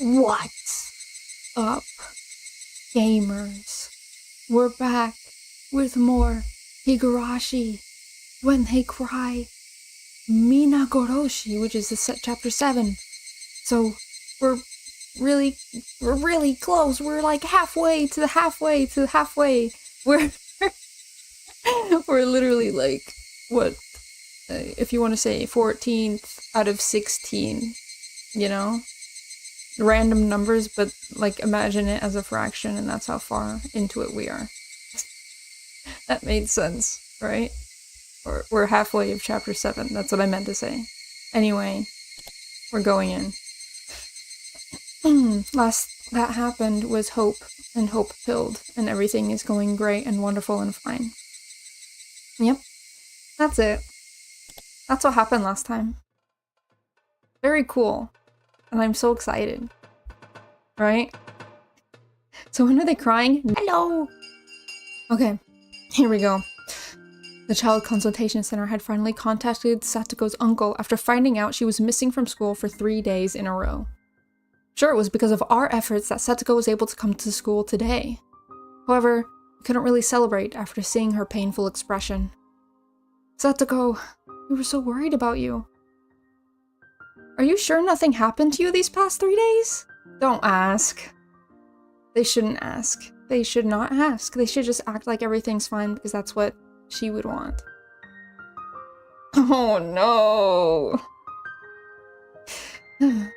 What's up, gamers? We're back with more Higurashi When They Cry Minagoroshi, which is chapter 7. So we're really close. We're like halfway to the halfway. We're we're literally like what if you want to say 14th out of 16, you know? Random numbers, but like imagine it as a fraction, and that's how far into it we are. That made sense, right? We're halfway of chapter 7, that's what I meant to say. Anyway, we're going in. Last that happened was Hope, and Hope pilled, and everything is going great and wonderful and fine. Yep, that's it. That's what happened last time. Very cool. And I'm so excited. Right? So when are they crying? Hello! Okay, here we go. The Child Consultation Center had finally contacted Satoko's uncle after finding out she was missing from school for 3 days in a row. Sure, it was because of our efforts that Satoko was able to come to school today. However, we couldn't really celebrate after seeing her painful expression. Satoko, we were so worried about you. Are you sure nothing happened to you these past 3 days? Don't ask. They shouldn't ask. They should not ask. They should just act like everything's fine because that's what she would want. Oh no! I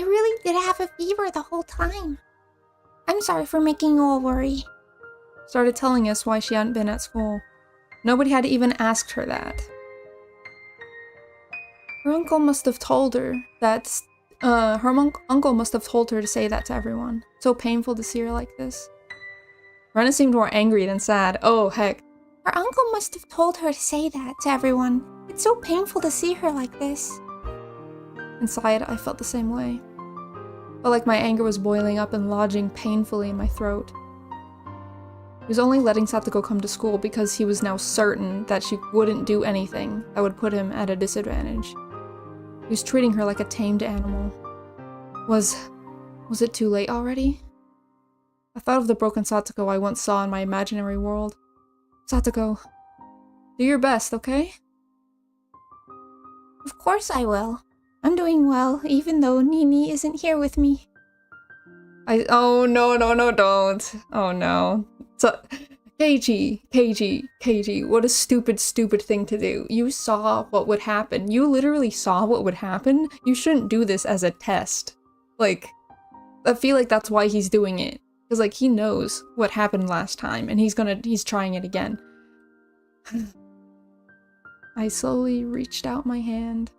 really did have a fever the whole time. I'm sorry for making you all worry. Started telling us why she hadn't been at school. Nobody had even asked her that. Her uncle must have told her that, uncle must have told her to say that to everyone. So painful to see her like this. Rena seemed more angry than sad. Oh, heck. Her uncle must have told her to say that to everyone. It's so painful to see her like this. Inside, I felt the same way. Felt like my anger was boiling up and lodging painfully in my throat. He was only letting Satoko come to school because he was now certain that she wouldn't do anything that would put him at a disadvantage. He was treating her like a tamed animal. Was it too late already? I thought of the broken Satoko I once saw in my imaginary world. Satoko, do your best, okay? Of course I will. I'm doing well, even though Nini isn't here with me. Oh no, don't. Oh no. So, KG, what a stupid thing to do. You saw what would happen. You literally saw what would happen. You shouldn't do this as a test. Like, I feel like that's why he's doing it. Because, like, he knows what happened last time, and he's trying it again. I slowly reached out my hand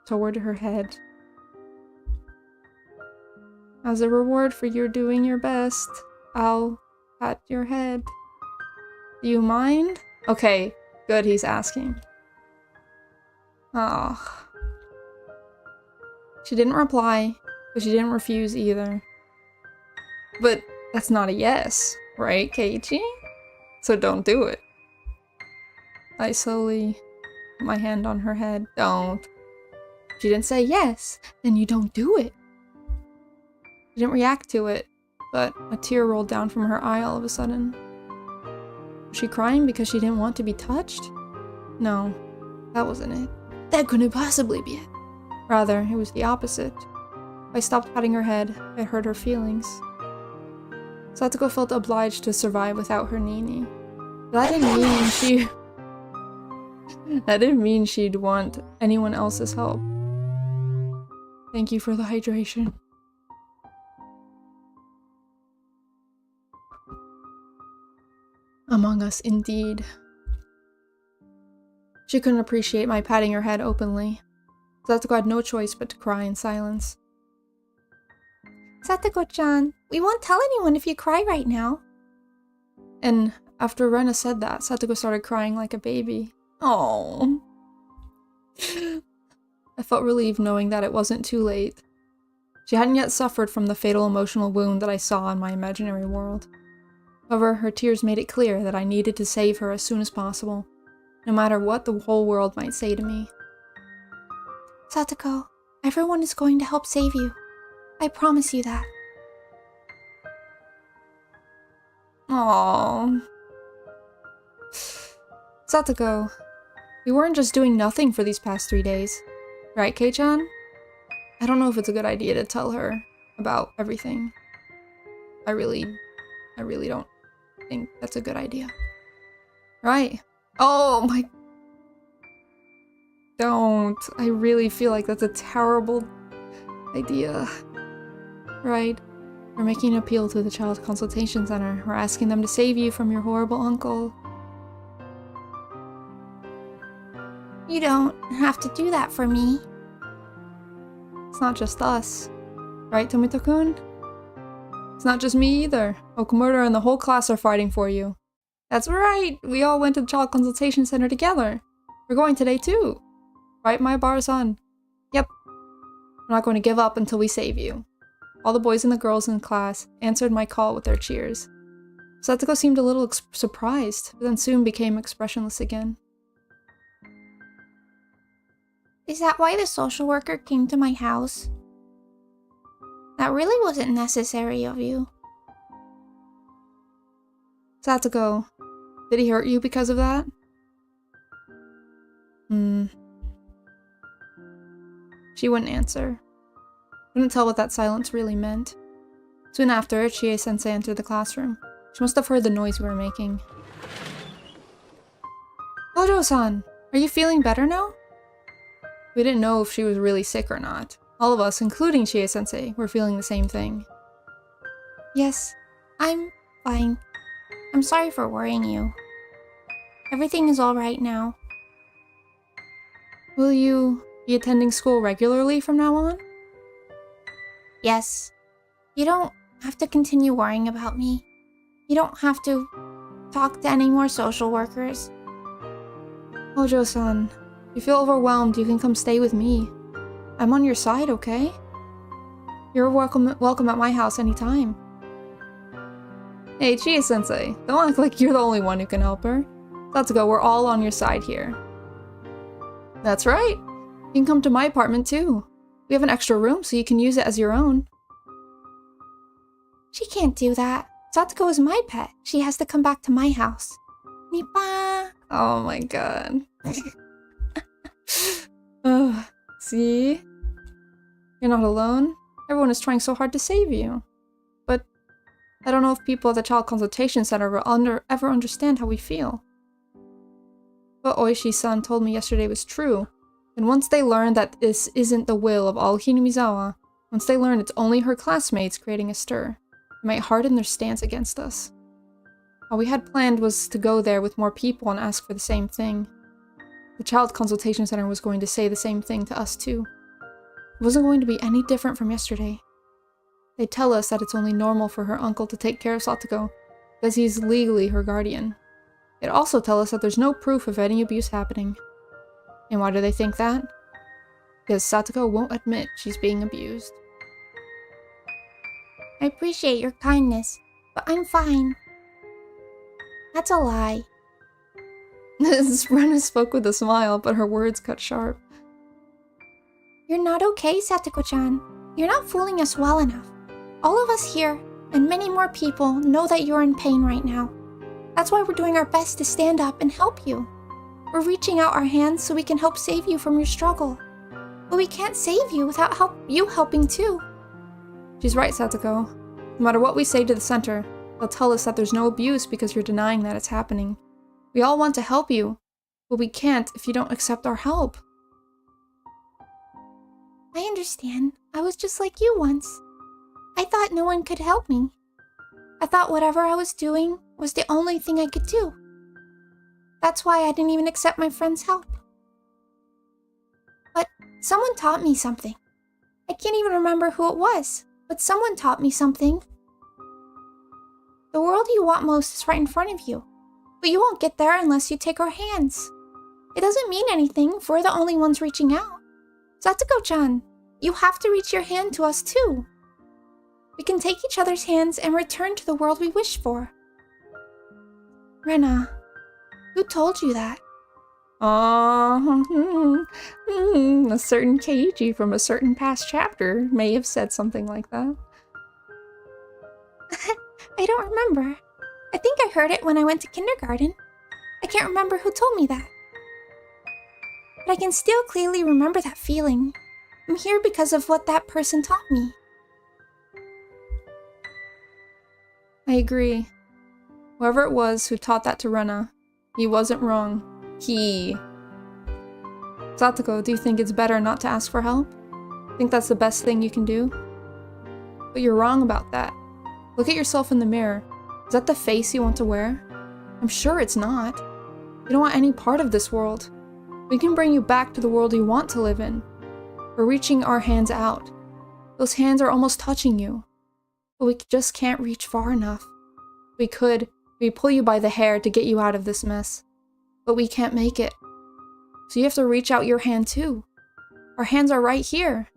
toward her head. As a reward for your doing your best, I'll pat your head. Do you mind? Okay, good, he's asking. Oh. She didn't reply, but she didn't refuse either. But that's not a yes, right, Keiichi? So don't do it. I slowly put my hand on her head. Don't. She didn't say yes, then you don't do it. She didn't react to it, but a tear rolled down from her eye all of a sudden. Was she crying because she didn't want to be touched? No, that wasn't it. That couldn't possibly be it. Rather, it was the opposite. If I stopped patting her head, I hurt her feelings. Satoko felt obliged to survive without her Nini. That didn't mean she'd want anyone else's help. Thank you for the hydration. Among Us, indeed. She couldn't appreciate my patting her head openly. Satoko had no choice but to cry in silence. Satoko-chan, we won't tell anyone if you cry right now. And after Rena said that, Satoko started crying like a baby. Oh. I felt relieved knowing that it wasn't too late. She hadn't yet suffered from the fatal emotional wound that I saw in my imaginary world. However, her tears made it clear that I needed to save her as soon as possible, no matter what the whole world might say to me. Satoko, everyone is going to help save you. I promise you that. Aww. Satoko, you weren't just doing nothing for these past 3 days. Right, Kei-chan? I don't know if it's a good idea to tell her about everything. I really don't think that's a good idea. Right. Oh my... Don't. I really feel like that's a terrible idea. Right. We're making an appeal to the Child Consultation Center. We're asking them to save you from your horrible uncle. You don't have to do that for me. It's not just us. Right, Tomito-kun? It's not just me either. Okamoto and the whole class are fighting for you. That's right! We all went to the Child Consultation Center together. We're going today too. Right, Mayabara-san? Yep. We're not going to give up until we save you. All the boys and the girls in class answered my call with their cheers. Satoko seemed a little surprised, but then soon became expressionless again. Is that why the social worker came to my house? That really wasn't necessary of you. Satoko, did he hurt you because of that? She wouldn't answer. Couldn't tell what that silence really meant. Soon after, Chie-sensei entered the classroom. She must have heard the noise we were making. Hojo-san, are you feeling better now? We didn't know if she was really sick or not. All of us, including Chie-sensei, were feeling the same thing. Yes, I'm fine. I'm sorry for worrying you. Everything is all right now. Will you be attending school regularly from now on? Yes. You don't have to continue worrying about me. You don't have to talk to any more social workers. Hojo-san, if you feel overwhelmed, you can come stay with me. I'm on your side, okay? You're welcome at my house anytime. Hey, Chie-sensei, don't act like you're the only one who can help her. Let's go, we're all on your side here. That's right. You can come to my apartment too. We have an extra room so you can use it as your own. She can't do that. Satoko is my pet. She has to come back to my house. Nipa! Oh my god. See? You're not alone. Everyone is trying so hard to save you. But I don't know if people at the Child Consultation Center will ever understand how we feel. What Oishi-san told me yesterday was true. And once they learn that this isn't the will of all Hinamizawa, once they learn it's only her classmates creating a stir, it might harden their stance against us. All we had planned was to go there with more people and ask for the same thing. The Child Consultation Center was going to say the same thing to us too. It wasn't going to be any different from yesterday. They tell us that it's only normal for her uncle to take care of Satoko, because he's legally her guardian. They also tell us that there's no proof of any abuse happening. And why do they think that? Because Satoko won't admit she's being abused. I appreciate your kindness, but I'm fine. That's a lie. Rena spoke with a smile, but her words cut sharp. You're not okay, Satoko-chan. You're not fooling us well enough. All of us here, and many more people, know that you're in pain right now. That's why we're doing our best to stand up and help you. We're reaching out our hands so we can help save you from your struggle. But we can't save you without you helping too. She's right, Satoko. No matter what we say to the center, they'll tell us that there's no abuse because you're denying that it's happening. We all want to help you, but we can't if you don't accept our help. I understand. I was just like you once. I thought no one could help me. I thought whatever I was doing was the only thing I could do. That's why I didn't even accept my friend's help. But someone taught me something. I can't even remember who it was, but someone taught me something. The world you want most is right in front of you, but you won't get there unless you take our hands. It doesn't mean anything if we're the only ones reaching out. Satoko-chan, you have to reach your hand to us too. We can take each other's hands and return to the world we wish for. Rena, who told you that? A certain Keiji from a certain past chapter may have said something like that. I don't remember. I think I heard it when I went to kindergarten. I can't remember who told me that. But I can still clearly remember that feeling. I'm here because of what that person taught me. I agree. Whoever it was who taught that to Rena, he wasn't wrong. Satoko, do you think it's better not to ask for help? Think that's the best thing you can do? But you're wrong about that. Look at yourself in the mirror. Is that the face you want to wear? I'm sure it's not. You don't want any part of this world. We can bring you back to the world you want to live in. We're reaching our hands out. Those hands are almost touching you. But we just can't reach far enough. We could. We pull you by the hair to get you out of this mess. But we can't make it. So you have to reach out your hand too. Our hands are right here.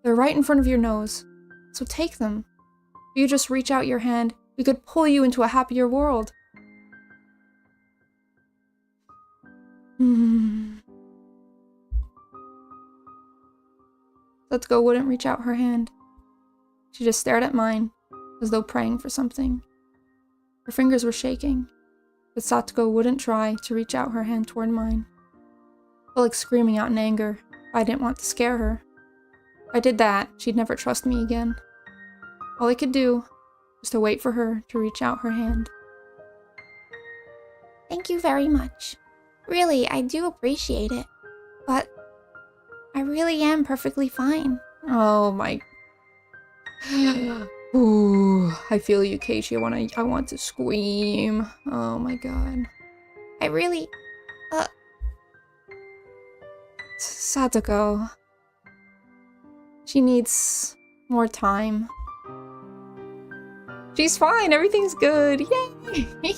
They're right in front of your nose. So take them. If you just reach out your hand, we could pull you into a happier world. Satsuko wouldn't reach out her hand. She just stared at mine, as though praying for something. Her fingers were shaking, but Satsuko wouldn't try to reach out her hand toward mine. I felt like screaming out in anger, but I didn't want to scare her. If I did that, she'd never trust me again. All I could do was to wait for her to reach out her hand. Thank you very much. Really, I do appreciate it. But I really am perfectly fine. Oh my... Ooh, I feel you, Keiichi. I want to scream. Oh my god. I really... Satoko. She needs more time. She's fine, everything's good. Yay!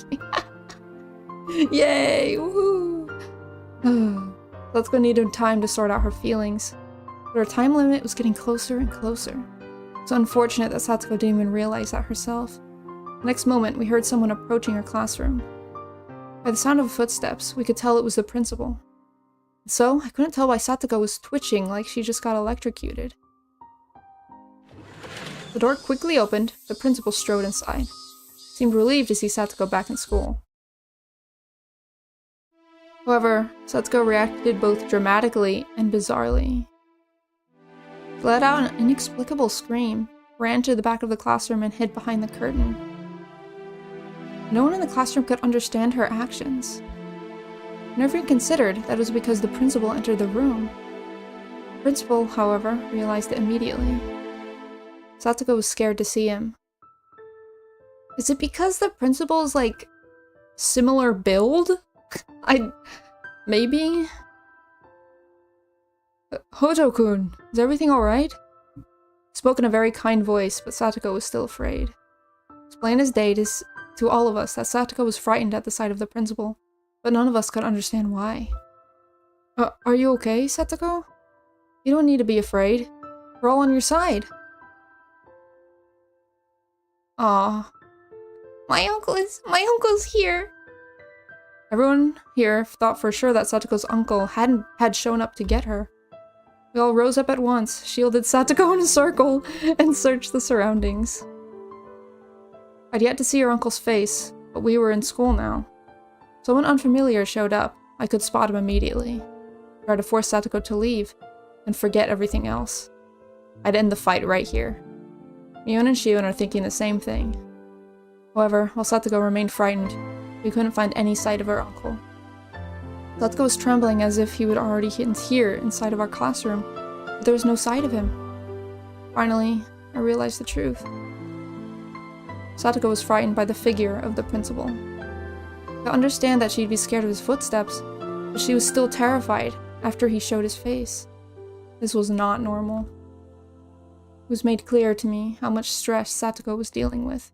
Yay! Woohoo! Let's go need time to sort out her feelings. But her time limit was getting closer and closer. It's unfortunate that Satsuko didn't even realize that herself. The next moment, we heard someone approaching her classroom. By the sound of footsteps, we could tell it was the principal. So, I couldn't tell why Satsuko was twitching like she just got electrocuted. The door quickly opened, the principal strode inside. He seemed relieved to see Satsuko back in school. However, Satsuko reacted both dramatically and bizarrely. She let out an inexplicable scream, ran to the back of the classroom and hid behind the curtain. No one in the classroom could understand her actions. I never even considered that it was because the principal entered the room. The principal, however, realized it immediately. Satsuko was scared to see him. Is it because the principal's, like, similar build? Maybe? Hojo-kun, is everything alright? He spoke in a very kind voice, but Satsuko was still afraid. It's plain as day to all of us that Satsuko was frightened at the sight of the principal, but none of us could understand why. Are you okay, Satsuko? You don't need to be afraid. We're all on your side. Aw. My uncle's here. Everyone here thought for sure that Satsuko's uncle had shown up to get her. We all rose up at once, shielded Satsuko in a circle, and searched the surroundings. I'd yet to see her uncle's face, but we were in school now. Someone unfamiliar showed up. I could spot him immediately. I tried to force Satsuko to leave, and forget everything else. I'd end the fight right here. Mion and Shion are thinking the same thing. However, while Satsuko remained frightened, we couldn't find any sight of her uncle. Satsuko was trembling as if he would already hit here inside of our classroom, but there was no sight of him. Finally, I realized the truth. Satsuko was frightened by the figure of the principal. I could understand that she'd be scared of his footsteps, but she was still terrified after he showed his face. This was not normal. It was made clear to me how much stress Satsuko was dealing with.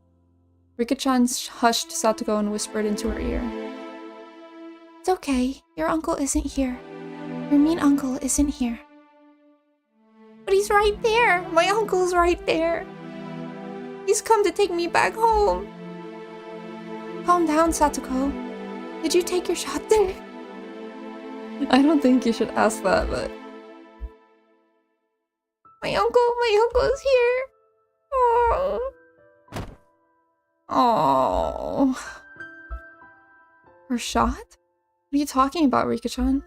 Rika-chan hushed Satsuko and whispered into her ear. It's okay. Your uncle isn't here. Your mean uncle isn't here. But he's right there. My uncle's right there. He's come to take me back home. Calm down, Satsuko. Did you take your shot there? I don't think you should ask that, but... My uncle is here. Oh. Oh. Her shot? What are you talking about, Rika-chan?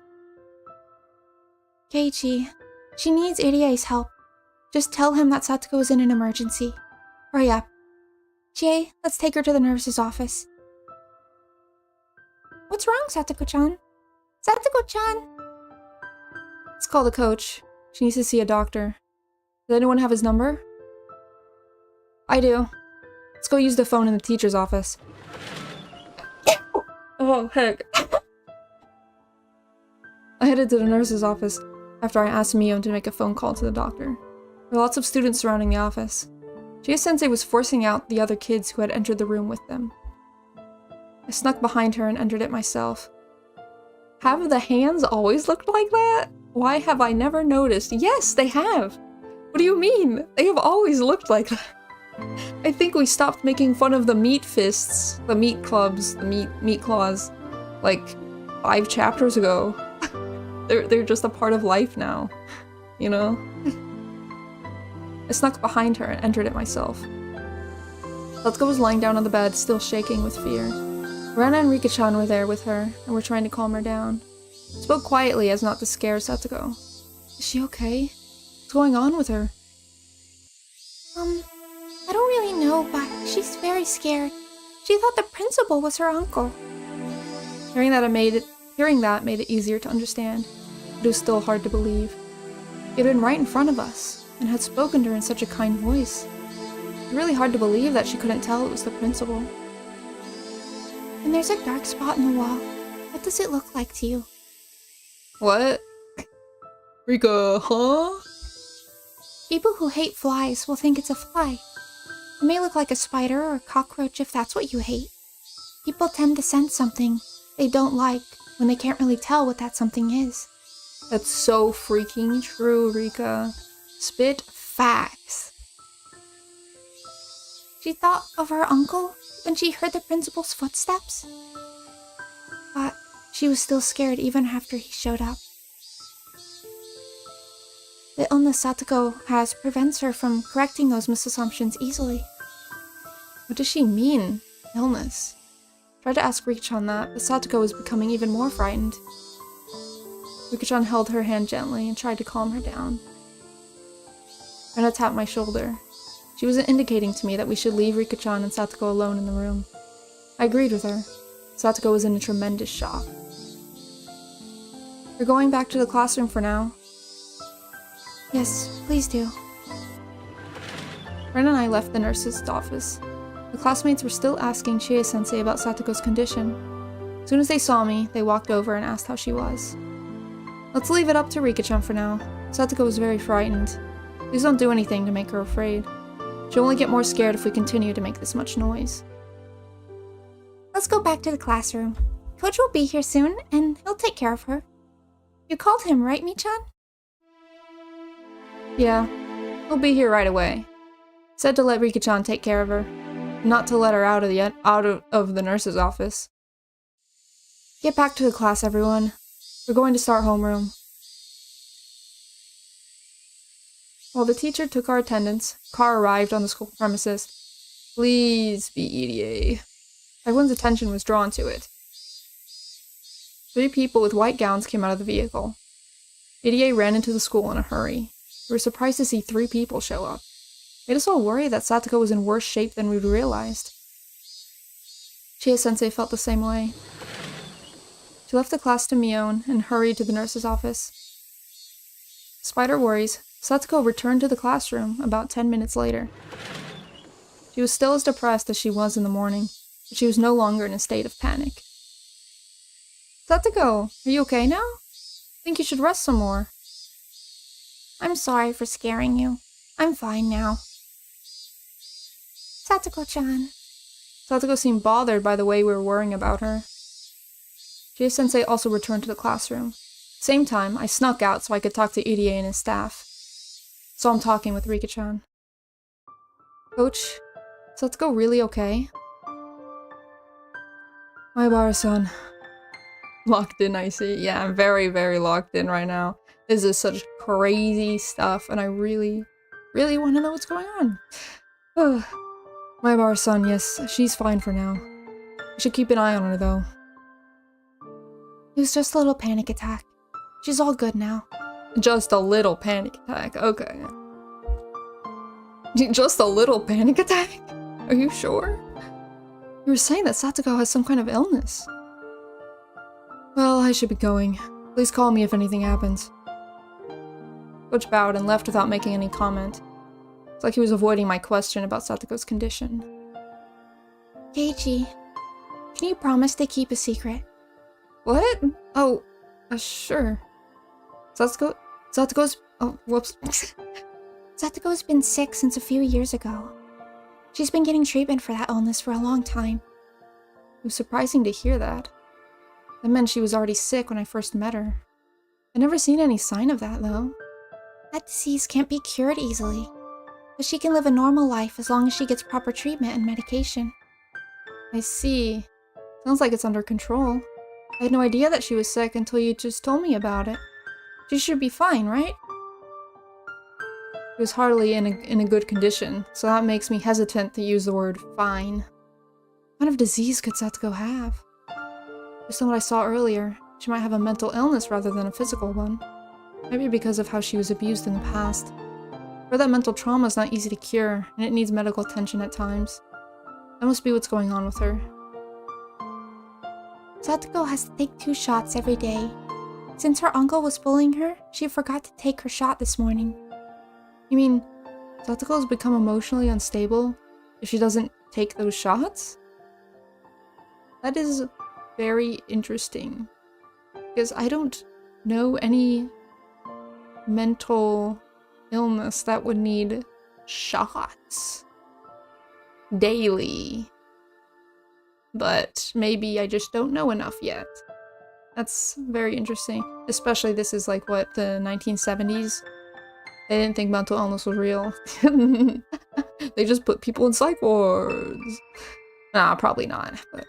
Keiichi, she needs Irie's help. Just tell him that Satoko is in an emergency. Hurry up. Chie, let's take her to the nurse's office. What's wrong, Satoko-chan? Satoko-chan! Let's call the coach. She needs to see a doctor. Does anyone have his number? I do. Let's go use the phone in the teacher's office. Oh, heck. I headed to the nurse's office after I asked Mio to make a phone call to the doctor. There were lots of students surrounding the office. Chie-sensei was forcing out the other kids who had entered the room with them. I snuck behind her and entered it myself. Have the hands always looked like that? Why have I never noticed? Yes, they have! What do you mean? They have always looked like that. I think we stopped making fun of the meat fists, the meat clubs, the meat claws, like 5 chapters ago. They're just a part of life now, you know? I snuck behind her and entered it myself. Satsuko was lying down on the bed, still shaking with fear. Rena and Rika-chan were there with her, and were trying to calm her down. I spoke quietly as not to scare Satsuko. Is she okay? What's going on with her? I don't really know, but she's very scared. She thought the principal was her uncle. Hearing that made it easier to understand, but it was still hard to believe. He had been right in front of us, and had spoken to her in such a kind voice. It was really hard to believe that she couldn't tell it was the principal. And there's a dark spot in the wall. What does it look like to you? What? Rika, huh? People who hate flies will think it's a fly. It may look like a spider or a cockroach if that's what you hate. People tend to sense something they don't like when they can't really tell what that something is. That's so freaking true, Rika. Spit facts. She thought of her uncle when she heard the principal's footsteps. But she was still scared even after he showed up. The illness Satoko has prevents her from correcting those misassumptions easily. What does she mean, illness? I tried to ask Rika-chan that, but Satoko was becoming even more frightened. Rika-chan held her hand gently and tried to calm her down. Rena tapped my shoulder. She was indicating to me that we should leave Rika-chan and Satoko alone in the room. I agreed with her. Satoko was in a tremendous shock. We're going back to the classroom for now. Yes, please do. Ren and I left the nurse's office. The classmates were still asking Chie-sensei about Satoko's condition. As soon as they saw me, they walked over and asked how she was. Let's leave it up to Rika-chan for now. Satoko was very frightened. Please don't do anything to make her afraid. She'll only get more scared if we continue to make this much noise. Let's go back to the classroom. Coach will be here soon, and he'll take care of her. You called him, right, Mi-chan? Yeah, he'll be here right away. Said to let Rika-chan take care of her, not to let her out of the nurse's office. Get back to the class, everyone. We're going to start homeroom. While the teacher took our attendance, a car arrived on the school premises. Please be EDA. Everyone's attention was drawn to it. 3 people with white gowns came out of the vehicle. EDA ran into the school in a hurry. We were surprised to see 3 people show up. It made us all worry that Satoko was in worse shape than we'd realized. Chie-sensei felt the same way. She left the class to Mion and hurried to the nurse's office. Despite her worries, Satoko returned to the classroom about 10 minutes later. She was still as depressed as she was in the morning, but she was no longer in a state of panic. Satoko, are you okay now? I think you should rest some more. I'm sorry for scaring you. I'm fine now. Satoko-chan. Satoko seemed bothered by the way we were worrying about her. Chie-sensei also returned to the classroom. Same time, I snuck out so I could talk to EDA and his staff. So I'm talking with Rika-chan. Coach, is Satoko really okay? Maibara-san, Locked in, I see. Yeah, I'm very, very locked in right now. This is such crazy stuff, and I really, really want to know what's going on. Ugh. My bar-son, yes, she's fine for now. We should keep an eye on her, though. It was just a little panic attack. She's all good now. Just a little panic attack, okay. Just a little panic attack? Are you sure? You were saying that Satoko has some kind of illness. Well, I should be going. Please call me if anything happens. Coach bowed and left without making any comment. It's like he was avoiding my question about Satoko's condition. Keiichi, can you promise to keep a secret? What? Oh, sure. Satoko's... Oh, whoops. Satoko's been sick since a few years ago. She's been getting treatment for that illness for a long time. It was surprising to hear that. That meant she was already sick when I first met her. I'd never seen any sign of that, though. That disease can't be cured easily, but she can live a normal life as long as she gets proper treatment and medication. I see. Sounds like it's under control. I had no idea that she was sick until you just told me about it. She should be fine, right? She was hardly in a good condition, so that makes me hesitant to use the word fine. What kind of disease could Satoko have? Based on what I saw earlier, she might have a mental illness rather than a physical one. Maybe because of how she was abused in the past. Or that mental trauma is not easy to cure, and it needs medical attention at times. That must be what's going on with her. Satoko has to take 2 shots every day. Since her uncle was bullying her, she forgot to take her shot this morning. You mean, Satoko's become emotionally unstable if she doesn't take those shots? That is very interesting. Because I don't know any mental illness that would need shots daily. But maybe I just don't know enough yet. That's very interesting. Especially this is like, what, the 1970s? They didn't think mental illness was real. They just put people in psych wards. Nah, probably not, but...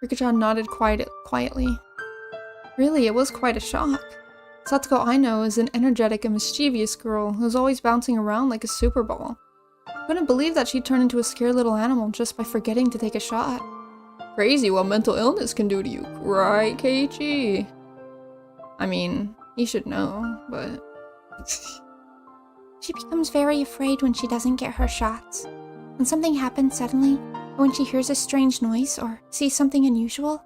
Rika-chan nodded quietly. Really, it was quite a shock. Satoko I know is an energetic and mischievous girl who's always bouncing around like a super ball. Couldn't believe that she turned into a scared little animal just by forgetting to take a shot. Crazy what mental illness can do to you, right, Keiichi? I mean, he should know, but... She becomes very afraid when she doesn't get her shots. When something happens suddenly, or when she hears a strange noise or sees something unusual,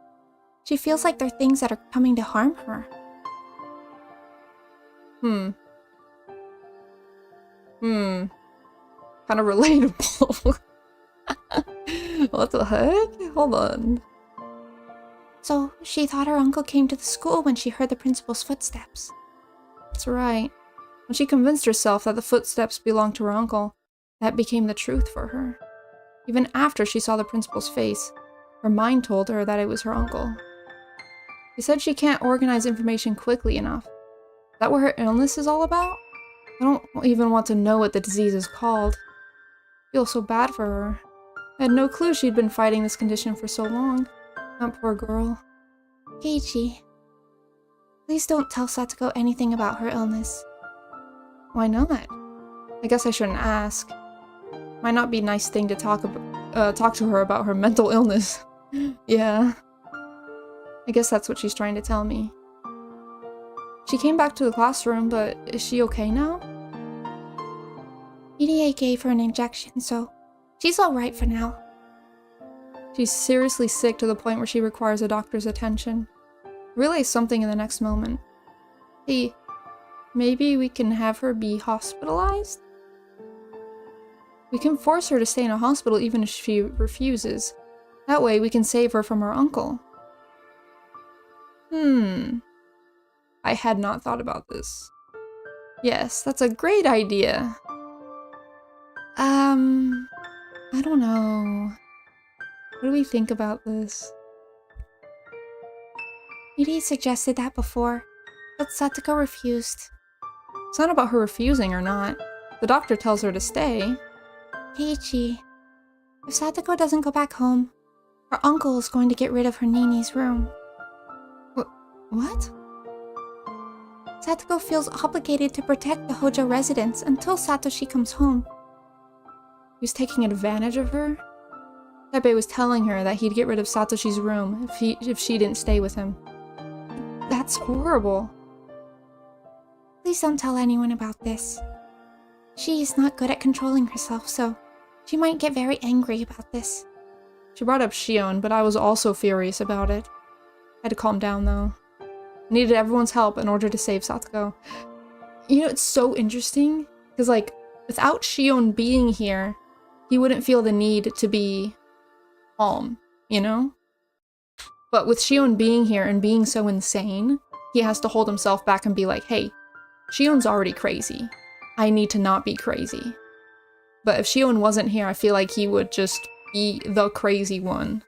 she feels like there are things that are coming to harm her. Kind of relatable. What the heck? Hold on. So, she thought her uncle came to the school when she heard the principal's footsteps. That's right. When she convinced herself that the footsteps belonged to her uncle, that became the truth for her. Even after she saw the principal's face, her mind told her that it was her uncle. She said she can't organize information quickly enough. Is that what her illness is all about? I don't even want to know what the disease is called. I feel so bad for her. I had no clue she'd been fighting this condition for so long. That poor girl. Keiichi, please don't tell Satoko anything about her illness. Why not? I guess I shouldn't ask. Might not be a nice thing to talk to her about her mental illness. Yeah. I guess that's what she's trying to tell me. She came back to the classroom, but is she okay now? PDA gave her an injection, so she's alright for now. She's seriously sick to the point where she requires a doctor's attention. Realize something in the next moment. Hey, maybe we can have her be hospitalized? We can force her to stay in a hospital even if she refuses. That way we can save her from her uncle. I had not thought about this. Yes, that's a great idea. I don't know. What do we think about this? PD suggested that before, but Satoko refused. It's not about her refusing or not. The doctor tells her to stay. Keiichi, if Satoko doesn't go back home, her uncle is going to get rid of her Nini's room. What? Satoko feels obligated to protect the Hojo residents until Satoshi comes home. He was taking advantage of her? Teppei was telling her that he'd get rid of Satoshi's room if she didn't stay with him. That's horrible. Please don't tell anyone about this. She is not good at controlling herself, so she might get very angry about this. She brought up Shion, but I was also furious about it. I had to calm down, though. I needed everyone's help in order to save Satoko. You know, it's so interesting, because, like, without Shion being here, he wouldn't feel the need to be calm, you know? But with Shion being here and being so insane, he has to hold himself back and be like, hey, Shion's already crazy. I need to not be crazy. But if Shion wasn't here, I feel like he would just be the crazy one.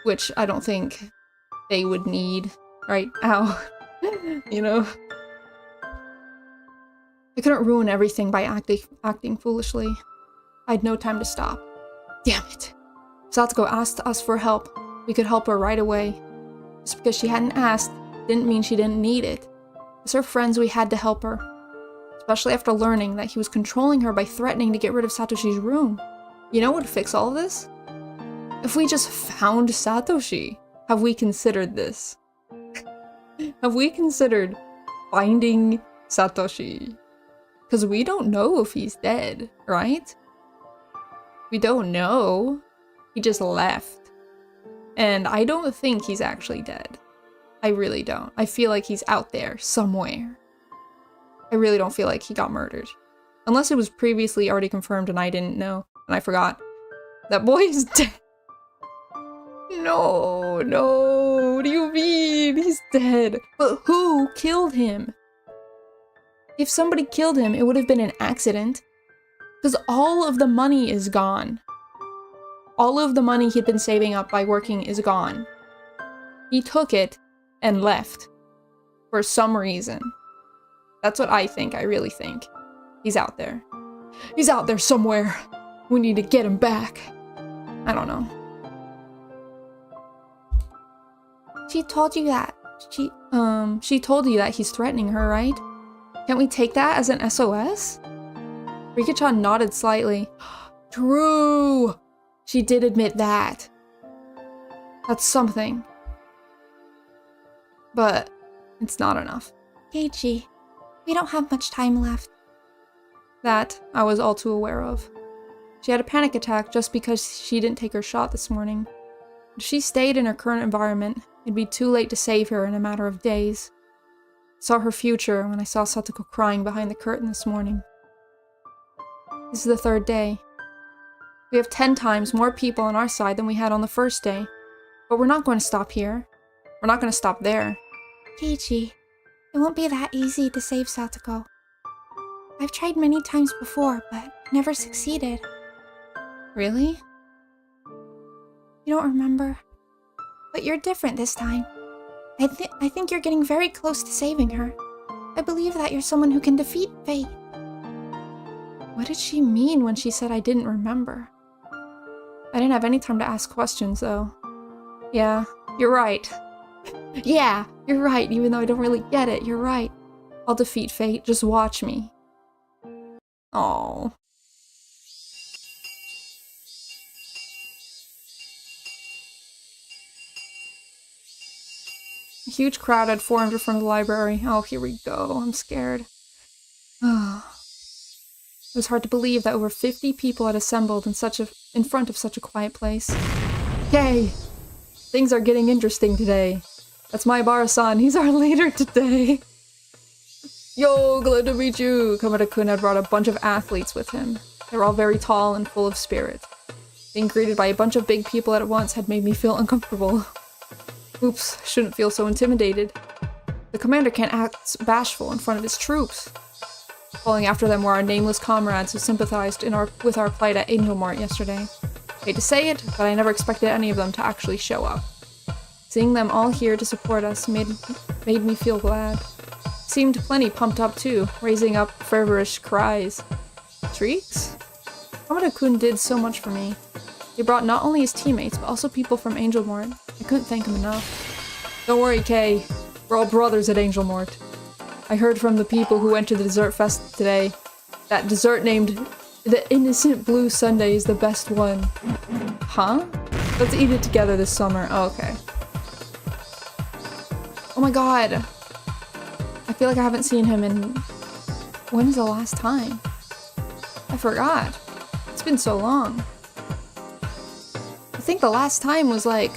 Which I don't think they would need right now. You know? I couldn't ruin everything by acting foolishly. I had no time to stop. Damn it. Satoko asked us for help. We could help her right away. Just because she hadn't asked didn't mean she didn't need it. As her friends, we had to help her. Especially after learning that he was controlling her by threatening to get rid of Satoshi's room. You know what would fix all of this? If we just found Satoshi. Have we considered this? Have we considered finding Satoshi? Because we don't know if he's dead, right? We don't know. He just left. And I don't think he's actually dead. I really don't. I feel like he's out there somewhere. I really don't feel like he got murdered. Unless it was previously already confirmed and I didn't know, and I forgot. That boy is dead. No, no, what do you mean? He's dead. But who killed him? If somebody killed him, it would have been an accident. Because all of the money is gone. All of the money he'd been saving up by working is gone. He took it and left. For some reason. That's what I think, I really think. He's out there. He's out there somewhere. We need to get him back. I don't know. She told you that. She told you that he's threatening her, right? Can't we take that as an SOS? Rika-chan nodded slightly. True! She did admit that. That's something. But it's not enough. Keiichi, we don't have much time left. That I was all too aware of. She had a panic attack just because she didn't take her shot this morning. If she stayed in her current environment, it'd be too late to save her in a matter of days. I saw her future when I saw Satoko crying behind the curtain this morning. This is the third day. We have 10 times more people on our side than we had on the first day. But we're not going to stop here. We're not going to stop there. Keiichi, it won't be that easy to save Satoko. I've tried many times before, but never succeeded. Really? You don't remember? But you're different this time. I think you're getting very close to saving her. I believe that you're someone who can defeat fate. What did she mean when she said I didn't remember? I didn't have any time to ask questions, though. Yeah, you're right. Yeah, you're right, even though I don't really get it, you're right. I'll defeat fate, just watch me. Aww. A huge crowd had formed in front of the library. Oh, here we go. I'm scared. It was hard to believe that over 50 people had assembled in front of such a quiet place. Yay! Things are getting interesting today. That's Maibara-san. He's our leader today. Yo, glad to meet you! Kamada-kun had brought a bunch of athletes with him. They were all very tall and full of spirit. Being greeted by a bunch of big people at once had made me feel uncomfortable. Oops, shouldn't feel so intimidated. The commander can't act bashful in front of his troops. Following after them were our nameless comrades who sympathized with our plight at Angel Mart yesterday. Hate to say it, but I never expected any of them to actually show up. Seeing them all here to support us made me feel glad. Seemed plenty pumped up too, raising up fervorish cries. Shrieks? Kamada-kun did so much for me. He brought not only his teammates, but also people from Angel Mart. I couldn't thank him enough. Don't worry, Kay. We're all brothers at Angel Mort. I heard from the people who went to the dessert fest today that dessert named the Innocent Blue Sundae is the best one. Huh? Let's eat it together this summer. Oh, okay. Oh my god. I feel like I haven't seen him in... When was the last time? I forgot. It's been so long. I think the last time was like...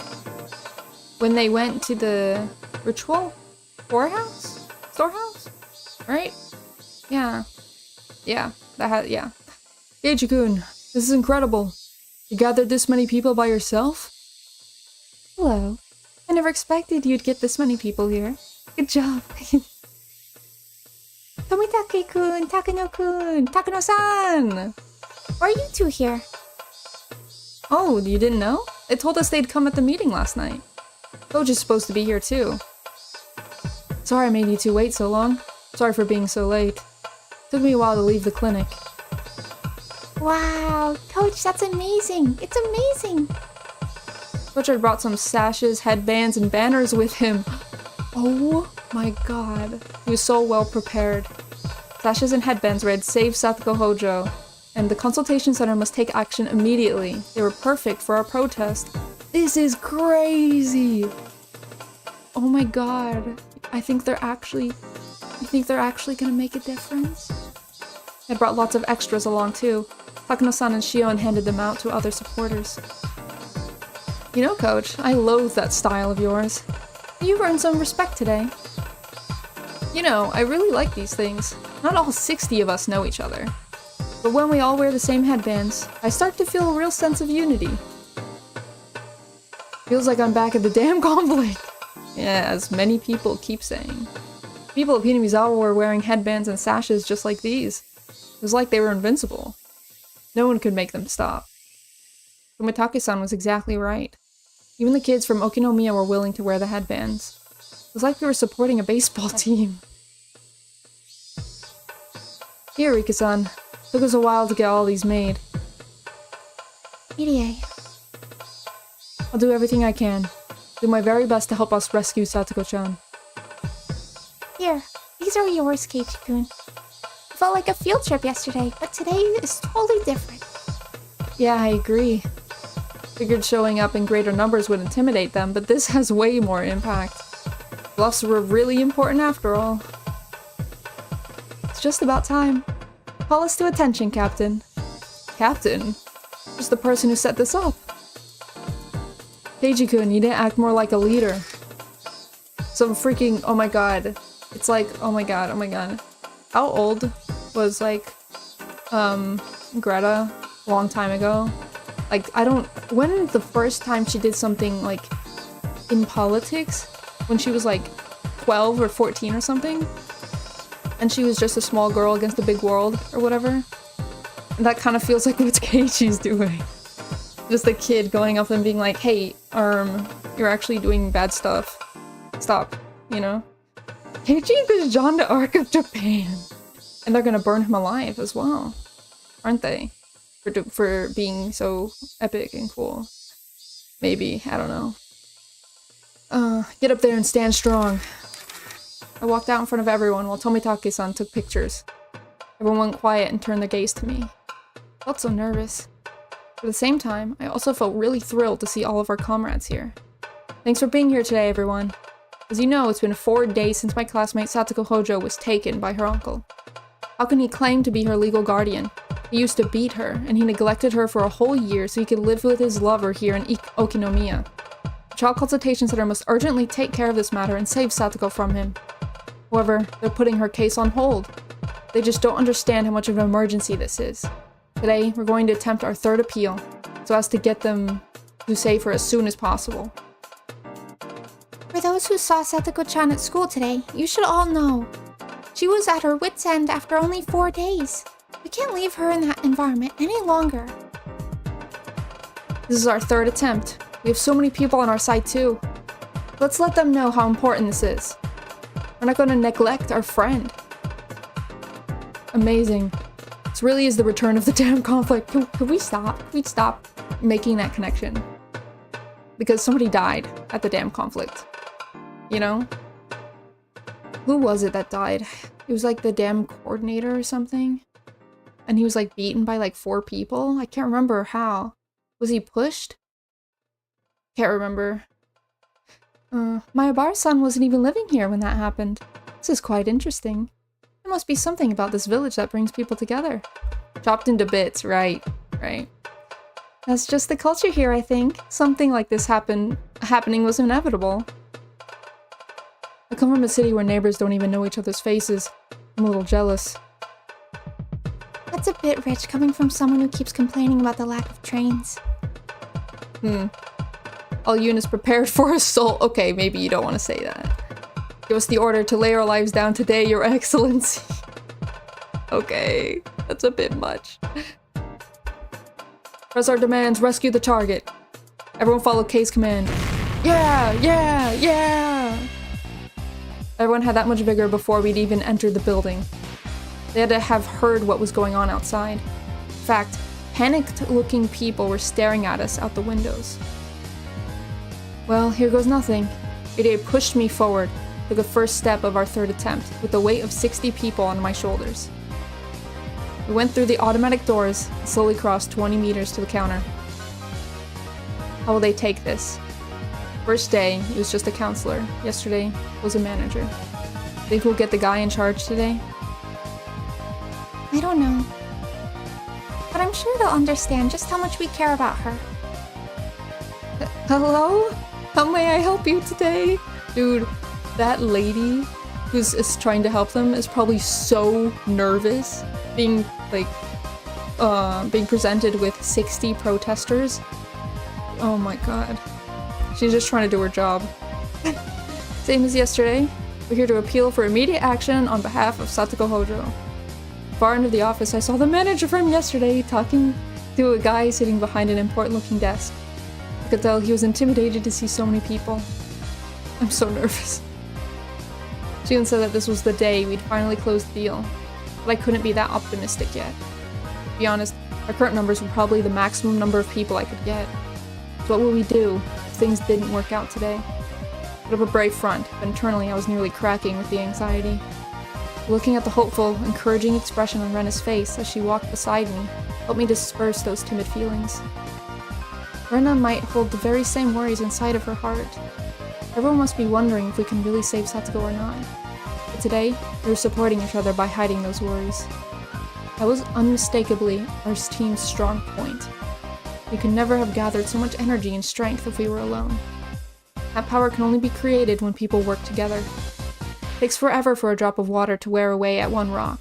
when they went to the ritual storehouse? Right? Yeah. Yeah. Yeah. Eiji-kun, this is incredible. You gathered this many people by yourself? Hello. I never expected you'd get this many people here. Good job. Tomitake-kun, Takano-kun, Takano-san! Why are you two here? Oh, you didn't know? They told us they'd come at the meeting last night. Coach is supposed to be here too. Sorry I made you two wait so long. Sorry for being so late. Took me a while to leave the clinic. Wow, Coach, that's amazing! It's amazing! Coach had brought some sashes, headbands, and banners with him. Oh my god. He was so well prepared. Sashes and headbands read, "Save Satoko Hojo," and the consultation center must take action immediately. They were perfect for our protest. This is crazy! Oh my god. I think they're actually gonna make a difference? I brought lots of extras along too. Takano-san and Shion handed them out to other supporters. You know, Coach, I loathe that style of yours. You've earned some respect today. You know, I really like these things. Not all 60 of us know each other. But when we all wear the same headbands, I start to feel a real sense of unity. Feels like I'm back at the damn conflict. Yeah, as many people keep saying. People of Hinamizawa were wearing headbands and sashes just like these. It was like they were invincible. No one could make them stop. Tomitake-san was exactly right. Even the kids from Okinomiya were willing to wear the headbands. It was like we were supporting a baseball team. Here, Rika-san. Took us a while to get all these made. Irie. I'll do everything I can. Do my very best to help us rescue Satoko-chan. Here, these are yours, Keiichi-kun. It felt like a field trip yesterday, but today is totally different. Yeah, I agree. Figured showing up in greater numbers would intimidate them, but this has way more impact. Bluffs were really important after all. It's just about time. Call us to attention, Captain. Captain? Just the person who set this up. Keiichi-kun, you didn't act more like a leader. Some freaking, oh my god. It's like, oh my god. How old was, like, Greta a long time ago? Like, when the first time she did something, like, in politics? When she was, like, 12 or 14 or something? And she was just a small girl against a big world, or whatever? And that kind of feels like what Keiichi's doing. Just a kid going up and being like, hey, you're actually doing bad stuff. Stop, you know? Keiichi is Jean d'Arc of Japan. And they're gonna burn him alive as well. Aren't they? For being so epic and cool. Maybe, I don't know. Get up there and stand strong. I walked out in front of everyone while Tomitake-san took pictures. Everyone went quiet and turned their gaze to me. I felt so nervous. But at the same time, I also felt really thrilled to see all of our comrades here. Thanks for being here today, everyone. As you know, it's been 4 days since my classmate Satoko Hojo was taken by her uncle. How can he claim to be her legal guardian? He used to beat her, and he neglected her for a whole year so he could live with his lover here in Okinomiya. The Child Consultation Center must urgently take care of this matter and save Satoko from him. However, they're putting her case on hold. They just don't understand how much of an emergency this is. Today, we're going to attempt our 3rd appeal, so as to get them to save her as soon as possible. For those who saw Satoko-chan at school today, you should all know. She was at her wit's end after only 4 days. We can't leave her in that environment any longer. This is our 3rd attempt. We have so many people on our side too. Let's let them know how important this is. We're not going to neglect our friend. Amazing. This really is the return of the damn conflict. Could we stop? Could we stop making that connection? Because somebody died at the damn conflict. You know? Who was it that died? It was like the damn coordinator or something. And he was like beaten by like 4 people. I can't remember how. Was he pushed? Can't remember. My Abar-san wasn't even living here when that happened. This is quite interesting. There must be something about this village that brings people together. Chopped into bits, right. That's just the culture here, I think. Something like this happening was inevitable. I come from a city where neighbors don't even know each other's faces. I'm a little jealous. That's a bit rich coming from someone who keeps complaining about the lack of trains. All units prepared for assault. Okay, maybe you don't want to say that. Give us the order to lay our lives down today, Your Excellency. Okay, that's a bit much. Press our demands, rescue the target. Everyone follow K's command. Yeah! Everyone had that much vigor before we'd even entered the building. They had to have heard what was going on outside. In fact, panicked-looking people were staring at us out the windows. Well, here goes nothing. It pushed me forward, took the first step of our 3rd attempt, with the weight of 60 people on my shoulders. We went through the automatic doors and slowly crossed 20 meters to the counter. How will they take this? First day, he was just a counselor. Yesterday, was a manager. Think we'll get the guy in charge today? I don't know. But I'm sure they'll understand just how much we care about her. Hello? How may I help you today? Dude, that lady who's trying to help them is probably so nervous being presented with 60 protesters. Oh my god. She's just trying to do her job. Same as yesterday. We're here to appeal for immediate action on behalf of Satoko Hojo. Far into the office, I saw the manager from yesterday talking to a guy sitting behind an important-looking desk. I could tell he was intimidated to see so many people. I'm so nervous. She even said that this was the day we'd finally close the deal, but I couldn't be that optimistic yet. To be honest, our current numbers were probably the maximum number of people I could get. So what would we do if things didn't work out today? Put up a brave front, but internally I was nearly cracking with the anxiety. Looking at the hopeful, encouraging expression on Rena's face as she walked beside me helped me disperse those timid feelings. Rena might hold the very same worries inside of her heart. Everyone must be wondering if we can really save Satsuko or not. But today, we were supporting each other by hiding those worries. That was unmistakably our team's strong point. We could never have gathered so much energy and strength if we were alone. That power can only be created when people work together. It takes forever for a drop of water to wear away at one rock,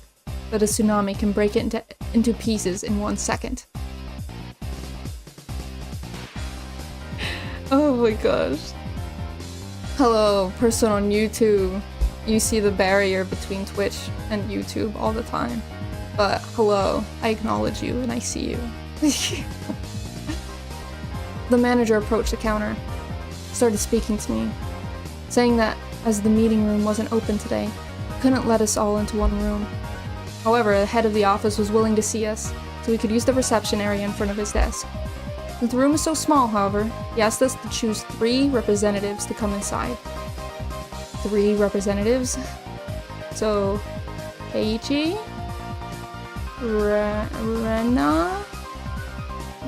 but a tsunami can break it into pieces in 1 second. Oh my gosh. Hello, person on YouTube. You see the barrier between Twitch and YouTube all the time. But hello, I acknowledge you and I see you. The manager approached the counter, started speaking to me, saying that as the meeting room wasn't open today, he couldn't let us all into one room. However, the head of the office was willing to see us, so we could use the reception area in front of his desk. Since the room is so small, however, he asked us to choose 3 representatives to come inside. 3 representatives? So, Keiichi, Rena,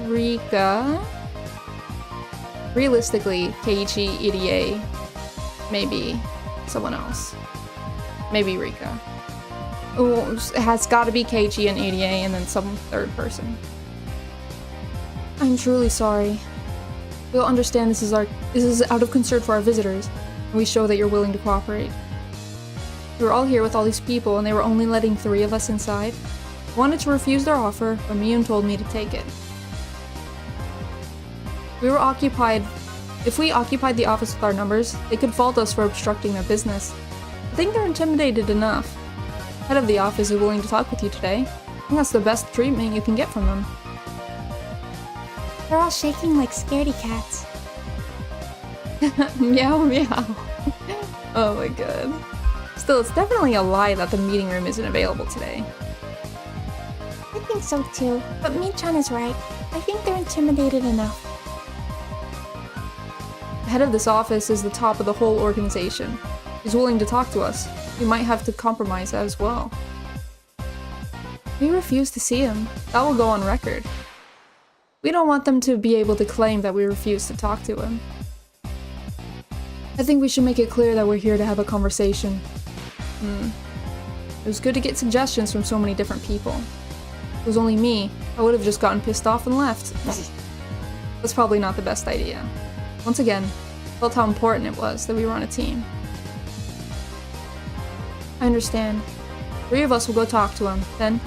Rika. Realistically, Keiichi, Irie, maybe someone else. Maybe Rika. Oh, it has gotta be Keiichi and Irie and then some 3rd person. I'm truly sorry. We'll understand this is out of concern for our visitors, and we show that you're willing to cooperate. We were all here with all these people, and they were only letting 3 of us inside. I wanted to refuse their offer, but Miyun told me to take it. If we occupied the office with our numbers, they could fault us for obstructing their business. I think they're intimidated enough. Head of the office is willing to talk with you today. I think that's the best treatment you can get from them. They're all shaking like scaredy cats. Meow meow. Oh my god. Still, it's definitely a lie that the meeting room isn't available today. I think so too, but Mi-chan is right. I think they're intimidated enough. The head of this office is the top of the whole organization. He's willing to talk to us. We might have to compromise as well. We refuse to see him. That will go on record. We don't want them to be able to claim that we refuse to talk to him. I think we should make it clear that we're here to have a conversation. It was good to get suggestions from so many different people. If it was only me, I would have just gotten pissed off and left. That's probably not the best idea. Once again, I felt how important it was that we were on a team. I understand. 3 of us will go talk to him, then.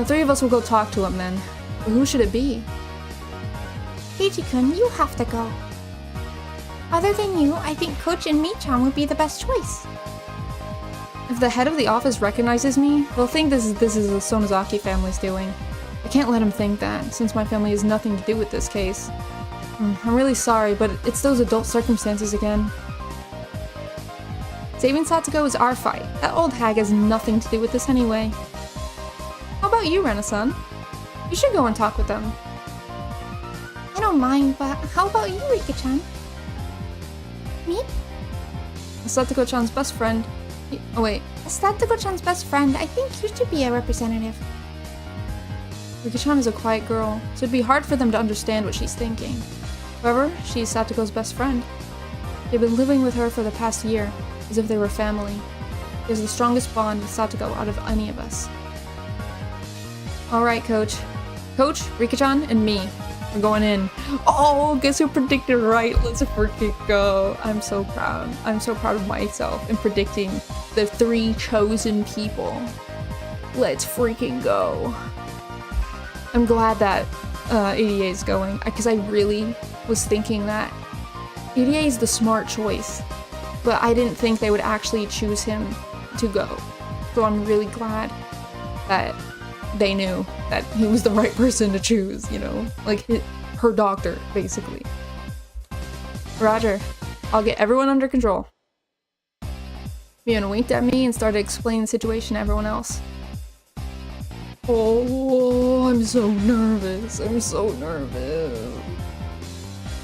3 of us will go talk to him, then. But who should it be? Keiji-kun, you have to go. Other than you, I think Coach and Mi-chan would be the best choice. If the head of the office recognizes me, they'll think this is the Sonozaki family's doing. I can't let him think that, since my family has nothing to do with this case. I'm really sorry, but it's those adult circumstances again. Saving Satsuko is our fight. That old hag has nothing to do with this anyway. How about you, Rena-san? You should go and talk with them. I don't mind, but how about you, Rika-chan? Me? Satsuko-chan's best friend. Oh wait. Satsuko-chan's best friend, I think you should be a representative. Rika-chan is a quiet girl, so it'd be hard for them to understand what she's thinking. However, she's Satsuko's best friend. They've been living with her for the past year, as if they were family. She has the strongest bond with Satsuko out of any of us. Alright, Coach. Coach, Rika-chan, and me. We're going in. Oh, guess who predicted right? Let's freaking go. I'm so proud. I'm so proud of myself in predicting the 3 chosen people. Let's freaking go. I'm glad that ADA is going, because I really was thinking that ADA is the smart choice, but I didn't think they would actually choose him to go. So I'm really glad that they knew that he was the right person to choose, you know? Like, her doctor, basically. Roger. I'll get everyone under control. Miona winked at me and started explaining the situation to everyone else. Oh, I'm so nervous. I'm so nervous.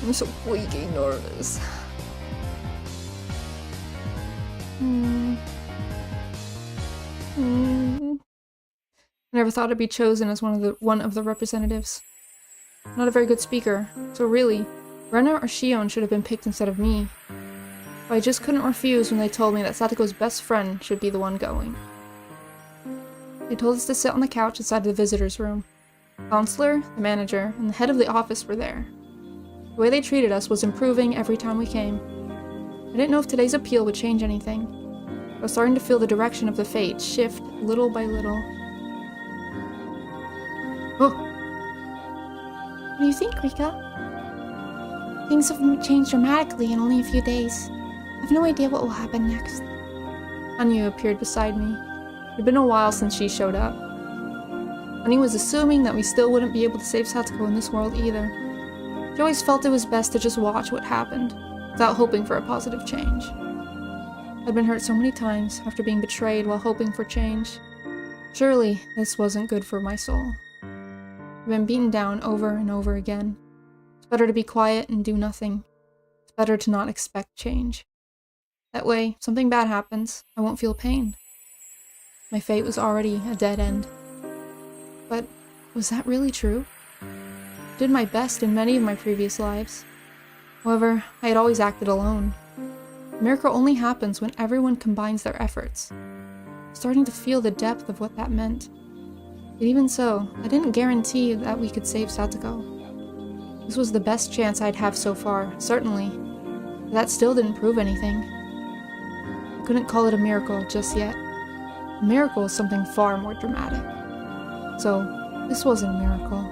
I'm so freaking nervous. I never thought I'd be chosen as one of the representatives. Not a very good speaker, so really, Rena or Shion should have been picked instead of me. But I just couldn't refuse when they told me that Satsuko's best friend should be the one going. They told us to sit on the couch inside the visitor's room. The counselor, the manager, and the head of the office were there. The way they treated us was improving every time we came. I didn't know if today's appeal would change anything. I was starting to feel the direction of the fate shift little by little. Oh! What do you think, Rika? Things have changed dramatically in only a few days. I have no idea what will happen next. Hanyu appeared beside me. It had been a while since she showed up. Hanyu was assuming that we still wouldn't be able to save Satsuko in this world either. She always felt it was best to just watch what happened, without hoping for a positive change. I'd been hurt so many times after being betrayed while hoping for change. Surely, this wasn't good for my soul. I've been beaten down over and over again. It's better to be quiet and do nothing. It's better to not expect change. That way, if something bad happens, I won't feel pain. My fate was already a dead end. But was that really true? I did my best in many of my previous lives. However, I had always acted alone. A miracle only happens when everyone combines their efforts. I'm starting to feel the depth of what that meant. But even so, I didn't guarantee that we could save Satsuko. This was the best chance I'd have so far, certainly. But that still didn't prove anything. I couldn't call it a miracle just yet. A miracle is something far more dramatic. So, this wasn't a miracle.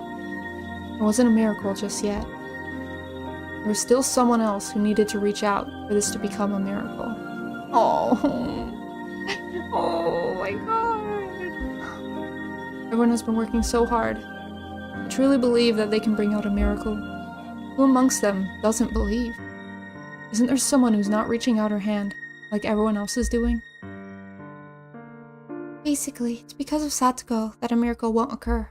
It wasn't a miracle just yet. There was still someone else who needed to reach out for this to become a miracle. Oh, oh my god. Everyone has been working so hard. I truly believe that they can bring out a miracle. Who amongst them doesn't believe? Isn't there someone who's not reaching out her hand, like everyone else is doing? Basically, it's because of Satsuko that a miracle won't occur.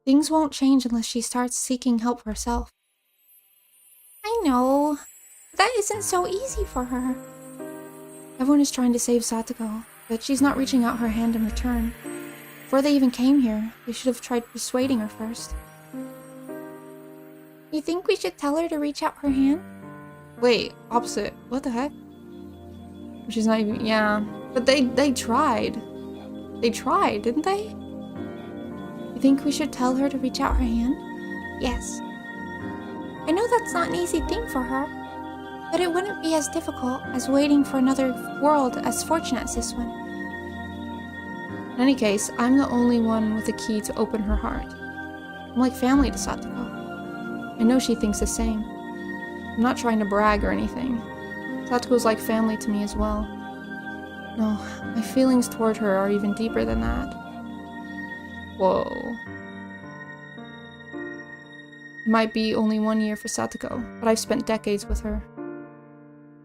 Things won't change unless she starts seeking help for herself. I know. That isn't so easy for her. Everyone is trying to save Satoko, but she's not reaching out her hand in return. Before they even came here, they should have tried persuading her first. You think we should tell her to reach out her hand? Wait, opposite. What the heck? She's not even- yeah. But they tried. They tried, didn't they? You think we should tell her to reach out her hand? Yes. I know that's not an easy thing for her, but it wouldn't be as difficult as waiting for another world as fortunate as this one. In any case, I'm the only one with a key to open her heart. I'm like family to Satoko. I know she thinks the same. I'm not trying to brag or anything. Satoko's like family to me as well. No, my feelings toward her are even deeper than that. Whoa. It might be only 1 year for Satoko, but I've spent decades with her.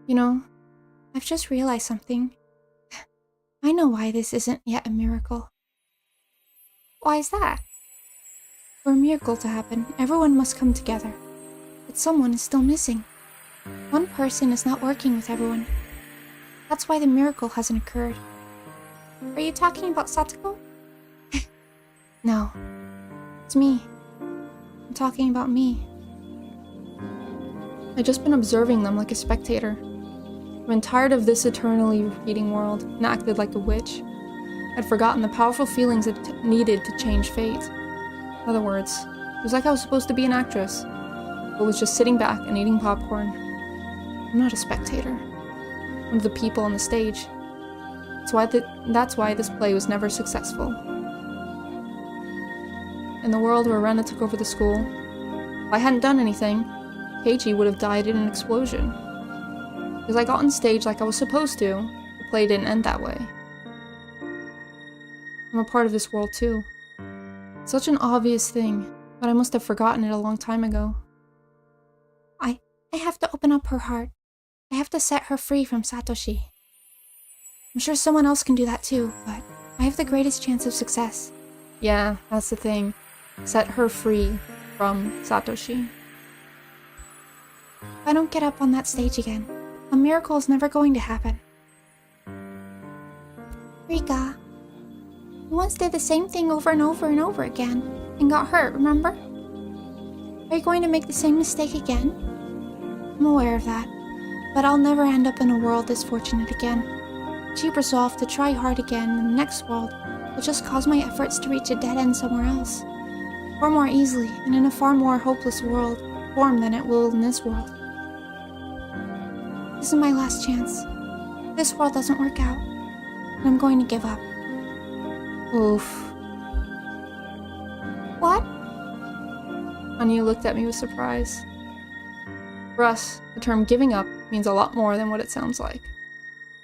You know, I've just realized something. I know why this isn't yet a miracle. Why is that? For a miracle to happen, everyone must come together. But someone is still missing. One person is not working with everyone. That's why the miracle hasn't occurred. Are you talking about Satoko? No. It's me. I'm talking about me. I've just been observing them like a spectator. I've been tired of this eternally repeating world and acted like a witch. I'd forgotten the powerful feelings it needed to change fate. In other words, it was like I was supposed to be an actress, but was just sitting back and eating popcorn. I'm not a spectator. One of the people on the stage. That's why this play was never successful. In the world where Rena took over the school, if I hadn't done anything, Keiichi would have died in an explosion. Because I got on stage like I was supposed to, the play didn't end that way. I'm a part of this world too. Such an obvious thing, but I must have forgotten it a long time ago. I have to open up her heart. I have to set her free from Satoshi. I'm sure someone else can do that too, but I have the greatest chance of success. Yeah, that's the thing. Set her free from Satoshi. If I don't get up on that stage again, a miracle is never going to happen. Rika, you once did the same thing over and over and over again, and got hurt, remember? Are you going to make the same mistake again? I'm aware of that, but I'll never end up in a world this fortunate again. Keep resolved to try hard again in the next world will just cause my efforts to reach a dead end somewhere else. Far more easily, and in a far more hopeless form than it will in this world. This is my last chance. If this world doesn't work out, then I'm going to give up. Oof. What? Hanyu looked at me with surprise. For us, the term giving up means a lot more than what it sounds like.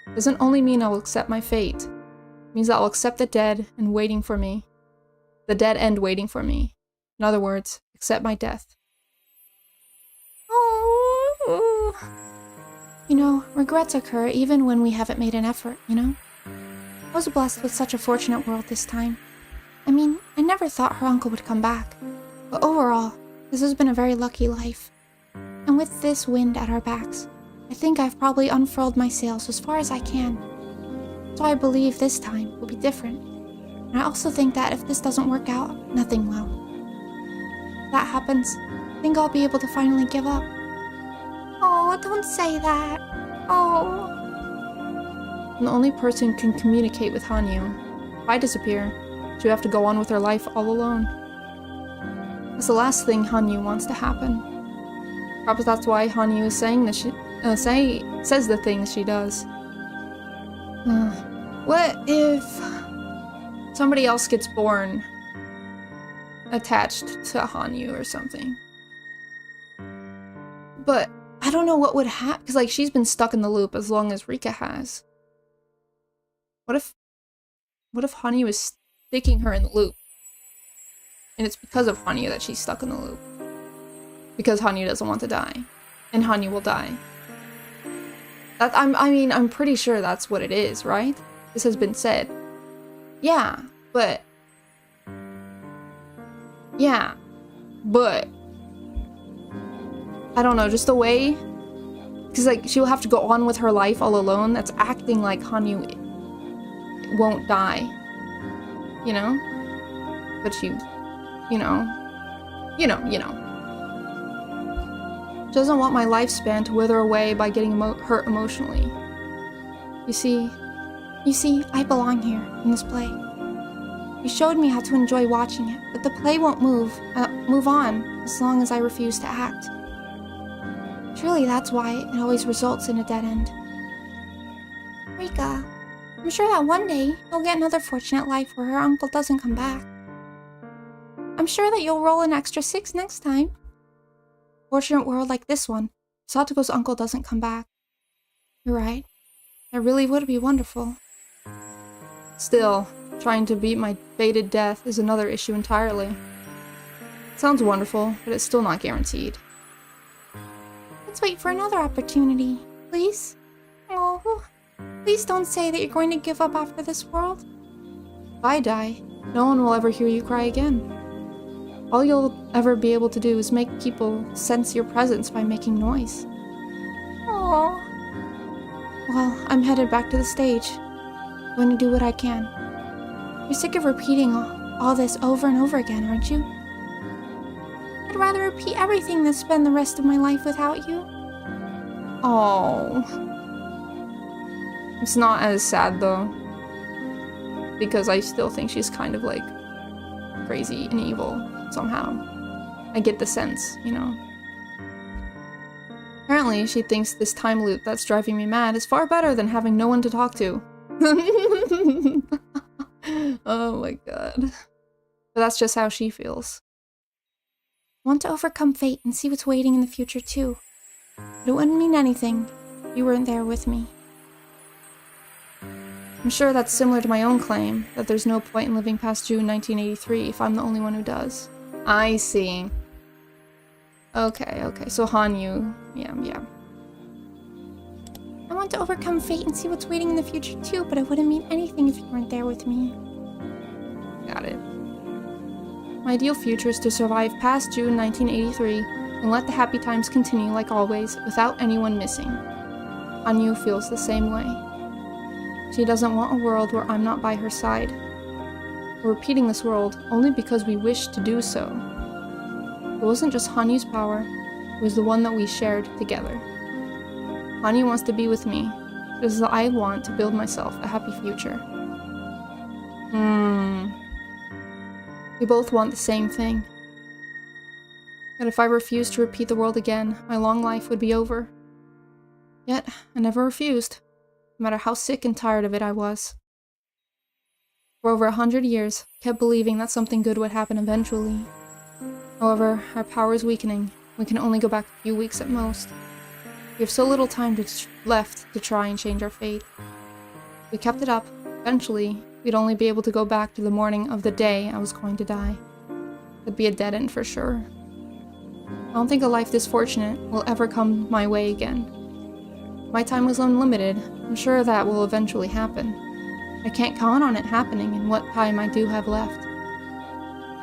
It doesn't only mean I will accept my fate. It means that I'll accept the dead and waiting for me. The dead end waiting for me. In other words, accept my death. Oh. You know, regrets occur even when we haven't made an effort, you know? I was blessed with such a fortunate world this time. I mean, I never thought her uncle would come back. But overall, this has been a very lucky life. And with this wind at our backs, I think I've probably unfurled my sails as far as I can. So I believe this time will be different. And I also think that if this doesn't work out, nothing will. If that happens, I think I'll be able to finally give up. Oh, don't say that. Oh. I'm the only person who can communicate with Hanyu. If I disappear, she'll have to go on with her life all alone. That's the last thing Hanyu wants to happen. Perhaps that's why Hanyu is saying this. Says the things she does. What if somebody else gets born attached to Hanyu or something? But I don't know what would happen, because like she's been stuck in the loop as long as Rika has. What if Hanyu is sticking her in the loop? And it's because of Hanyu that she's stuck in the loop. Because Hanyu doesn't want to die. And Hanyu will die. I'm pretty sure that's what it is, right? This has been said. Yeah, but I don't know, just the way Because, like, she'll have to go on with her life all alone. That's acting like Hanyu won't die. You know? But she, you know. She doesn't want my lifespan to wither away by getting hurt emotionally. You see, I belong here, in this play. You showed me how to enjoy watching it, but the play won't move on, as long as I refuse to act. Surely that's why it always results in a dead end. Rika, I'm sure that one day you'll get another fortunate life where her uncle doesn't come back. I'm sure that you'll roll an extra 6 next time. Fortunate world like this one, Satoko's uncle doesn't come back. You're right. That really would be wonderful. Still, trying to beat my fated death is another issue entirely. Sounds wonderful, but it's still not guaranteed. Let's wait for another opportunity, please. Oh, please don't say that you're going to give up after this world. If I die, no one will ever hear you cry again. All you'll ever be able to do is make people sense your presence by making noise. Oh. Well, I'm headed back to the stage. I'm going to do what I can. You're sick of repeating all this over and over again, aren't you? I'd rather repeat everything than spend the rest of my life without you. Oh. It's not as sad, though. Because I still think she's kind of, like, crazy and evil, somehow. I get the sense, you know? Apparently, she thinks this time loop that's driving me mad is far better than having no one to talk to. Oh my god. But that's just how she feels. I want to overcome fate and see what's waiting in the future too. But it wouldn't mean anything if you weren't there with me. I'm sure that's similar to my own claim, that there's no point in living past June 1983 if I'm the only one who does. I see. Okay, so Hanyu, yeah. I want to overcome fate and see what's waiting in the future too, but it wouldn't mean anything if you weren't there with me. Got it. My ideal future is to survive past June 1983 and let the happy times continue like always, without anyone missing. Hanyu feels the same way. She doesn't want a world where I'm not by her side. We're repeating this world only because we wish to do so. It wasn't just Hanyu's power, it was the one that we shared together. Hanyu wants to be with me, just as I want to build myself a happy future. We both want the same thing. That if I refused to repeat the world again, my long life would be over. Yet, I never refused, no matter how sick and tired of it I was. For over 100 years, I kept believing that something good would happen eventually. However, our power is weakening. We can only go back a few weeks at most. We have so little time left to try and change our fate. If we kept it up, eventually, we'd only be able to go back to the morning of the day I was going to die. It'd be a dead end for sure. I don't think a life this fortunate will ever come my way again. My time was unlimited. I'm sure that will eventually happen. I can't count on it happening in what time I do have left.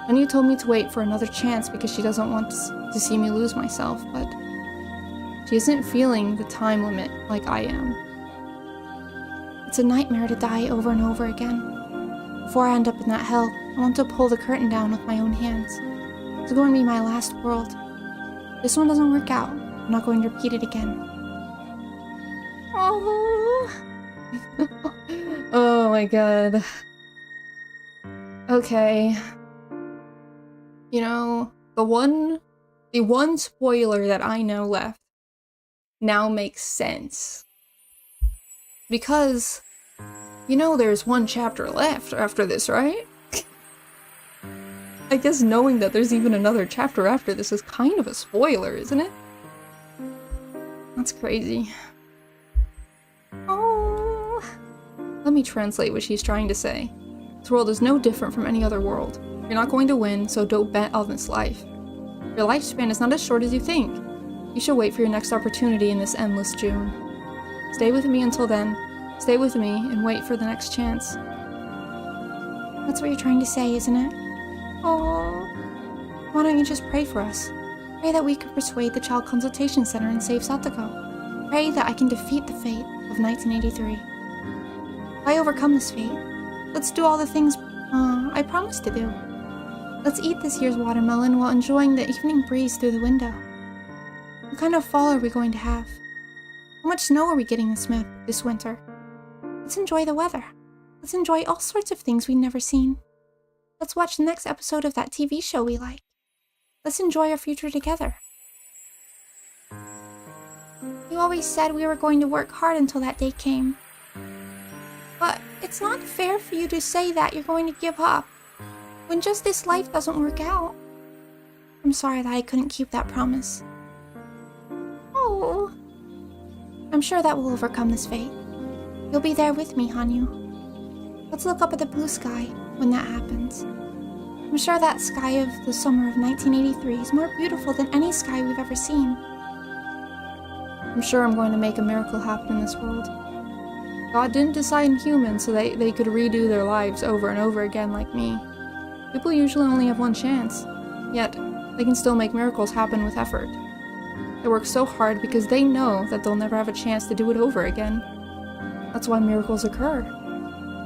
Hanyu told me to wait for another chance because she doesn't want to see me lose myself, but she isn't feeling the time limit like I am. It's a nightmare to die over and over again. Before I end up in that hell, I want to pull the curtain down with my own hands. It's going to be my last world. If this one doesn't work out, I'm not going to repeat it again. Oh. Oh my god. Okay. You know, the one spoiler that I know left now makes sense. Because, you know, there's one chapter left after this, right? I guess knowing that there's even another chapter after this is kind of a spoiler, isn't it? That's crazy. Oh. Let me translate what she's trying to say. This world is no different from any other world. You're not going to win, so don't bet on this life. Your lifespan is not as short as you think. You should wait for your next opportunity in this endless June. Stay with me until then. Stay with me and wait for the next chance. That's what you're trying to say, isn't it? Oh. Why don't you just pray for us? Pray that we can persuade the Child Consultation Center and save Satoko. Pray that I can defeat the fate of 1983. If I overcome this fate, let's do all the things I promised to do. Let's eat this year's watermelon while enjoying the evening breeze through the window. What kind of fall are we going to have? How much snow are we getting this winter? Let's enjoy the weather. Let's enjoy all sorts of things we've never seen. Let's watch the next episode of that TV show we like. Let's enjoy our future together. You always said we were going to work hard until that day came. But it's not fair for you to say that you're going to give up when just this life doesn't work out. I'm sorry that I couldn't keep that promise. Oh. I'm sure that we'll overcome this fate. You'll be there with me, Hanyu. Let's look up at the blue sky when that happens. I'm sure that sky of the summer of 1983 is more beautiful than any sky we've ever seen. I'm sure I'm going to make a miracle happen in this world. God didn't design humans so they could redo their lives over and over again like me. People usually only have one chance, yet they can still make miracles happen with effort. They work so hard because they know that they'll never have a chance to do it over again. That's why miracles occur.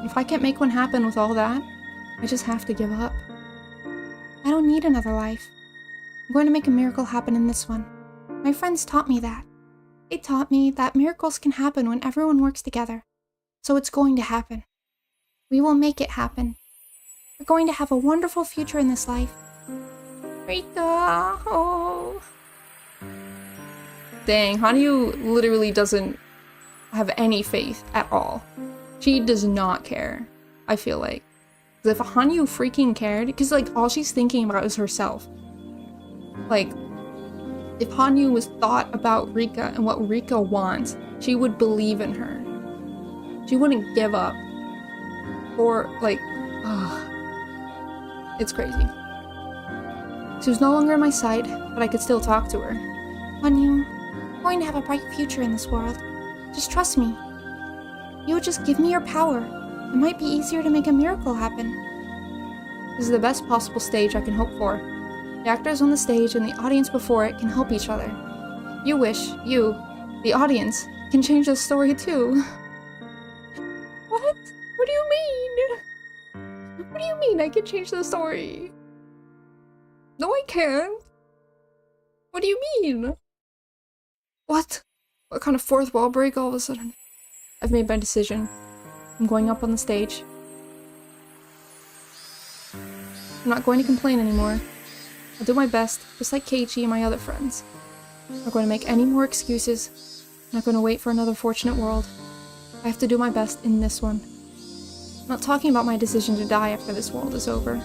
If I can't make one happen with all that, I just have to give up. I don't need another life. I'm going to make a miracle happen in this one. My friends taught me that. They taught me that miracles can happen when everyone works together. So it's going to happen. We will make it happen. We're going to have a wonderful future in this life. Rika, oh. Dang, Hanyu literally doesn't have any faith at all. She does not care, I feel like. If Hanyu freaking cared, because like all she's thinking about is herself. Like, if Hanyu was thought about Rika and what Rika wants, she would believe in her. She wouldn't give up. Or like, it's crazy. She was no longer on my side, but I could still talk to her. Hanyu, I'm going to have a bright future in this world. Just trust me. You would just give me your power. It might be easier to make a miracle happen. This is the best possible stage I can hope for. The actors on the stage and the audience before it can help each other. You wish you, the audience, can change the story too. What? What do you mean? What do you mean I can change the story? No, I can't. What do you mean? What? What kind of fourth wall break all of a sudden? I've made my decision. I'm going up on the stage. I'm not going to complain anymore. I'll do my best, just like Keiichi and my other friends. I'm not going to make any more excuses. I'm not going to wait for another fortunate world. I have to do my best in this one. I'm not talking about my decision to die after this world is over.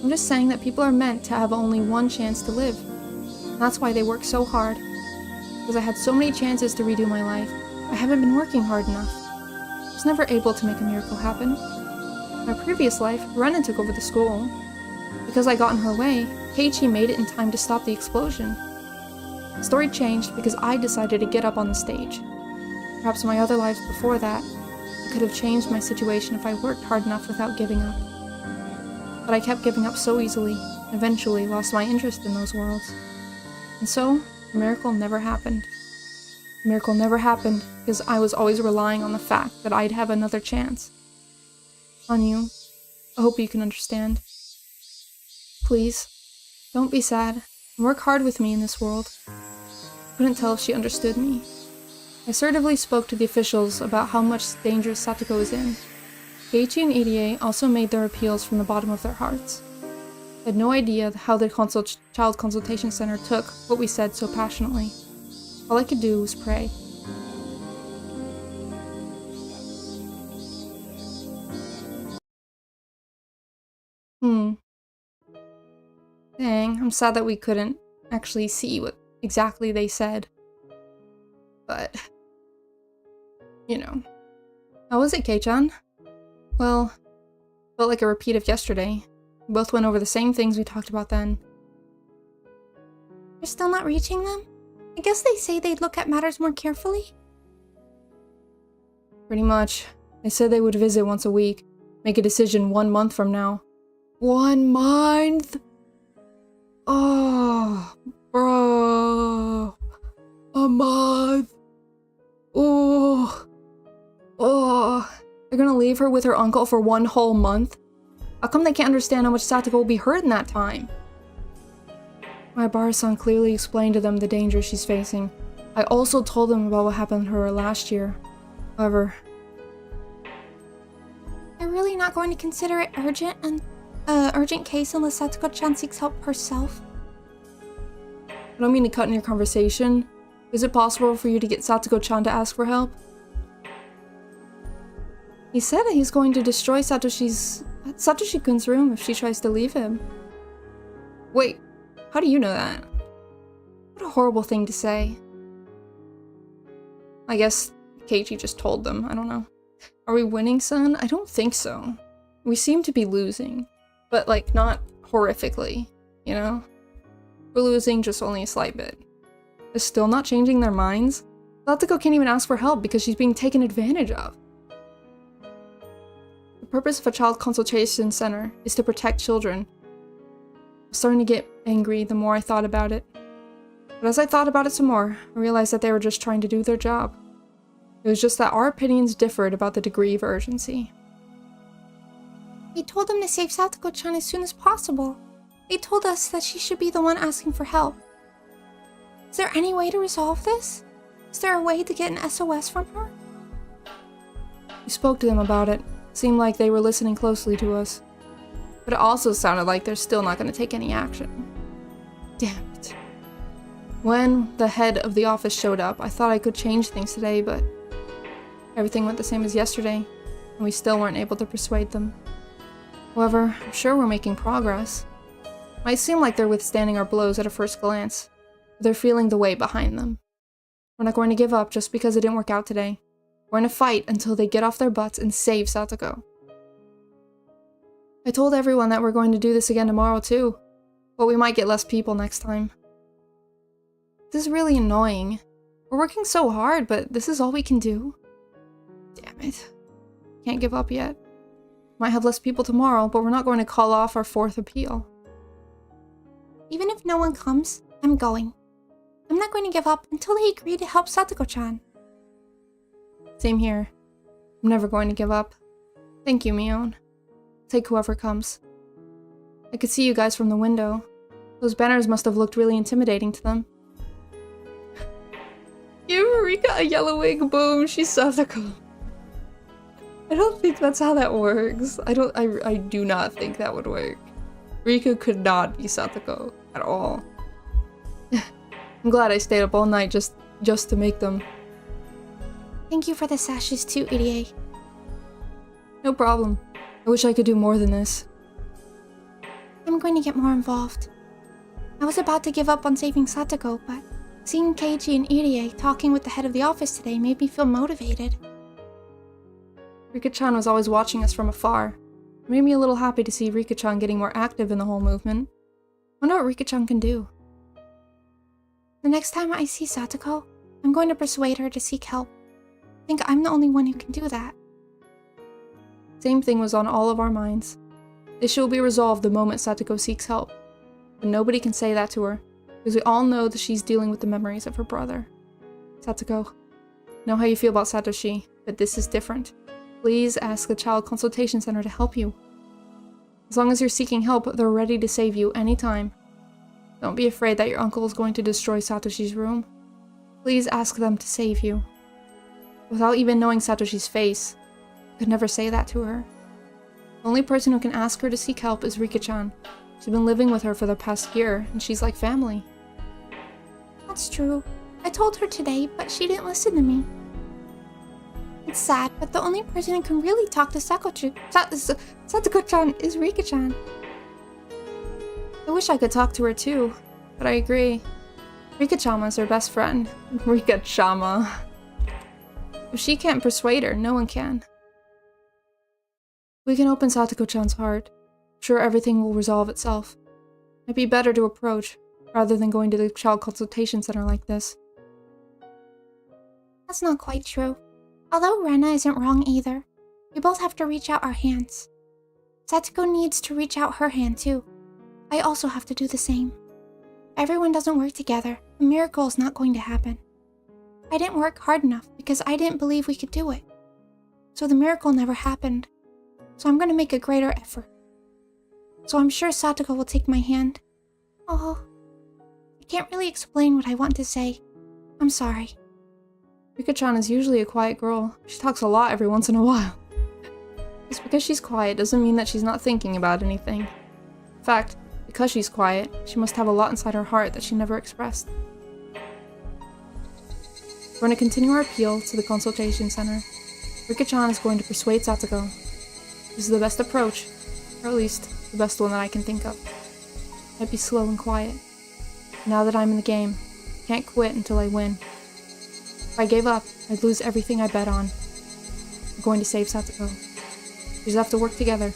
I'm just saying that people are meant to have only one chance to live. And that's why they work so hard. Because I had so many chances to redo my life, I haven't been working hard enough. I was never able to make a miracle happen. In my previous life, Renan took over the school. Because I got in her way, Keiichi made it in time to stop the explosion. The story changed because I decided to get up on the stage. Perhaps my other lives before that, I could have changed my situation if I worked hard enough without giving up. But I kept giving up so easily, and eventually lost my interest in those worlds. And so, the miracle never happened. The miracle never happened because I was always relying on the fact that I'd have another chance. Hanyu, I hope you can understand. Please, don't be sad, and work hard with me in this world. I couldn't tell if she understood me. I assertively spoke to the officials about how much danger Satoko is in. Keiichi and Irie also made their appeals from the bottom of their hearts. I had no idea how the Child Consultation Center took what we said so passionately. All I could do was pray. Dang, I'm sad that we couldn't actually see what exactly they said. But, you know. How was it, Kei-chan? Well, felt like a repeat of yesterday. We both went over the same things we talked about then. You're still not reaching them? I guess they say they'd look at matters more carefully. Pretty much. They said they would visit once a week. Make a decision 1 month from now. 1 month? Oh, bro. A month. gonna leave her with her uncle for 1 whole month? How come they can't understand how much Satoko will be hurt in that time? Maibara-san clearly explained to them the danger she's facing. I also told them about what happened to her last year. However... They're really not going to consider it urgent case unless Satoko-chan seeks help herself? I don't mean to cut in your conversation. Is it possible for you to get Satoko-chan to ask for help? He said that he's going to destroy Satoshi-kun's room if she tries to leave him. Wait, how do you know that? What a horrible thing to say. I guess Keiichi just told them, I don't know. Are we winning, son? I don't think so. We seem to be losing. But, like, not horrifically, you know? We're losing just only a slight bit. They're still not changing their minds? Satoko can't even ask for help because she's being taken advantage of. The purpose of a child consultation center is to protect children. I'm starting to get angry the more I thought about it. But as I thought about it some more, I realized that they were just trying to do their job. It was just that our opinions differed about the degree of urgency. We told them to save Satoko-chan as soon as possible. They told us that she should be the one asking for help. Is there any way to resolve this? Is there a way to get an SOS from her? We spoke to them about it. It seemed like they were listening closely to us. But it also sounded like they're still not going to take any action. Damn it. When the head of the office showed up, I thought I could change things today, but everything went the same as yesterday, and we still weren't able to persuade them. However, I'm sure we're making progress. Might seem like they're withstanding our blows at a first glance, but they're feeling the weight behind them. We're not going to give up just because it didn't work out today. We're going to fight until they get off their butts and save Satoko. I told everyone that we're going to do this again tomorrow too, but we might get less people next time. This is really annoying. We're working so hard, but this is all we can do. Damn it. Can't give up yet. Might have less people tomorrow, but we're not going to call off our 4th appeal. Even if no one comes, I'm going. I'm not going to give up until they agree to help Satoko-chan. Same here. I'm never going to give up. Thank you, Mion. Take whoever comes. I could see you guys from the window. Those banners must have looked really intimidating to them. Give Rika a yellow wig, boom, she's Satoko. I don't think that's how that works. I do not think that would work. Rika could not be Satoko at all. I'm glad I stayed up all night just to make them. Thank you for the sashes too, Irie. No problem. I wish I could do more than this. I'm going to get more involved. I was about to give up on saving Satoko, but seeing Keiichi and Irie talking with the head of the office today made me feel motivated. Rika-chan was always watching us from afar. It made me a little happy to see Rika-chan getting more active in the whole movement. I wonder what Rika-chan can do. The next time I see Satoko, I'm going to persuade her to seek help. I think I'm the only one who can do that. Same thing was on all of our minds. The issue will be resolved the moment Satoko seeks help. But nobody can say that to her, because we all know that she's dealing with the memories of her brother. Satoko, I know how you feel about Satoshi, but this is different. Please ask the Child Consultation Center to help you. As long as you're seeking help, they're ready to save you anytime. Don't be afraid that your uncle is going to destroy Satoshi's room. Please ask them to save you. Without even knowing Satoshi's face, I could never say that to her. The only person who can ask her to seek help is Rika-chan. She's been living with her for the past year, and she's like family. That's true. I told her today, but she didn't listen to me. It's sad, but the only person who can really talk to Satoko-chan is Rika-chan. I wish I could talk to her too, but I agree. Rika-chama is her best friend. Rika-chama. If she can't persuade her, no one can. We can open Satoko-chan's heart. I'm sure everything will resolve itself. It'd be better to approach, rather than going to the Child Consultation Center like this. That's not quite true. Although Rena isn't wrong either, we both have to reach out our hands. Satoko needs to reach out her hand too. I also have to do the same. If everyone doesn't work together, a miracle is not going to happen. I didn't work hard enough because I didn't believe we could do it. so the miracle never happened. So I'm gonna make a greater effort. So I'm sure Satoko will take my hand. Oh, I can't really explain what I want to say. I'm sorry. Rika-chan is usually a quiet girl. She talks a lot every once in a while. Just because she's quiet doesn't mean that she's not thinking about anything. In fact, because she's quiet, she must have a lot inside her heart that she never expressed. We're going to continue our appeal to the consultation center. Rika-chan is going to persuade Satoko. This is the best approach, or at least the best one that I can think of. It might be slow and quiet. Now that I'm in the game, I can't quit until I win. If I gave up, I'd lose everything I bet on. I'm going to save Satoko. We just have to work together.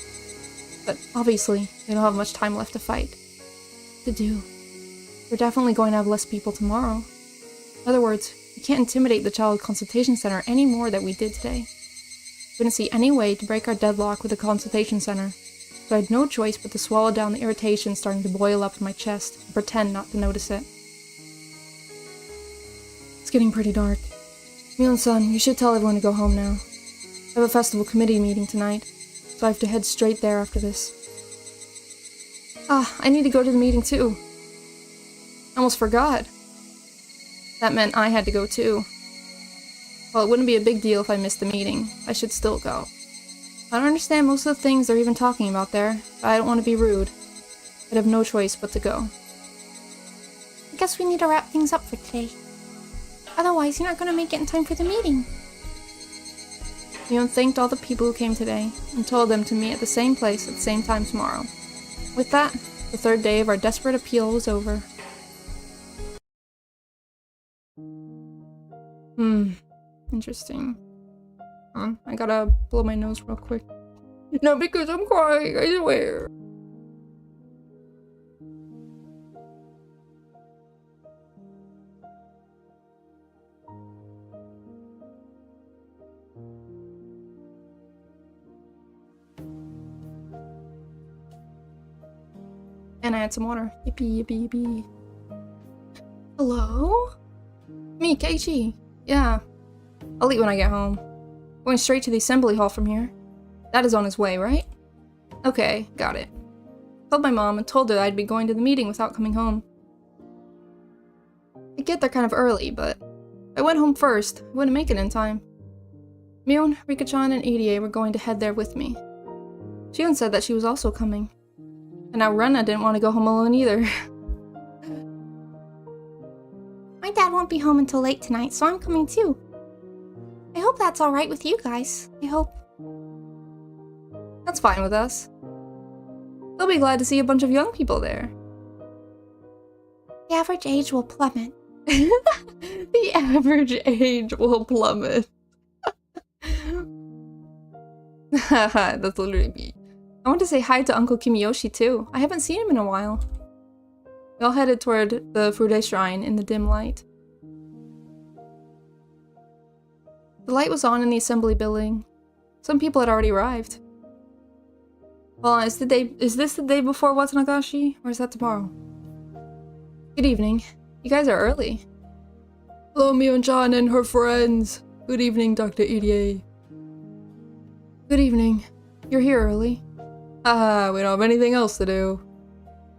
But obviously, we don't have much time left to fight. To do. We're definitely going to have less people tomorrow. In other words, we can't intimidate the Child Consultation Center any more than we did today. I couldn't see any way to break our deadlock with the Consultation Center, so I had no choice but to swallow down the irritation starting to boil up in my chest and pretend not to notice it. It's getting pretty dark. Mion-san, you should tell everyone to go home now. I have a festival committee meeting tonight, so I have to head straight there after this. I need to go to the meeting too. I almost forgot. That meant I had to go too. Well, it wouldn't be a big deal if I missed the meeting. I should still go. I don't understand most of the things they're even talking about there, but I don't want to be rude. I'd have no choice but to go. I guess we need to wrap things up for today. Otherwise, you're not going to make it in time for the meeting. Mion thanked all the people who came today and told them to meet at the same place at the same time tomorrow. With that, the third day of our desperate appeal was over. Interesting. I gotta blow my nose real quick. No, because I'm crying, I swear. And I had some water. Yippee, yippee, yippee. Hello? Me, Keiichi. Yeah. I'll eat when I get home. Going straight to the assembly hall from here. Dad is on his way, right? Okay, got it. Called my mom and told her I'd be going to the meeting without coming home. I get there kind of early, but if I went home first, I wouldn't make it in time. Mion, Rika-chan, and Irie were going to head there with me. Shion said that she was also coming. And now Rena didn't want to go home alone either. My dad won't be home until late tonight, so I'm coming too. I hope that's alright with you guys. I hope. That's fine with us. They'll be glad to see a bunch of young people there. The average age will plummet. The average age will plummet. That's literally me. I want to say hi to Uncle Kimiyoshi too. I haven't seen him in a while. We all headed toward the Fude Shrine in the dim light. The light was on in the assembly building. Some people had already arrived. Well, is this the day before Watanagashi, or is that tomorrow? Good evening. You guys are early. Hello, Mion-chan and her friends. Good evening, Dr. Irie. Good evening. You're here early. Haha, we don't have anything else to do.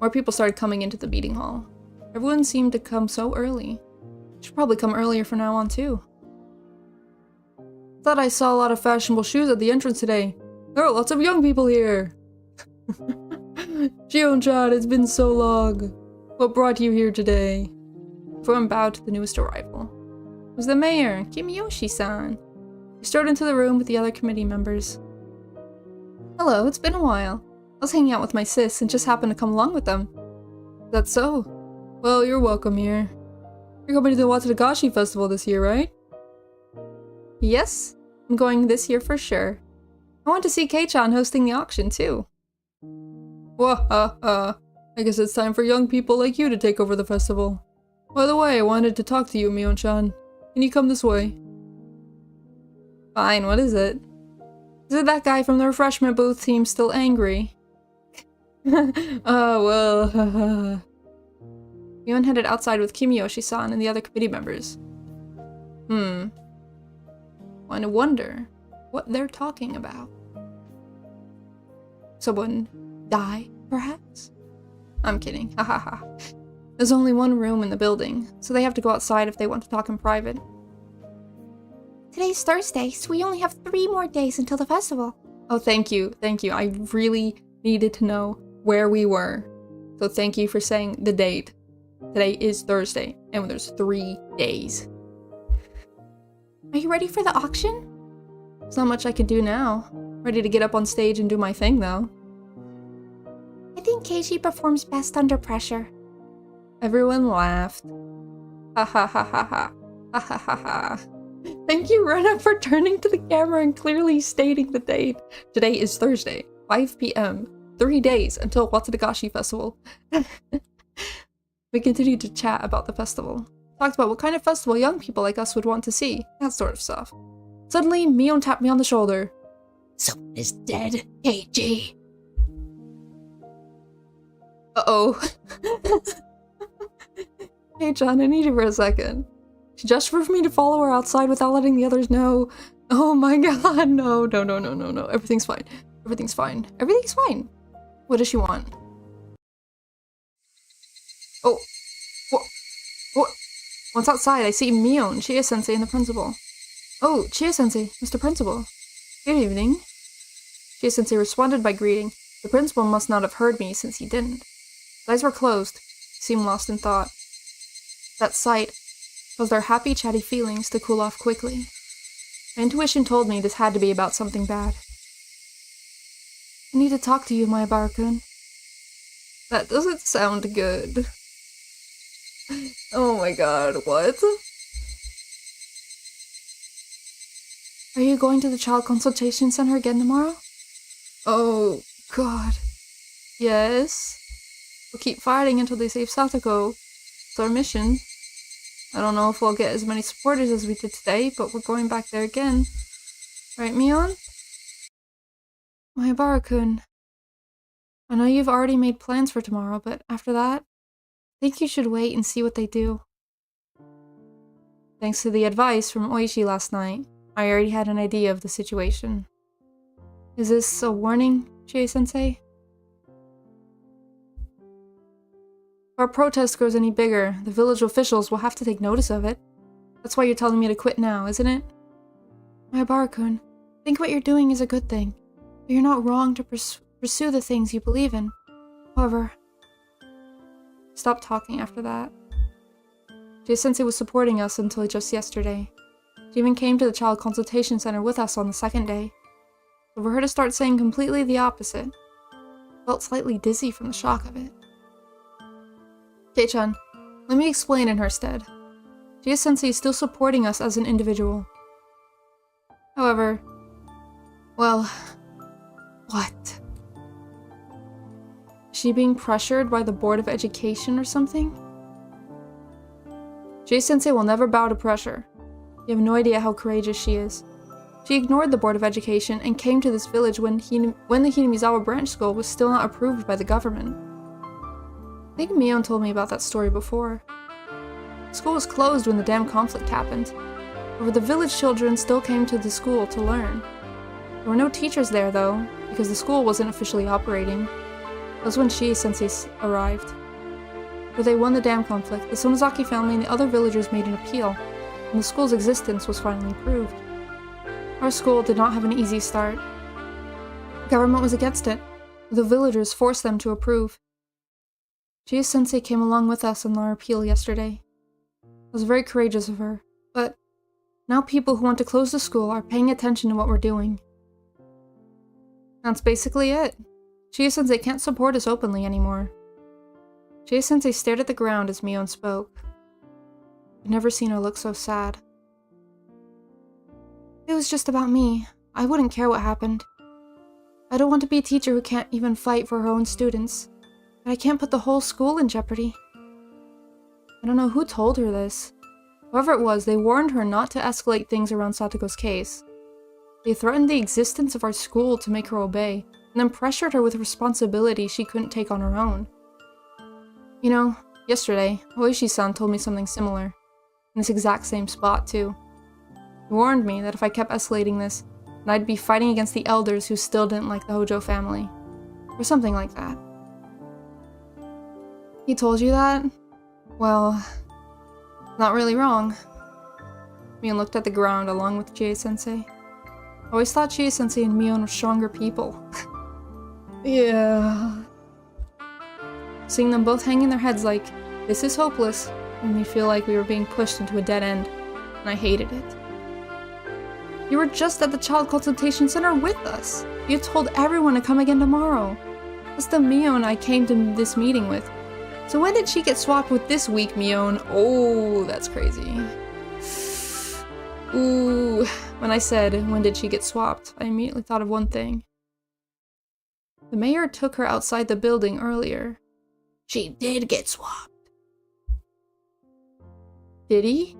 More people started coming into the meeting hall. Everyone seemed to come so early. Should probably come earlier from now on too. Thought I saw a lot of fashionable shoes at the entrance today. There are lots of young people here. Shion-chan, it's been so long. What brought you here today? Everyone bowed to the newest arrival. It was the mayor, Kimiyoshi-san. He strode into the room with the other committee members. Hello, it's been a while. I was hanging out with my sis and just happened to come along with them. That's so? Well, you're welcome here. You're coming to the Watanagashi festival this year, right? Yes, I'm going this year for sure. I want to see Kei-chan hosting the auction too. Wahaha. I guess it's time for young people like you to take over the festival. By the way, I wanted to talk to you, Mion-chan. Can you come this way? Fine, what is it? Is it that guy from the refreshment booth seems still angry? Oh, well, haha. Mion headed outside with Kimiyoshi-san and the other committee members. I wonder. what they're talking about. Someone die, perhaps? I'm kidding, hahaha. There's only one room in the building, so they have to go outside if they want to talk in private. Today's Thursday, so we only have 3 more days until the festival. Oh, thank you. I really needed to know where we were. So thank you for saying the date. Today is Thursday, and there's 3 days. Are you ready for the auction? There's not much I can do now. Ready to get up on stage and do my thing, though. I think Keiji performs best under pressure. Everyone laughed. Ha ha ha ha ha. Ha ha ha ha. Thank you, Rena, for turning to the camera and clearly stating the date. Today is Thursday, 5 p.m. 3 days until Watsugashi Festival. We continued to chat about the festival. Talked about what kind of festival young people like us would want to see. That sort of stuff. Suddenly, Mion tapped me on the shoulder. Someone is dead, Keiji. Uh-oh. Hey, John, I need you for a second. She gestured for me to follow her outside without letting the others know. Oh my god, no. Everything's fine. Everything's fine. Everything's fine. What does she want? Oh. What? Once outside, I see Mion, Chie-sensei, and the principal. Oh, Chie-sensei, Mr. Principal. Good evening. Chie-sensei responded by greeting. The principal must not have heard me since he didn't. His eyes were closed. He seemed lost in thought. That sight caused our happy, chatty feelings to cool off quickly. My intuition told me this had to be about something bad. I need to talk to you, Maebara-kun. That doesn't sound good. Oh my god, what? Are you going to the Child Consultation Center again tomorrow? Oh god. Yes. We'll keep fighting until they save Satoko. It's our mission. I don't know if we'll get as many supporters as we did today, but we're going back there again. Right, Mion? Maebara-kun. I know you've already made plans for tomorrow, but after that, I think you should wait and see what they do. Thanks to the advice from Oishi last night, I already had an idea of the situation. Is this a warning, Chie-sensei? If our protest grows any bigger, the village officials will have to take notice of it. That's why you're telling me to quit now, isn't it? Maebara-kun, I think what you're doing is a good thing, but you're not wrong to pursue the things you believe in. However, stop talking after that. Chie-sensei was supporting us until just yesterday. She even came to the Child Consultation Center with us on the second day. So for her to start saying completely the opposite, I felt slightly dizzy from the shock of it. Kei-chan, let me explain in her stead. Chie-sensei is still supporting us as an individual. However, well, what? Is she being pressured by the Board of Education or something? Chie-sensei will never bow to pressure. You have no idea how courageous she is. She ignored the Board of Education and came to this village when the Hinamizawa branch school was still not approved by the government. I think Mion told me about that story before. The school was closed when the damn conflict happened. However, the village children still came to the school to learn. There were no teachers there, though, because the school wasn't officially operating. That was when Chie-sensei arrived. After they won the dam conflict, the Sonozaki family and the other villagers made an appeal, and the school's existence was finally proved. Our school did not have an easy start. The government was against it, but the villagers forced them to approve. Chie-sensei came along with us on our appeal yesterday. It was very courageous of her, but now people who want to close the school are paying attention to what we're doing. That's basically it. Chie-sensei can't support us openly anymore. Chie-sensei stared at the ground as Mion spoke. I'd never seen her look so sad. If it was just about me, I wouldn't care what happened. I don't want to be a teacher who can't even fight for her own students. But I can't put the whole school in jeopardy. I don't know who told her this. Whoever it was, they warned her not to escalate things around Satoko's case. They threatened the existence of our school to make her obey, and then pressured her with responsibility she couldn't take on her own. You know, yesterday, Oishi-san told me something similar, in this exact same spot too. He warned me that if I kept escalating this, and I'd be fighting against the elders who still didn't like the Hojo family. Or something like that. He told you that? Well, not really wrong. Mion looked at the ground along with Chie-sensei. I always thought Chie-sensei and Mion were stronger people. Yeah. Seeing them both hanging their heads like, this is hopeless, made me feel like we were being pushed into a dead end, and I hated it. You were just at the child consultation center with us. You told everyone to come again tomorrow. That's the Mion I came to this meeting with. So when did she get swapped with this weak Mion? Oh, that's crazy. Ooh, when I said, when did she get swapped, I immediately thought of one thing. The mayor took her outside the building earlier. She did get swapped. Did he?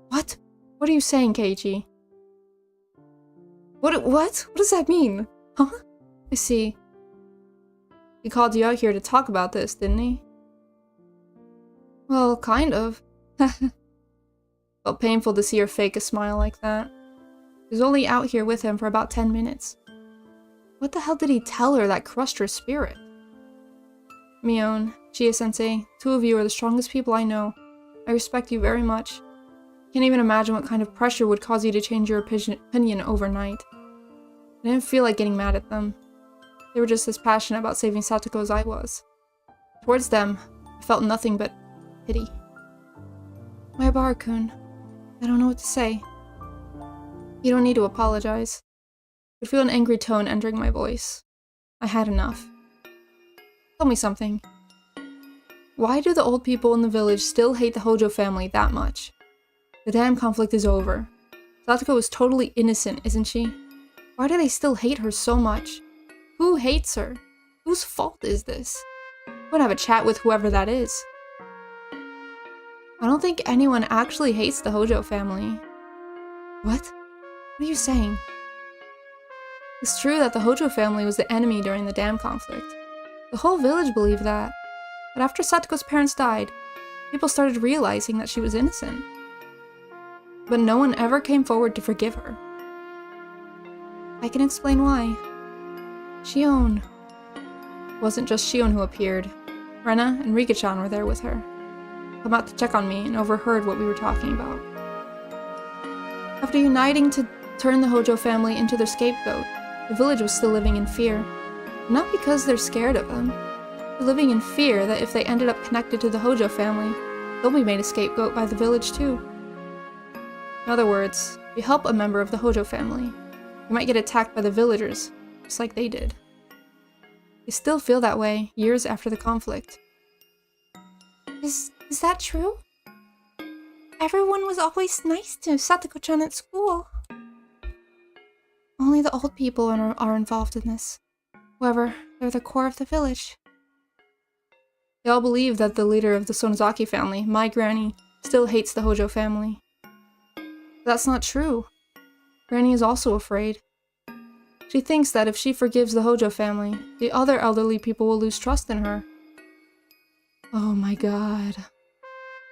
What? What are you saying, Keiichi? What? What does that mean? Huh? I see. He called you out here to talk about this, didn't he? Well, kind of. Felt painful to see her fake a smile like that. She was only out here with him for about 10 minutes. What the hell did he tell her that crushed her spirit? Mion, Chie-sensei, two of you are the strongest people I know. I respect you very much. Can't even imagine what kind of pressure would cause you to change your opinion overnight. I didn't feel like getting mad at them. They were just as passionate about saving Satoko as I was. Towards them, I felt nothing but pity. Maebara-kun, I don't know what to say. You don't need to apologize. I could feel an angry tone entering my voice. I had enough. Tell me something. Why do the old people in the village still hate the Hojo family that much? The damn conflict is over. Satoko is totally innocent, isn't she? Why do they still hate her so much? Who hates her? Whose fault is this? I'm gonna have a chat with whoever that is. I don't think anyone actually hates the Hojo family. What? What are you saying? It's true that the Hojo family was the enemy during the dam conflict. The whole village believed that. But after Satoko's parents died, people started realizing that she was innocent. But no one ever came forward to forgive her. I can explain why. Shion. It wasn't just Shion who appeared. Rena and Rika-chan were there with her. Come out to check on me and overheard what we were talking about. After uniting to turn the Hojo family into their scapegoat, the village was still living in fear. Not because they're scared of them. They're living in fear that if they ended up connected to the Hojo family, they'll be made a scapegoat by the village too. In other words, if you help a member of the Hojo family, you might get attacked by the villagers, just like they did. They still feel that way years after the conflict. Is that true? Everyone was always nice to Satoko-chan at school. Only the old people are involved in this. However, they're the core of the village. They all believe that the leader of the Sonozaki family, my granny, still hates the Hojo family. But that's not true. Granny is also afraid. She thinks that if she forgives the Hojo family, the other elderly people will lose trust in her. Oh my god.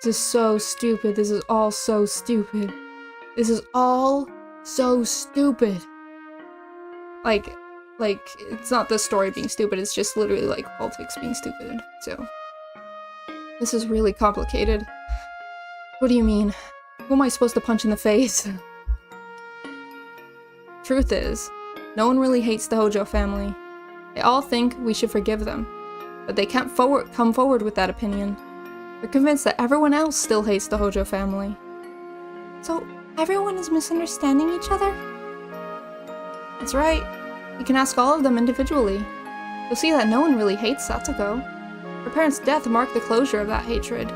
This is so stupid. This is all so stupid. This is all so stupid. Like, it's not the story being stupid, it's just literally like politics being stupid, so. This is really complicated. What do you mean? Who am I supposed to punch in the face? Truth is, no one really hates the Hojo family. They all think we should forgive them, but they can't come forward with that opinion. They're convinced that everyone else still hates the Hojo family. So, everyone is misunderstanding each other? That's right. You can ask all of them individually. You'll see that no one really hates Satoko. Her parents' death marked the closure of that hatred.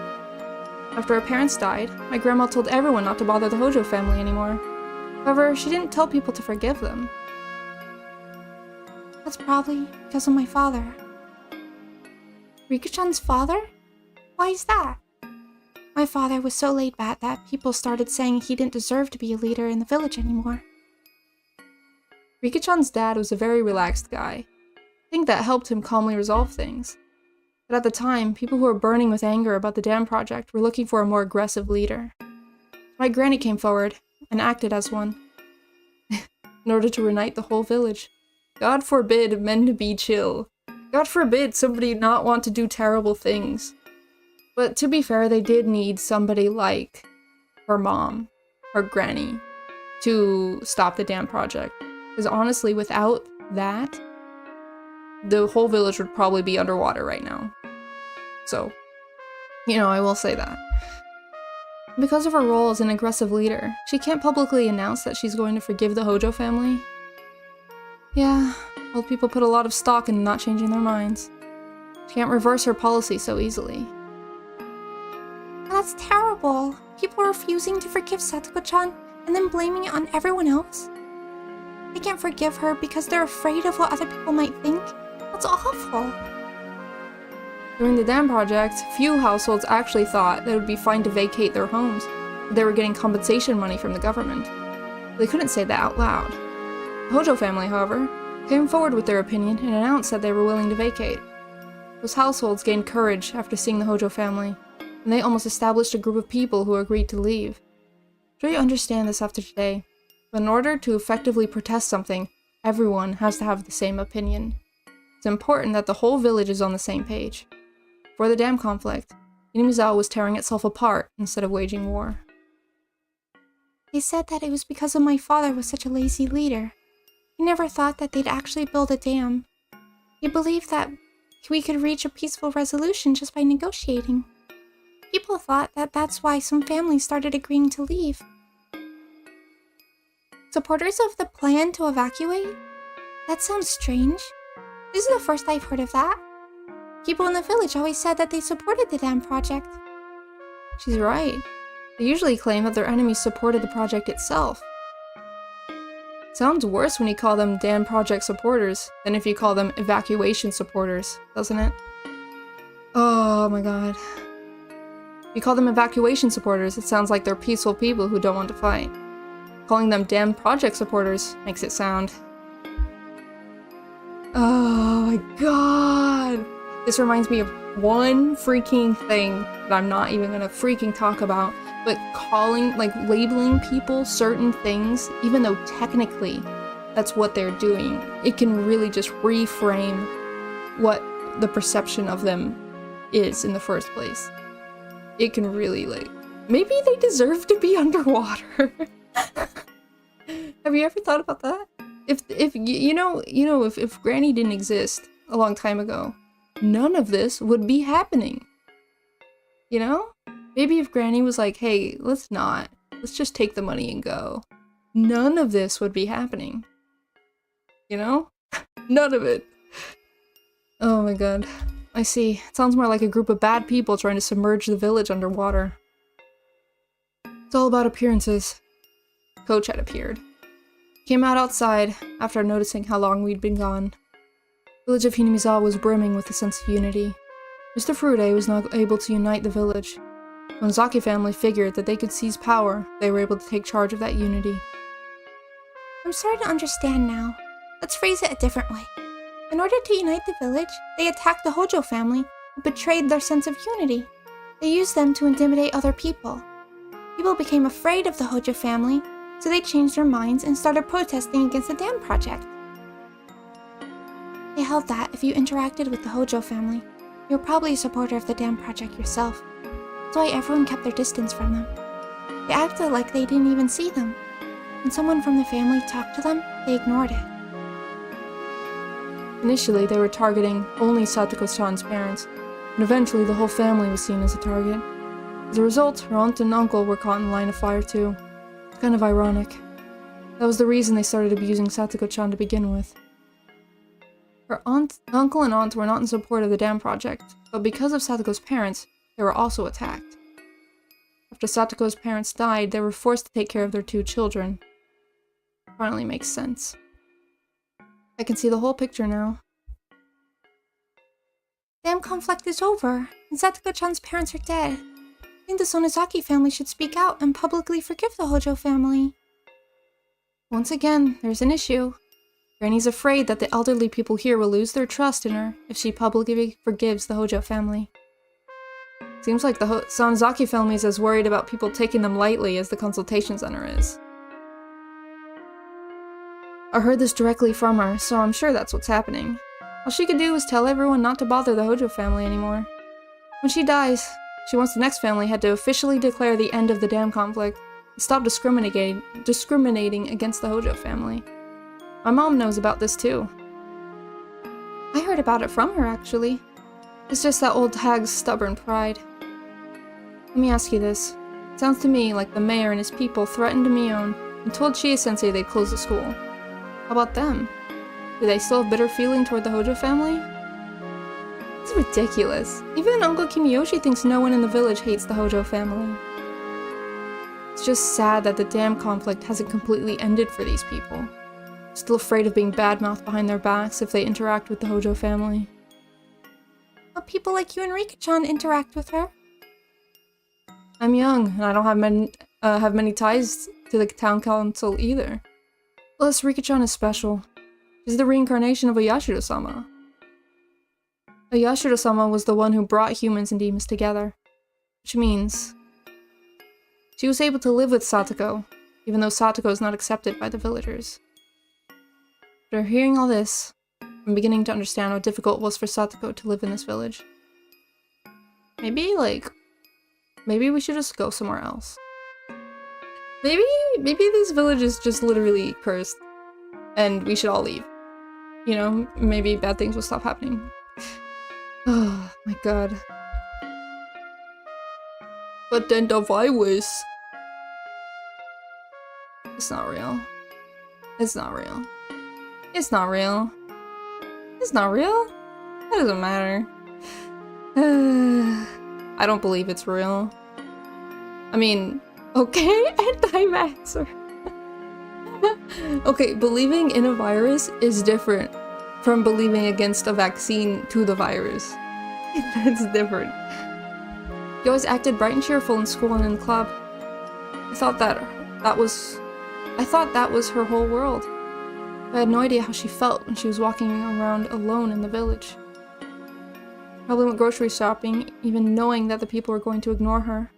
After her parents died, my grandma told everyone not to bother the Hojo family anymore. However, she didn't tell people to forgive them. That's probably because of my father. Rika-chan's father? Why is that? My father was so laid back that people started saying he didn't deserve to be a leader in the village anymore. Rika-chan's dad was a very relaxed guy. I think that helped him calmly resolve things. But at the time, people who were burning with anger about the dam project were looking for a more aggressive leader. My granny came forward and acted as one. in order to reunite the whole village. God forbid men to be chill. God forbid somebody not want to do terrible things. But to be fair, they did need somebody like her mom, her granny, to stop the dam project. Because honestly, without that, the whole village would probably be underwater right now. So, you know, I will say that. Because of her role as an aggressive leader, she can't publicly announce that she's going to forgive the Hojo family. Yeah, old people put a lot of stock in not changing their minds. She can't reverse her policy so easily. That's terrible. People refusing to forgive Satoko-chan and then blaming it on everyone else. They can't forgive her because they're afraid of what other people might think. That's awful. During the dam project, few households actually thought that it would be fine to vacate their homes, but they were getting compensation money from the government. They couldn't say that out loud. The Hojo family, however, came forward with their opinion and announced that they were willing to vacate. Those households gained courage after seeing the Hojo family, and they almost established a group of people who agreed to leave. I'm sure you understand this after today, but in order to effectively protest something, everyone has to have the same opinion. It's important that the whole village is on the same page. For the dam conflict, Hinamizawa was tearing itself apart instead of waging war. They said that it was because of my father was such a lazy leader. He never thought that they'd actually build a dam. He believed that we could reach a peaceful resolution just by negotiating. People thought that that's why some families started agreeing to leave. Supporters of the plan to evacuate? That sounds strange. This is the first I've heard of that. People in the village always said that they supported the dam project. She's right. They usually claim that their enemies supported the project itself. Sounds worse when you call them dam project supporters than if you call them evacuation supporters, doesn't it? Oh my god. If you call them evacuation supporters, it sounds like they're peaceful people who don't want to fight. Calling them dam project supporters makes it sound... Oh my god! This reminds me of one freaking thing that I'm not even gonna freaking talk about, but labeling people certain things, even though technically that's what they're doing, it can really just reframe what the perception of them is in the first place. It can really, maybe they deserve to be underwater. Have you ever thought about that? If Granny didn't exist a long time ago, none of this would be happening. You know? Maybe if Granny was like, hey, let's just take the money and go. None of this would be happening. You know? None of it. Oh my god. I see. It sounds more like a group of bad people trying to submerge the village underwater. It's all about appearances. Coach had appeared. He came out outside after noticing how long we'd been gone. The village of Hinamizawa was brimming with a sense of unity. Mr. Furude was not able to unite the village. When the Zaki family figured that they could seize power, they were able to take charge of that unity. I'm starting to understand now. Let's phrase it a different way. In order to unite the village, they attacked the Hojo family, who betrayed their sense of unity. They used them to intimidate other people. People became afraid of the Hojo family, so they changed their minds and started protesting against the dam project. They held that if you interacted with the Hojo family, you were probably a supporter of the dam project yourself. That's why everyone kept their distance from them. They acted like they didn't even see them. When someone from the family talked to them, they ignored it. Initially, they were targeting only Satoko-chan's parents, and eventually the whole family was seen as a target. As a result, her aunt and uncle were caught in the line of fire too. It's kind of ironic. That was the reason they started abusing Satoko-chan to begin with. Her uncle and aunt were not in support of the dam project, but because of Satoko's parents, they were also attacked. After Satoko's parents died, they were forced to take care of their two children. Finally makes sense. I can see the whole picture now. Dam conflict is over, and Satoko-chan's parents are dead. I think the Sonozaki family should speak out and publicly forgive the Hojo family. Once again, there's an issue. Granny's afraid that the elderly people here will lose their trust in her if she publicly forgives the Hojo family. Seems like the Sonozaki family is as worried about people taking them lightly as the consultation center is. I heard this directly from her, so I'm sure that's what's happening. All she could do was tell everyone not to bother the Hojo family anymore. When she dies, she wants the next family head to officially declare the end of the dam conflict and stop discriminating against the Hojo family. My mom knows about this too. I heard about it from her, actually. It's just that old hag's stubborn pride. Let me ask you this. It sounds to me like the mayor and his people threatened Mion and told Chie-sensei they'd close the school. How about them? Do they still have bitter feeling toward the Hojo family? It's ridiculous. Even Uncle Kimiyoshi thinks no one in the village hates the Hojo family. It's just sad that the dam conflict hasn't completely ended for these people. Still afraid of being badmouthed behind their backs if they interact with the Hojo family. But people like you and Rika-chan interact with her. I'm young, and I don't have many ties to the town council either. Plus, Rika-chan is special. She's the reincarnation of a Yashiro-sama. A Yashiro-sama was the one who brought humans and demons together. Which means she was able to live with Satoko, even though Satoko is not accepted by the villagers. After hearing all this, I'm beginning to understand how difficult it was for Satoko to live in this village. Maybe we should just go somewhere else. Maybe this village is just literally cursed, and we should all leave. You know, maybe bad things will stop happening. Oh my god. But then the virus. It's not real. It's not real. It's not real. It's not real? That doesn't matter. I don't believe it's real. I mean, okay, anti-vaxxer. Okay, believing in a virus is different from believing against a vaccine to the virus. That's different. She always acted bright and cheerful in school and in the club. I thought that was her whole world. I had no idea how she felt when she was walking around alone in the village. Probably went grocery shopping, even knowing that the people were going to ignore her.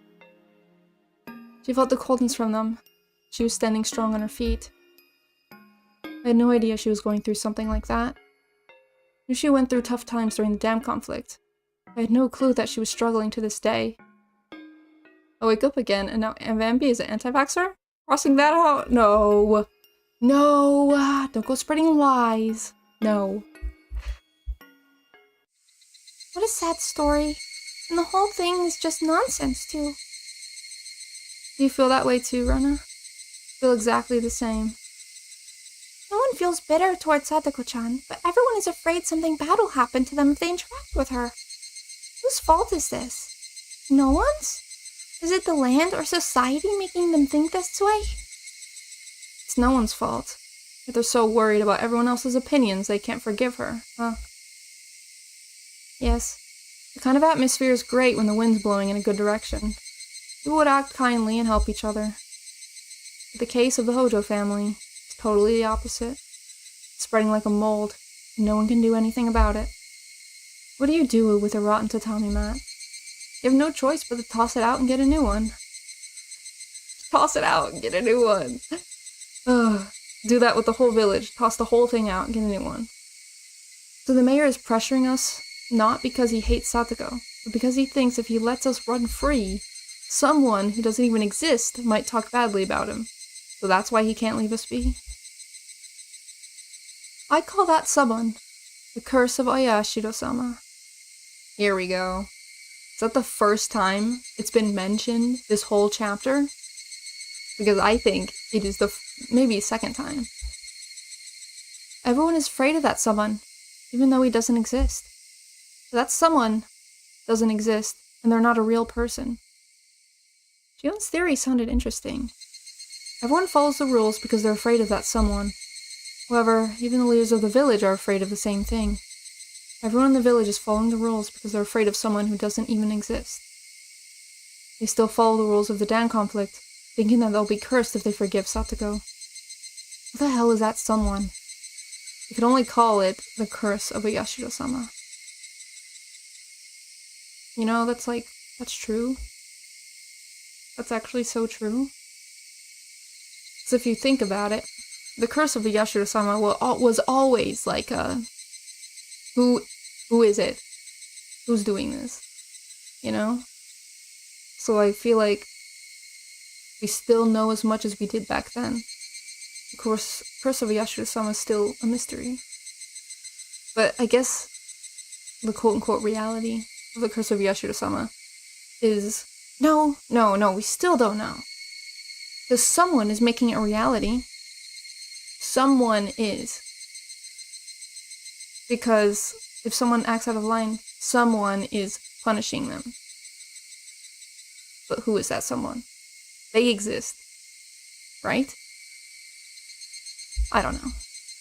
She felt the coldness from them. She was standing strong on her feet. I had no idea she was going through something like that. I knew she went through tough times during the dam conflict. I had no clue that she was struggling to this day. I wake up again, and now Vampy is an anti-vaxxer? Crossing that out? No. No. Don't go spreading lies. No. What a sad story. And the whole thing is just nonsense, too. Do you feel that way too, Rena? I feel exactly the same. No one feels bitter towards Sadako-chan, but everyone is afraid something bad will happen to them if they interact with her. Whose fault is this? No one's? Is it the land or society making them think this way? It's no one's fault. But they're so worried about everyone else's opinions they can't forgive her, huh? Yes, the kind of atmosphere is great when the wind's blowing in a good direction. People would act kindly and help each other. But the case of the Hojo family is totally the opposite. It's spreading like a mold, and no one can do anything about it. What do you do with a rotten tatami mat? You have no choice but to toss it out and get a new one. Toss it out and get a new one. Ugh. Do that with the whole village. Toss the whole thing out and get a new one. So the mayor is pressuring us, not because he hates Satoko, but because he thinks if he lets us run free, someone who doesn't even exist might talk badly about him. So that's why he can't leave us be. I call that someone the curse of Oyashiro-sama. Here we go. Is that the first time it's been mentioned this whole chapter? Because I think it is maybe second time. Everyone is afraid of that someone, even though he doesn't exist. That someone doesn't exist, and they're not a real person. Gion's theory sounded interesting. Everyone follows the rules because they're afraid of that someone. However, even the leaders of the village are afraid of the same thing. Everyone in the village is following the rules because they're afraid of someone who doesn't even exist. They still follow the rules of the Dan conflict, thinking that they'll be cursed if they forgive Satoko. What the hell is that someone? You could only call it the curse of a Yashiro-sama. You know, that's true. That's actually so true. Because if you think about it, the curse of the Yashiro-sama was always like, who is it? Who's doing this? You know? So I feel like we still know as much as we did back then. Of course, curse of Yashiro-sama is still a mystery. But I guess the quote-unquote reality of the curse of Yashiro-sama is... No, we still don't know. Because someone is making it a reality. Someone is. Because if someone acts out of line, someone is punishing them. But who is that someone? They exist. Right? I don't know.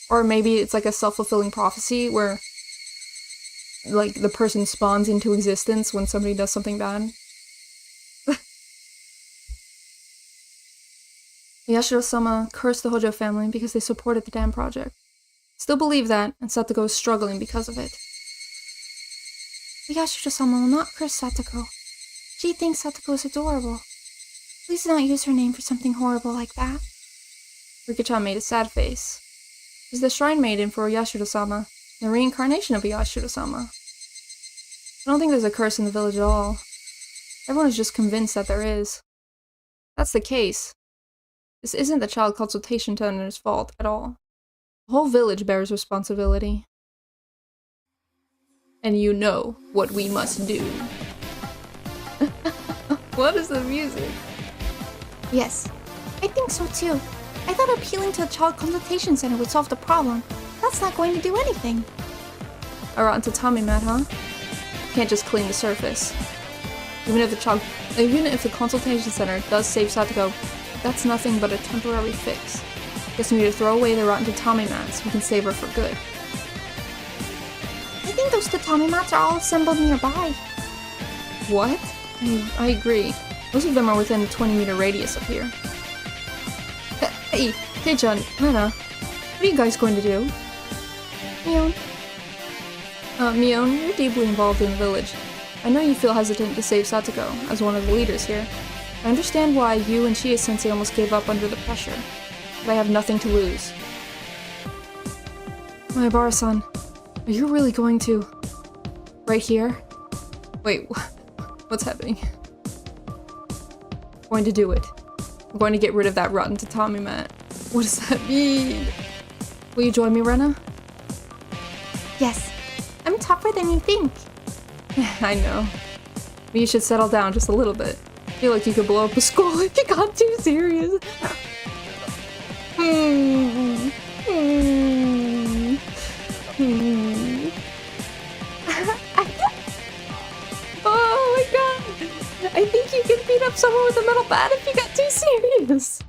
Or maybe it's like a self-fulfilling prophecy where like the person spawns into existence when somebody does something bad. Yashiro-sama cursed the Hojo family because they supported the dam project. Still believe that, and Satoko is struggling because of it. Yashiro-sama will not curse Satoko. She thinks Satoko is adorable. Please do not use her name for something horrible like that. Rika-chan made a sad face. She's the shrine maiden for Yashiro-sama, the reincarnation of Yashiro-sama. I don't think there's a curse in the village at all. Everyone is just convinced that there is. If that's the case. This isn't the child consultation center's fault at all. The whole village bears responsibility. And you know what we must do. What is the music? Yes, I think so too. I thought appealing to the child consultation center would solve the problem. That's not going to do anything. A rotten tatami mat, huh? You can't just clean the surface. Even if the consultation center does save Satoko, that's nothing but a temporary fix. Guess we need to throw away the rotten tatami mats. We can save her for good. I think those tatami mats are all assembled nearby. What? I agree. Most of them are within a 20-meter radius up here. Hey, Kei-chan, Hana, what are you guys going to do? Mion. Mion, you're deeply involved in the village. I know you feel hesitant to save Satoko, as one of the leaders here. I understand why you and Chie-sensei almost gave up under the pressure. But I have nothing to lose. Maebara-san, are you really going to... right here? Wait, what's happening? I'm going to do it. I'm going to get rid of that rotten tatami mat. What does that mean? Will you join me, Rena? Yes. I'm tougher than you think. I know. But you should settle down just a little bit. I feel like you could blow up a school if you got too serious. Oh my god! I think you could beat up someone with a metal bat if you got too serious.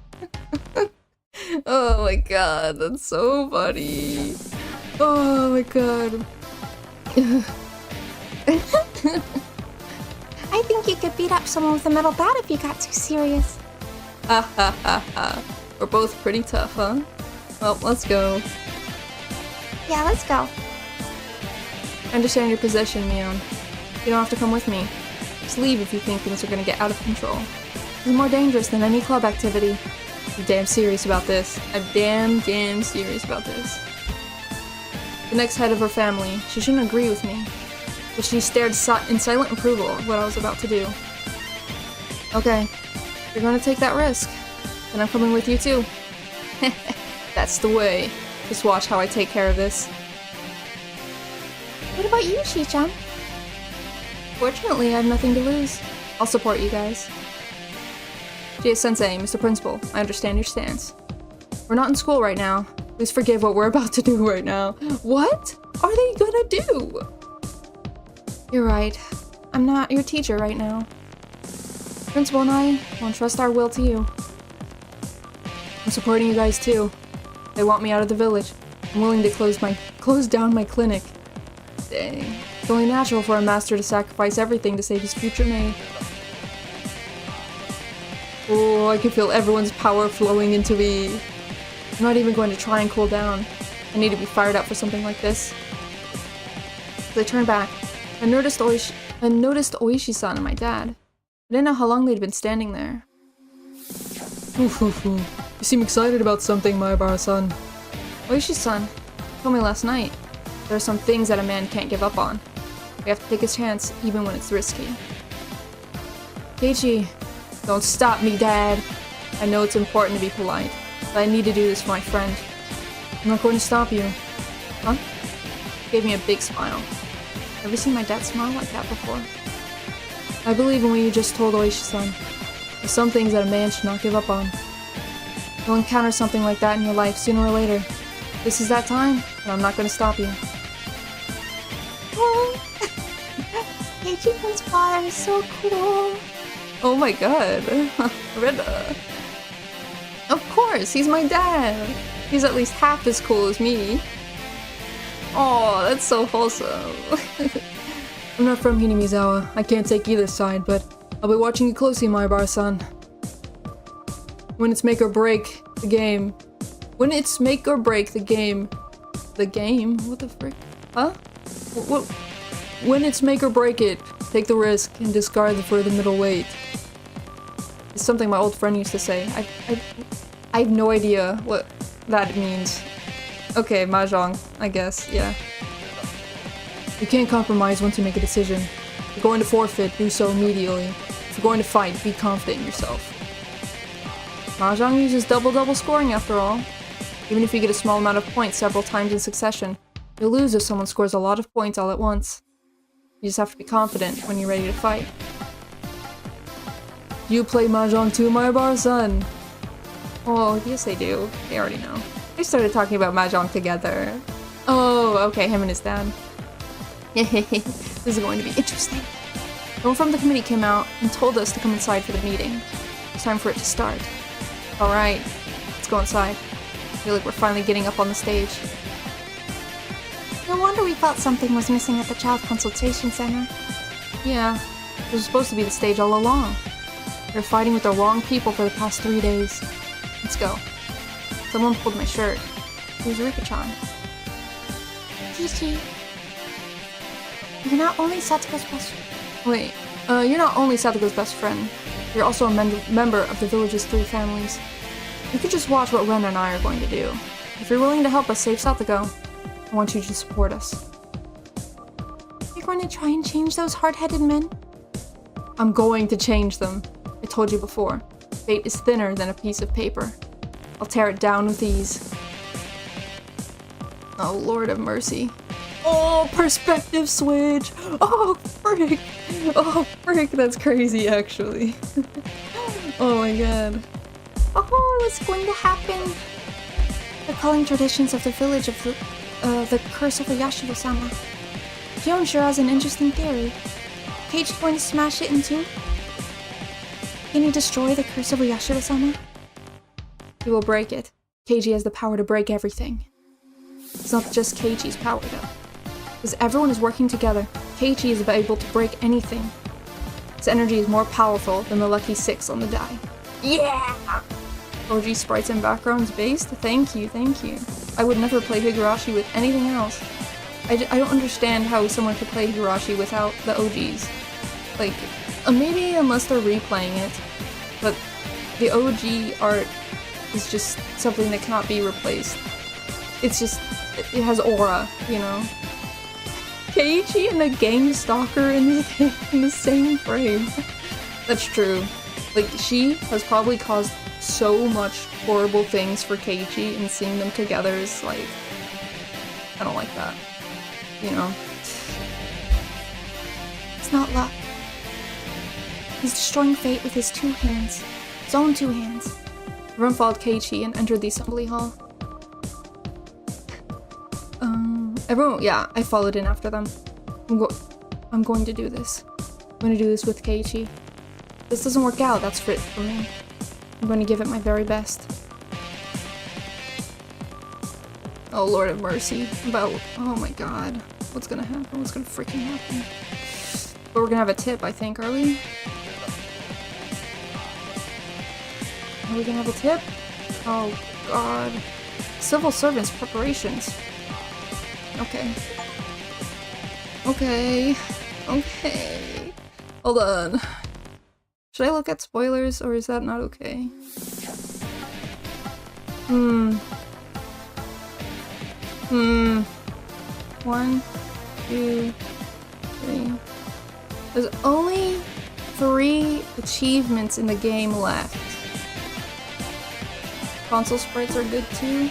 Oh my god, that's so funny. Oh my god. I think you could beat up someone with a metal bat if you got too serious. Ha ha ha ha. We're both pretty tough, huh? Well, let's go. Yeah, let's go. I understand your position, Mion. You don't have to come with me. Just leave if you think things are gonna get out of control. This is more dangerous than any club activity. I'm damn serious about this. I'm damn serious about this. The next head of her family, she shouldn't agree with me. But she stared in silent approval at what I was about to do. Okay, you're gonna take that risk. Then I'm coming with you too. That's the way. Just watch how I take care of this. What about you, Shi-chan? Fortunately, I have nothing to lose. I'll support you guys. Chie-sensei, Mr. Principal, I understand your stance. We're not in school right now. Please forgive what we're about to do right now. What are they gonna do? You're right. I'm not your teacher right now. Principal and I won't trust our will to you. I'm supporting you guys too. They want me out of the village. I'm willing to close down my clinic. Dang. It's only natural for a master to sacrifice everything to save his future maid. Oh, I can feel everyone's power flowing into me. I'm not even going to try and cool down. I need to be fired up for something like this. As I turned back, I noticed Oishi-san and my dad. I didn't know how long they'd been standing there. You seem excited about something, Mayabara-san. Oishi-san told me last night. There are some things that a man can't give up on. We have to take a chance, even when it's risky. Keiichi, don't stop me, Dad. I know it's important to be polite, but I need to do this for my friend. I'm not going to stop you. Huh? He gave me a big smile. Ever seen my dad smile like that before? I believe in what you just told Oishi-san. There's some things that a man should not give up on. You'll encounter something like that in your life sooner or later. This is that time, and I'm not going to stop you. Oh, Keiichi-kun's father is so cool. Oh my god. Rita. Of course, he's my dad. He's at least half as cool as me. Oh, that's so wholesome. I'm not from Hinamizawa. I can't take either side, but I'll be watching you closely, Mayabara-san. When it's make or break the game. When it's make or break the game. The game? What the frick? Huh? What? When it's make or break it, take the risk and discard for the middle weight. It's something my old friend used to say. I have no idea what that means. Okay, mahjong, I guess, yeah. You can't compromise once you make a decision. If you're going to forfeit, do so immediately. If you're going to fight, be confident in yourself. Mahjong uses double scoring after all. Even if you get a small amount of points several times in succession, you'll lose if someone scores a lot of points all at once. You just have to be confident when you're ready to fight. You play Mahjong too, Mayabara-san? Oh, yes they do. They already know. They started talking about Mahjong together. Oh, okay, him and his dad. This is going to be interesting. Someone from the committee came out and told us to come inside for the meeting. It's time for it to start. Alright, let's go inside. I feel like we're finally getting up on the stage. No wonder we felt something was missing at the Child Consultation Center. Yeah, this was supposed to be the stage all along. We were fighting with the wrong people for the past 3 days. Let's go. Someone pulled my shirt. It was Rika-chan. Keiichi, you're not only Satoko's best friend. Wait, you're not only Satoko's best friend. You're also a member of the village's 3 families. You could just watch what Ren and I are going to do. If you're willing to help us save Satoko, I want you to support us. You're going to try and change those hard-headed men? I'm going to change them. I told you before. Fate is thinner than a piece of paper. I'll tear it down with ease. Oh, Lord of mercy. Oh, perspective switch! Oh, frick! Oh, frick, that's crazy, actually. Oh my god. Oh, what's going to happen? The culling traditions of the village of the curse of the Yashiro-sama. Gion sure has an interesting theory. Keiichi going to smash it in two? Can he destroy the curse of Yashiro-sama? He will break it. Keiichi has the power to break everything. It's not just Keiichi's power, though. Because everyone is working together, Keiichi is able to break anything. His energy is more powerful than the lucky 6 on the die. Yeah! OG sprites and backgrounds based? Thank you, thank you. I would never play Higurashi with anything else. I don't understand how someone could play Higurashi without the OGs. Like, maybe unless they're replaying it, but the OG art is just something that cannot be replaced. It's just, it has aura, you know? Keiichi and a gang stalker in the same frame. That's true. Like, she has probably caused so much horrible things for Keiichi, and seeing them together is like, I don't like that. You know? It's not luck. He's destroying fate with his 2 hands. His own 2 hands. Everyone followed Keiichi and entered the assembly hall. Everyone, yeah, I followed in after them. I'm going to do this. I'm going to do this with Keiichi. If this doesn't work out, that's it for me. I'm going to give it my very best. Oh, Lord of mercy. Oh my god. What's gonna happen? What's gonna freaking happen? But we're gonna have a tip, I think, are we? Are we gonna have a tip? Oh god. Civil servants preparations. Okay. Okay. Okay. Hold on. Should I look at spoilers, or is that not okay? 1, 2, 3. There's only 3 achievements in the game left. Console sprites are good too.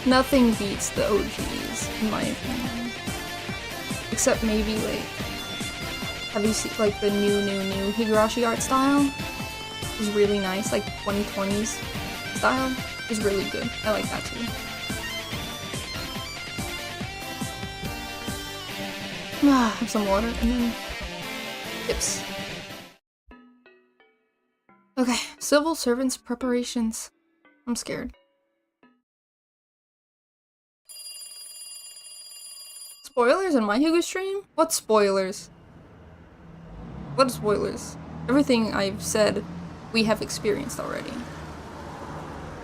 Nothing beats the OGs, in my opinion. Except maybe, like, have you seen, like, the new Higurashi art style? Is really nice, like 2020s style is really good. I like that too. Have some water and then tips. Okay, civil servants preparations. I'm scared. Spoilers in my Hugo stream? What spoilers? What spoilers? Everything I've said, we have experienced already.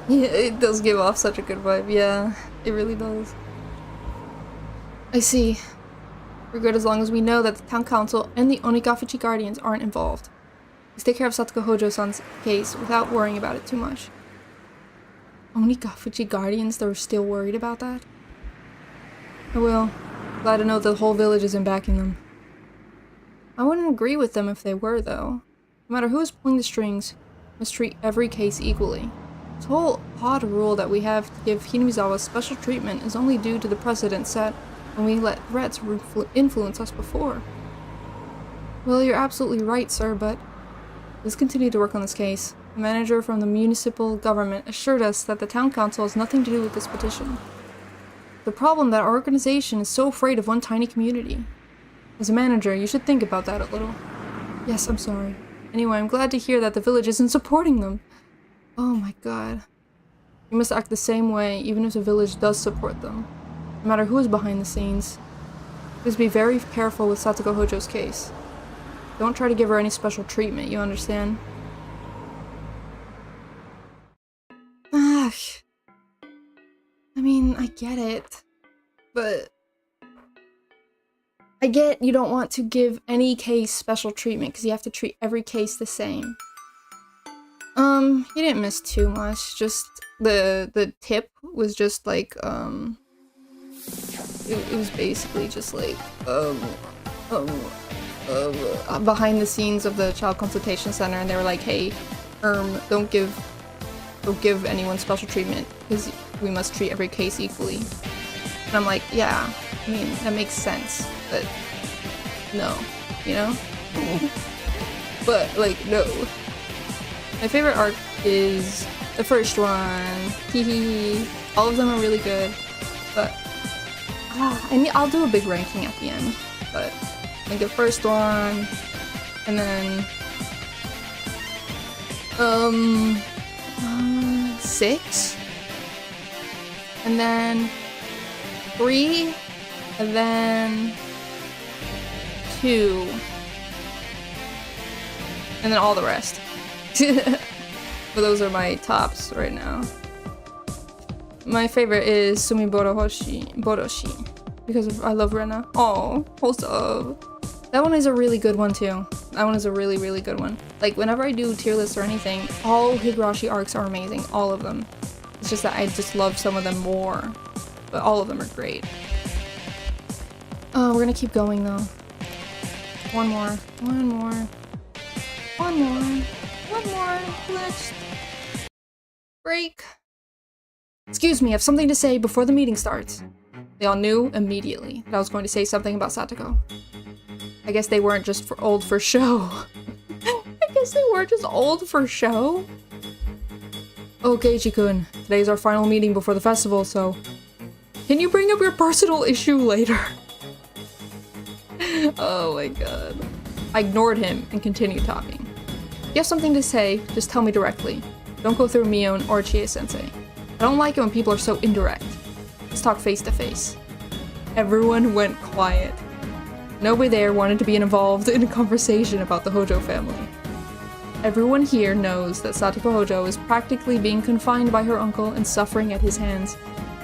Yeah, it does give off such a good vibe. Yeah, it really does. I see. We're good as long as we know that the town council and the Onigafuchi guardians aren't involved. Let's take care of Satoko Hojo-san's case without worrying about it too much. Onigafuchi guardians, they're still worried about that? I will. Glad to know the whole village isn't backing them. I wouldn't agree with them if they were, though. No matter who is pulling the strings, must treat every case equally. This whole odd rule that we have to give Hinamizawa special treatment is only due to the precedent set when we let threats influence us before. Well, you're absolutely right, sir, but let's continue to work on this case. The manager from the municipal government assured us that the town council has nothing to do with this petition. The problem that our organization is so afraid of one tiny community. As a manager, you should think about that a little. Yes, I'm sorry. Anyway, I'm glad to hear that the village isn't supporting them. Oh my god. You must act the same way even if the village does support them. No matter who is behind the scenes. Please be very careful with Satoko Hojo's case. Don't try to give her any special treatment, you understand? Ah. I mean, I get it. But I get you don't want to give any case special treatment because you have to treat every case the same. You didn't miss too much. Just the tip was just like it was basically just like behind the scenes of the child consultation center, and they were like, hey, don't give anyone special treatment because we must treat every case equally. And I'm like, yeah, I mean, that makes sense, but no, you know? But, like, no. My favorite arc is the first one. Hehe. All of them are really good, but I'll do a big ranking at the end. But like the first one, and then 6, and then 3, and then 2, and then all the rest. But those are my tops right now. My favorite is Boroshi, because I love Rena. Oh, hold up. That one is a really good one too. That one is a really, really good one. Like, whenever I do tier lists or anything, all Higurashi arcs are amazing. All of them. It's just that I just love some of them more. But all of them are great. We're gonna keep going though. One more. Let's break. Excuse me, I have something to say before the meeting starts. They all knew immediately that I was going to say something about Satoko. I guess they weren't just old for show. I guess they were just old for show. Okay, Ichi-kun, today's our final meeting before the festival, so can you bring up your personal issue later? Oh my god. I ignored him and continued talking. If you have something to say, just tell me directly. Don't go through Mion or Chie-sensei. I don't like it when people are so indirect. Let's talk face to face. Everyone went quiet. Nobody there wanted to be involved in a conversation about the Hojo family. Everyone here knows that Satoko Hojo is practically being confined by her uncle and suffering at his hands.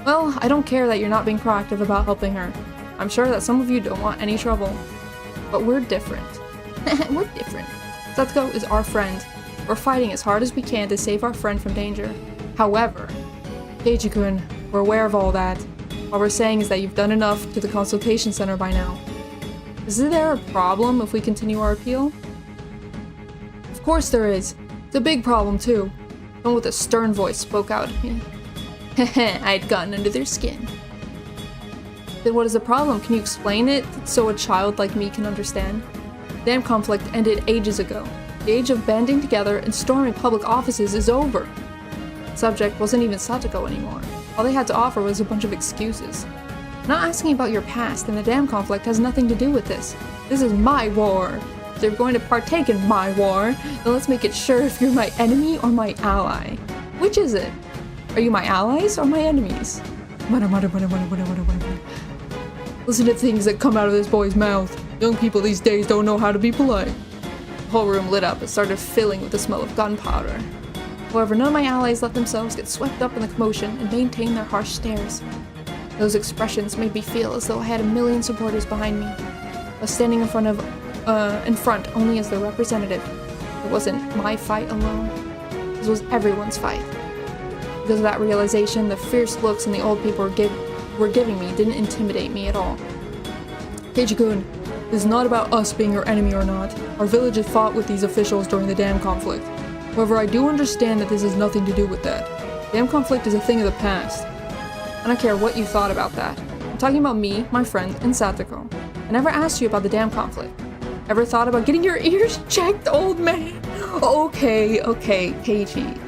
Well, I don't care that you're not being proactive about helping her. I'm sure that some of you don't want any trouble. But we're different. We're different. Satoko is our friend. We're fighting as hard as we can to save our friend from danger. However, Keiji-kun, we're aware of all that. All we're saying is that you've done enough to the consultation center by now. Is there a problem if we continue our appeal? Of course there is. It's a big problem too. Someone with a stern voice spoke out at me. Heh, I had gotten under their skin. Then what is the problem? Can you explain it so a child like me can understand? The damn conflict ended ages ago. The age of banding together and storming public offices is over. The subject wasn't even Satoko anymore. All they had to offer was a bunch of excuses. I'm not asking about your past, and the damn conflict has nothing to do with this. This is my war. If you're going to partake in my war, then let's make it sure if you're my enemy or my ally. Which is it? Are you my allies or my enemies? Listen to things that come out of this boy's mouth. Young people these days don't know how to be polite. The whole room lit up and started filling with the smell of gunpowder. However, none of my allies let themselves get swept up in the commotion and maintain their harsh stares. Those expressions made me feel as though I had a million supporters behind me. I was standing in front only as their representative. It wasn't my fight alone. This was everyone's fight. Because of that realization, the fierce looks and the old people were giving me didn't intimidate me at all. Keiji-kun, this is not about us being your enemy or not. Our village has fought with these officials during the dam conflict. However, I do understand that this has nothing to do with that. Dam conflict is a thing of the past. I don't care what you thought about that. I'm talking about me, my friend, and Satoko. I never asked you about the dam conflict. Ever thought about getting your ears checked, old man? Okay, Keiji.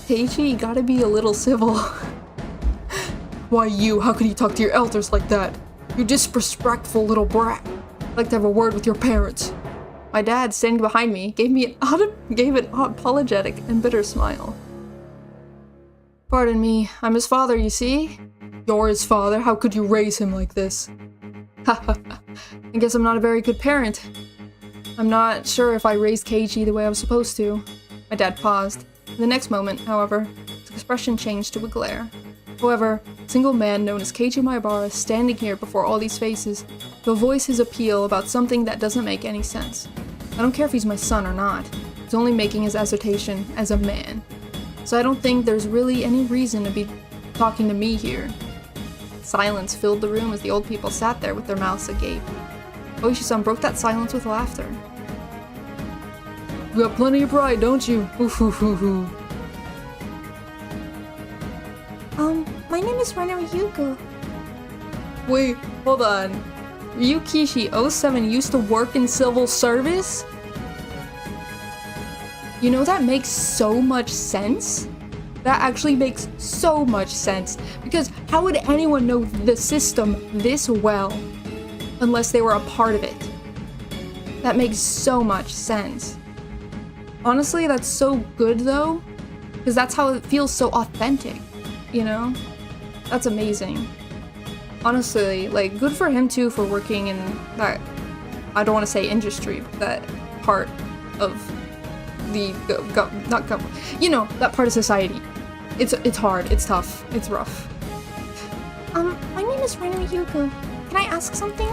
Keiji, you gotta be a little civil. Why you? How could you talk to your elders like that? You disrespectful little brat. I'd like to have a word with your parents. My dad, standing behind me, gave an apologetic and bitter smile. Pardon me, I'm his father, you see? You're his father? How could you raise him like this? I guess I'm not a very good parent. I'm not sure if I raised Keiji the way I was supposed to. My dad paused. In the next moment, however, his expression changed to a glare. However, a single man known as Keiji Maebara is standing here before all these faces to voice his appeal about something that doesn't make any sense. I don't care if he's my son or not. He's only making his assertion as a man. So I don't think there's really any reason to be talking to me here. Silence filled the room as the old people sat there with their mouths agape. Oishi-san broke that silence with laughter. You got plenty of pride, don't you? Ooh. My name is Renner Ryugu. Wait, hold on. Ryukishi 07 used to work in civil service? You know, that makes so much sense. That actually makes so much sense. Because how would anyone know the system this well unless they were a part of it? That makes so much sense. Honestly, that's so good though, because that's how it feels so authentic, you know? That's amazing. Honestly, like, good for him too for working in that, I don't want to say industry, but that part of the, you know, that part of society. It's hard, it's tough, it's rough. My name is Renner Ryugu. Can I ask something?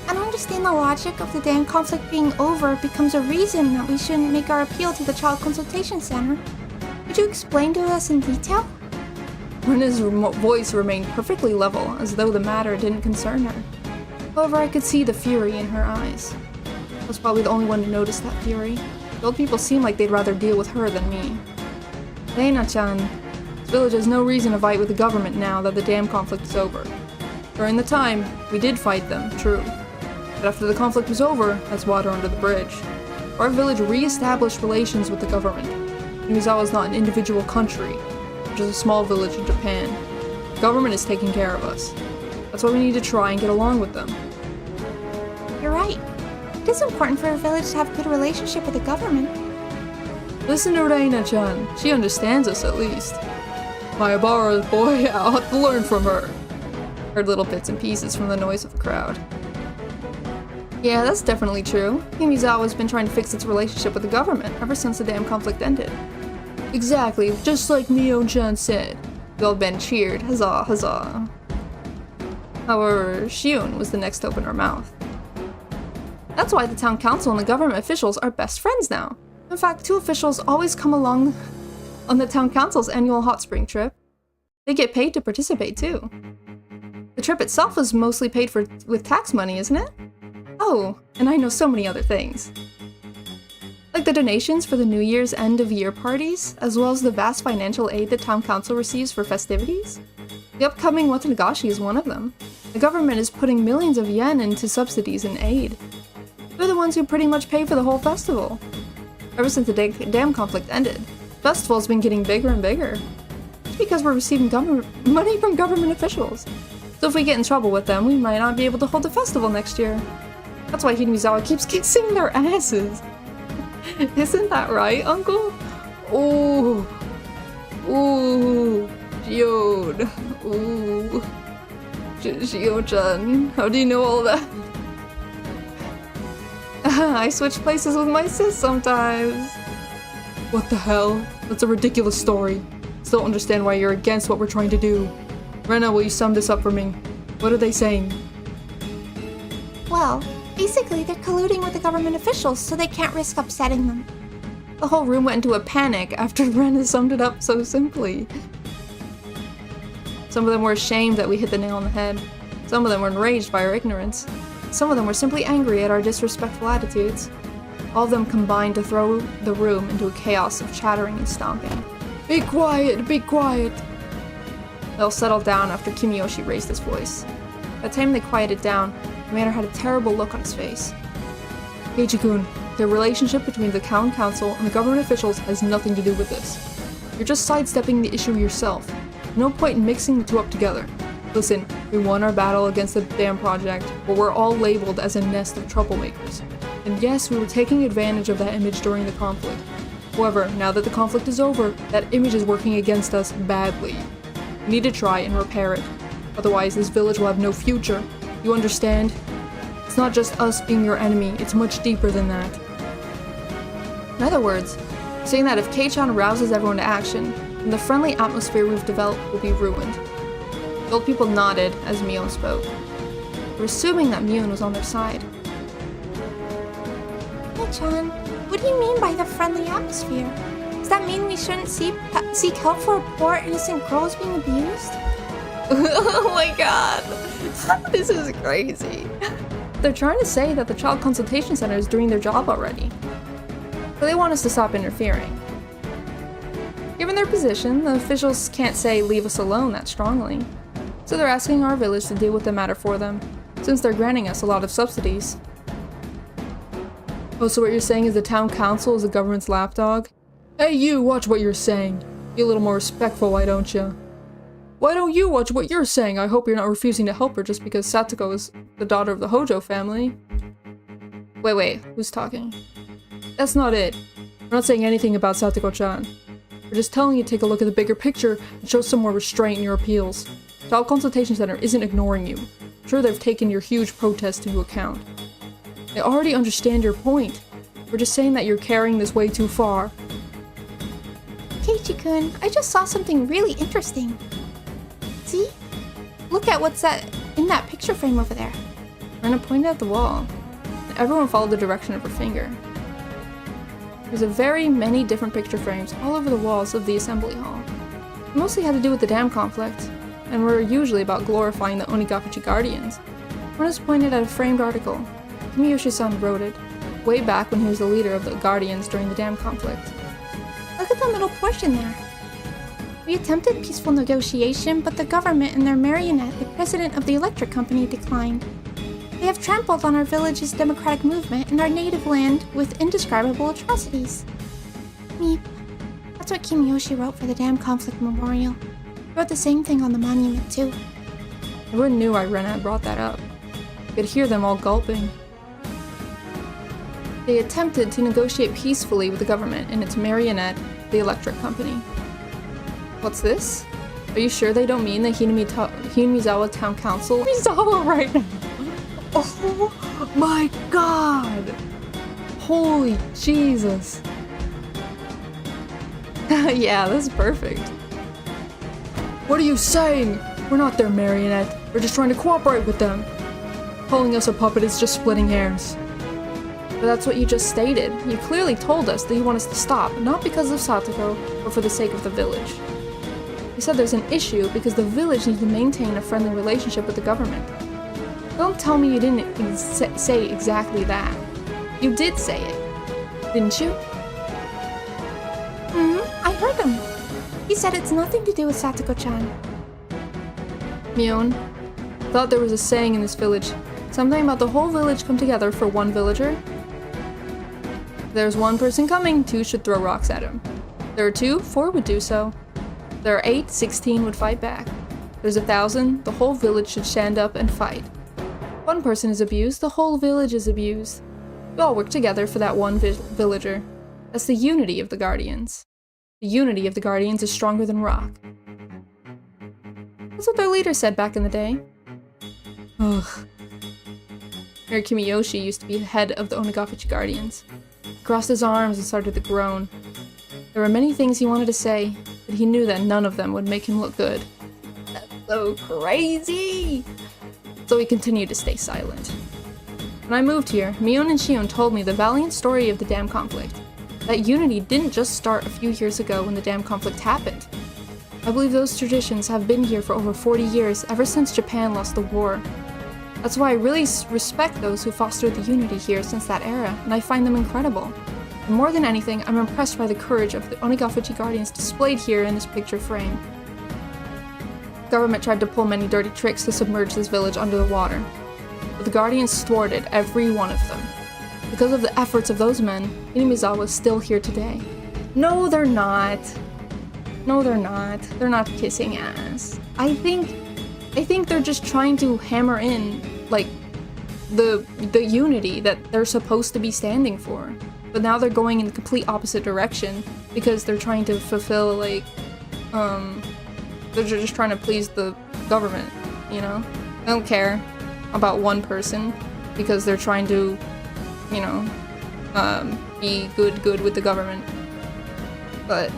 I don't understand the logic of the damn conflict being over becomes a reason that we shouldn't make our appeal to the Child Consultation Center. Could you explain to us in detail? Rena's voice remained perfectly level, as though the matter didn't concern her. However, I could see the fury in her eyes. I was probably the only one to notice that fury. The old people seemed like they'd rather deal with her than me. Reina-chan, this village has no reason to fight with the government now that the dam conflict is over. During the time, we did fight them, true. But after the conflict was over, that's water under the bridge. Our village re-established relations with the government. Hinamizawa is not an individual country, which is a small village in Japan. The government is taking care of us. That's why we need to try and get along with them. You're right. It is important for a village to have a good relationship with the government. Listen to Reina-chan. She understands us at least. Maebara's boy, I'll have to learn from her. Heard little bits and pieces from the noise of the crowd. Yeah, that's definitely true. Hinamizawa's been trying to fix its relationship with the government ever since the damn conflict ended. Exactly, just like Neo-chan said. The old men cheered, huzzah, huzzah. However, Shion was the next to open her mouth. That's why the town council and the government officials are best friends now. In fact, 2 officials always come along on the town council's annual hot spring trip. They get paid to participate too. The trip itself is mostly paid for with tax money, isn't it? Oh, and I know so many other things. Like the donations for the New Year's end-of-year parties, as well as the vast financial aid the town council receives for festivities. The upcoming Minagoroshi is one of them. The government is putting millions of yen into subsidies and aid. They're the ones who pretty much pay for the whole festival. Ever since the dam conflict ended, the festival's been getting bigger and bigger. It's because we're receiving money from government officials. So if we get in trouble with them, we might not be able to hold the festival next year. That's why Hinamizawa keeps kissing their asses. Isn't that right, Uncle? Ooh. Ooh. Jode. Ooh. Shio-chan. How do you know all that? I switch places with my sis sometimes. What the hell? That's a ridiculous story. Still don't understand why you're against what we're trying to do. Rena, will you sum this up for me? What are they saying? Well, basically they're colluding with the government officials so they can't risk upsetting them. The whole room went into a panic after Rena summed it up so simply. Some of them were ashamed that we hit the nail on the head. Some of them were enraged by our ignorance. Some of them were simply angry at our disrespectful attitudes. All of them combined to throw the room into a chaos of chattering and stomping. Be quiet! Be quiet! They all settled down after Kimiyoshi raised his voice. By the time they quieted down, the man had a terrible look on his face. Keiichi-kun, the relationship between the town council and the government officials has nothing to do with this. You're just sidestepping the issue yourself. No point in mixing the two up together. Listen, we won our battle against the dam project, but we're all labeled as a nest of troublemakers. And yes, we were taking advantage of that image during the conflict. However, now that the conflict is over, that image is working against us badly. We need to try and repair it. Otherwise, this village will have no future. You understand? It's not just us being your enemy, it's much deeper than that. In other words, saying that if Kei-chan rouses everyone to action, then the friendly atmosphere we've developed will be ruined. The old people nodded as Mion spoke. They were assuming that Mion was on their side. Kei-chan, what do you mean by the friendly atmosphere? Does that mean we shouldn't seek help for a poor innocent girl who's being abused? Oh my god! This is crazy. They're trying to say that the Child Consultation Center is doing their job already. But they want us to stop interfering. Given their position, the officials can't say leave us alone that strongly. So they're asking our village to deal with the matter for them, since they're granting us a lot of subsidies. Oh, so what you're saying is the town council is the government's lapdog? Hey you, watch what you're saying. Be a little more respectful, why don't you? Why don't you watch what you're saying? I hope you're not refusing to help her just because Satoko is the daughter of the Hojo family. Wait, who's talking? That's not it. We're not saying anything about Satoko-chan. We're just telling you to take a look at the bigger picture and show some more restraint in your appeals. Child Consultation Center isn't ignoring you. I'm sure they've taken your huge protest into account. They already understand your point. We're just saying that you're carrying this way too far. Keiichi-kun, I just saw something really interesting. See? Look at what's in that picture frame over there. Rena pointed at the wall, and everyone followed the direction of her finger. There's very many different picture frames all over the walls of the assembly hall. It mostly had to do with the dam conflict, and were usually about glorifying the Onigakuchi Guardians. Rena's pointed at a framed article. Kimiyoshi-san wrote it, way back when he was the leader of the Guardians during the dam conflict. Look at the middle portion there. We attempted peaceful negotiation, but the government and their marionette, the president of the electric company, declined. They have trampled on our village's democratic movement and our native land with indescribable atrocities. Meep. That's what Kimiyoshi wrote for the dam conflict memorial. He wrote the same thing on the monument, too. Everyone knew why Rena had brought that up. You could hear them all gulping. They attempted to negotiate peacefully with the government and its marionette, the electric company. What's this? Are you sure they don't mean the Hinamizawa Town Council? Hinamizawa right now! Oh my god! Holy Jesus! Yeah, that's perfect. What are you saying? We're not their marionette. We're just trying to cooperate with them. Calling us a puppet is just splitting hairs. But that's what you just stated. You clearly told us that you want us to stop, not because of Satoko, but for the sake of the village. You said there's an issue because the village needs to maintain a friendly relationship with the government. Don't tell me you didn't say exactly that. You did say it, didn't you? I heard him. He said it's nothing to do with Satoko-chan. Mion, thought there was a saying in this village. Something about the whole village come together for one villager. If there's one person coming, 2 should throw rocks at him. There are 2, 4 would do so. There are 8, 16 would fight back. There's 1,000, the whole village should stand up and fight. One person is abused, the whole village is abused. We all work together for that one villager. That's the unity of the Guardians. The unity of the Guardians is stronger than rock. That's what their leader said back in the day. Ugh. Mayor Kimiyoshi used to be the head of the Onagafuchi Guardians. He crossed his arms and started to groan. There were many things he wanted to say, but he knew that none of them would make him look good. That's so crazy! So he continued to stay silent. When I moved here, Mion and Shion told me the valiant story of the dam conflict. That unity didn't just start a few years ago when the dam conflict happened. I believe those traditions have been here for over 40 years, ever since Japan lost the war. That's why I really respect those who fostered the unity here since that era, and I find them incredible. And more than anything, I'm impressed by the courage of the Onagafuchi Guardians displayed here in this picture frame. The government tried to pull many dirty tricks to submerge this village under the water, but the Guardians thwarted every one of them. Because of the efforts of those men, Hinamizawa is still here today. No, they're not. No, they're not. They're not kissing ass. I think they're just trying to hammer in, like, the unity that they're supposed to be standing for. But now they're going in the complete opposite direction because they're trying to fulfill, like, they're just trying to please the government, you know? I don't care about one person because they're trying to, you know, be good with the government. But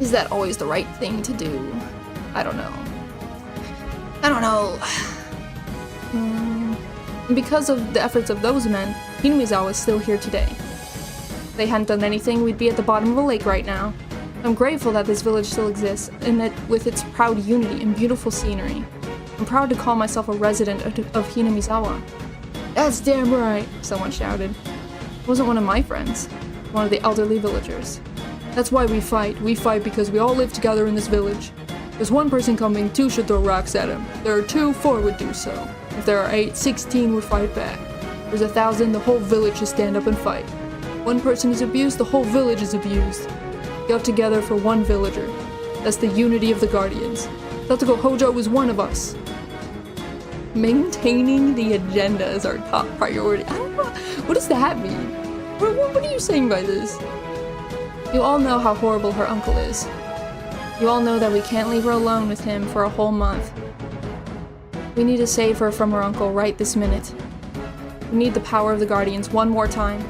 is that always the right thing to do? I don't know. I don't know. Because of the efforts of those men, Hinamizawa is still here today. If they hadn't done anything, we'd be at the bottom of a lake right now. I'm grateful that this village still exists, and that with its proud unity and beautiful scenery. I'm proud to call myself a resident of Hinamizawa. That's damn right, someone shouted. It wasn't one of my friends, one of the elderly villagers. That's why we fight. We fight because we all live together in this village. There's one person coming, 2 should throw rocks at him. There are 2, 4 would do so. If there are 8, 16 would fight back. There's 1,000, the whole village should stand up and fight. One person is abused, the whole village is abused. Get together for one villager. That's the unity of the Guardians. Satoko Hojo is one of us. Maintaining the agenda is our top priority. I don't know. What does that mean? What are you saying by this? You all know how horrible her uncle is. You all know that we can't leave her alone with him for a whole month. We need to save her from her uncle right this minute. We need the power of the Guardians one more time.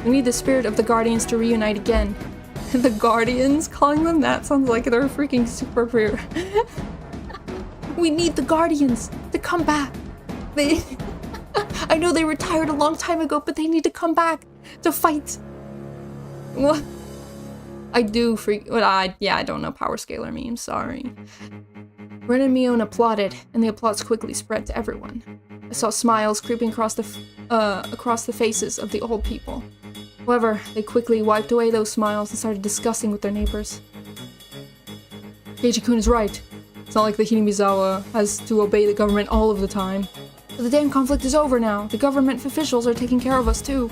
We need the spirit of the Guardians to reunite again. The Guardians? Calling them that sounds like they're freaking super. We need the Guardians to come back. I know they retired a long time ago, but they need to come back to fight. What? I do I don't know power scalar memes, sorry. Ren and Mion applauded, and the applause quickly spread to everyone. I saw smiles creeping across the faces of the old people. However, they quickly wiped away those smiles and started discussing with their neighbors. Keiichi-kun is right. It's not like the Hinamizawa has to obey the government all of the time. But the damn conflict is over now. The government officials are taking care of us too.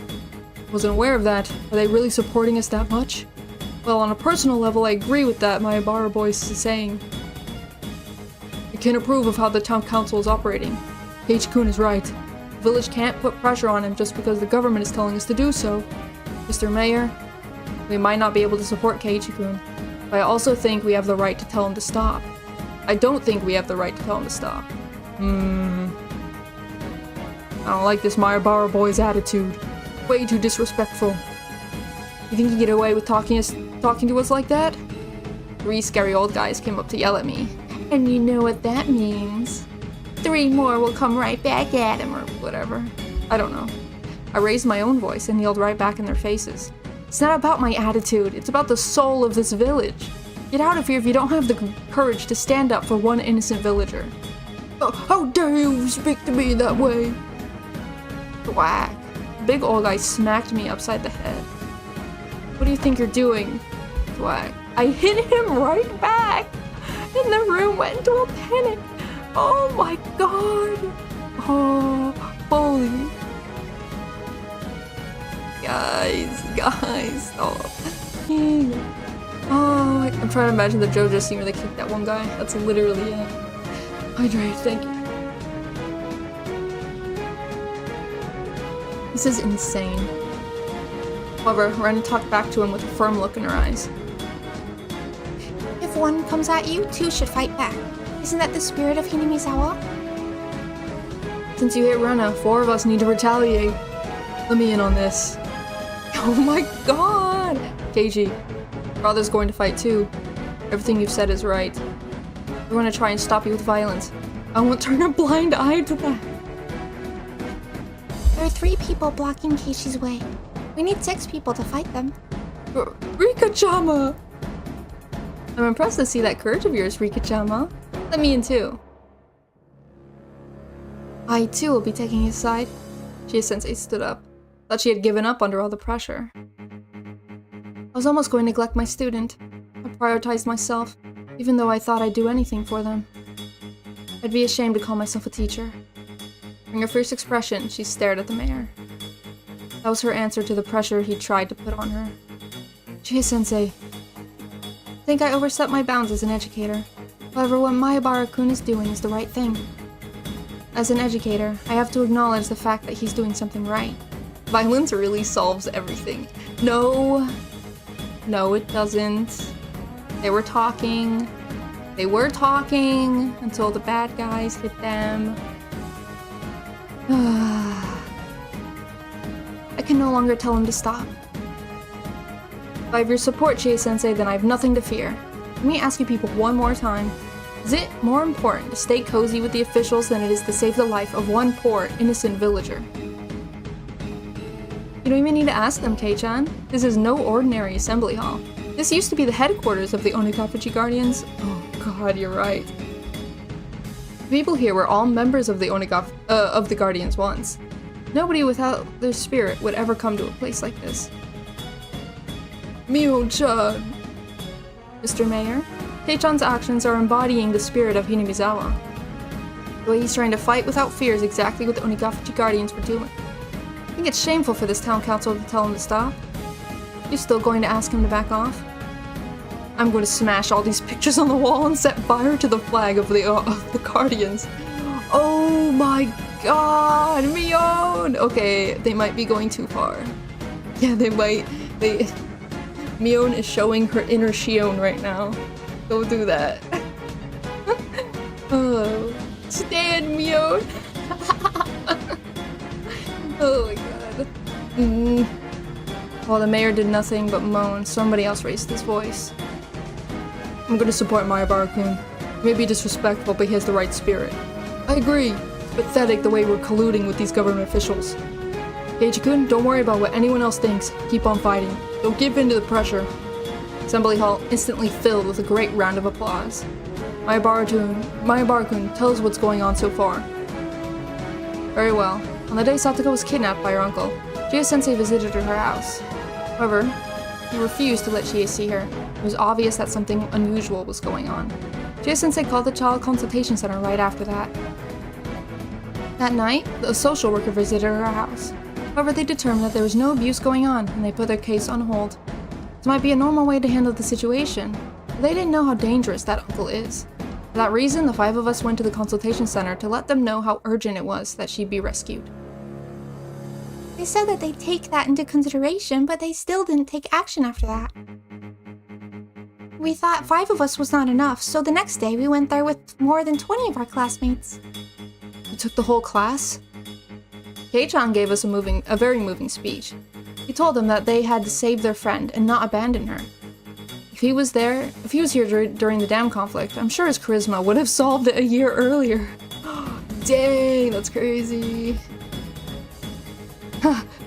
Wasn't aware of that. Are they really supporting us that much? Well, on a personal level, I agree with that, my Ibarra voice is saying. I can approve of how the town council is operating. Keiichi-kun is right. The village can't put pressure on him just because the government is telling us to do so. Mr. Mayor, we might not be able to support Keiichi-kun, but I also think we have the right to tell him to stop. I don't think we have the right to tell him to stop. I don't like this Mayabara boy's attitude. Way too disrespectful. You think you get away with talking to us like that? 3 scary old guys came up to yell at me. And you know what that means. 3 more will come right back at him or whatever. I don't know. I raised my own voice and yelled right back in their faces. It's not about my attitude, it's about the soul of this village. Get out of here if you don't have the courage to stand up for one innocent villager. Oh, how dare you speak to me that way? Whack. The big old guy smacked me upside the head. What do you think you're doing? Whack. I hit him right back! And the room went into a panic. Oh my god! Oh, holy. Guys, stop. Oh, I'm trying to imagine the JoJo scene where they kicked that one guy. That's literally it. Hydrate, thank you. This is insane. However, Ren talked back to him with a firm look in her eyes. If one comes at you, two should fight back. Isn't that the spirit of Hinamizawa? Since you hit Rena, 4 of us need to retaliate. Let me in on this. Oh my god! Keiji, brother's going to fight too. Everything you've said is right. We're going to try and stop you with violence. I won't turn a blind eye to that. There are 3 people blocking Keishi's way. We need 6 people to fight them. Rika-chama! I'm impressed to see that courage of yours, Rika-chama. Let me in too. I too will be taking his side. Chie-sensei stood up. Thought she had given up under all the pressure. I was almost going to neglect my student. I prioritized myself, even though I thought I'd do anything for them. I'd be ashamed to call myself a teacher. During her first expression, she stared at the mayor. That was her answer to the pressure he tried to put on her. Chie-sensei, I think I overstepped my bounds as an educator. However, what Mayabara-kun is doing is the right thing. As an educator, I have to acknowledge the fact that he's doing something right. Violence really solves everything. No, it doesn't. They were talking until the bad guys hit them. I can no longer tell him to stop. If I have your support, Chie-sensei, then I have nothing to fear. Let me ask you people one more time. Is it more important to stay cozy with the officials than it is to save the life of one poor, innocent villager? You don't even need to ask them, Kei-chan. This is no ordinary assembly hall. This used to be the headquarters of the Onikafuchi Guardians. Oh god, you're right. The people here were all members of the of the Guardians once. Nobody without their spirit would ever come to a place like this. Mio-chan! Mr. Mayor, Kei-chan's actions are embodying the spirit of Hinamizawa. The way he's trying to fight without fear is exactly what the Onikafuchi Guardians were doing. I think it's shameful for this town council to tell him to stop. You still going to ask him to back off? I'm going to smash all these pictures on the wall and set fire to the flag of the Guardians. Oh my god, Mion! Okay, they might be going too far. Yeah, they might. Mion is showing her inner Shion right now. Don't do that. Oh, stand, Mion! Oh my god. While the mayor did nothing but moan, somebody else raised his voice. I'm gonna support Mayabara-kun. He may be disrespectful, but he has the right spirit. I agree. It's pathetic the way we're colluding with these government officials. Keiji-kun, don't worry about what anyone else thinks. Keep on fighting. Don't give in to the pressure. Assembly hall instantly filled with a great round of applause. Mayabara-kun, tell us what's going on so far. Very well. On the day Satoko was kidnapped by her uncle, Chie-sensei visited her house. However, he refused to let Chie see her. It was obvious that something unusual was going on. Chie-sensei called the child consultation center right after that. That night, the social worker visited her house. However, they determined that there was no abuse going on, and they put their case on hold. This might be a normal way to handle the situation, but they didn't know how dangerous that uncle is. For that reason, the 5 of us went to the consultation center to let them know how urgent it was that she be rescued. They said that they'd take that into consideration, but they still didn't take action after that. We thought 5 of us was not enough, so the next day we went there with more than 20 of our classmates. You took the whole class? Kei-chan gave us a very moving speech. He told them that they had to save their friend and not abandon her. If he was here during the dam conflict, I'm sure his charisma would have solved it a year earlier. Dang, that's crazy.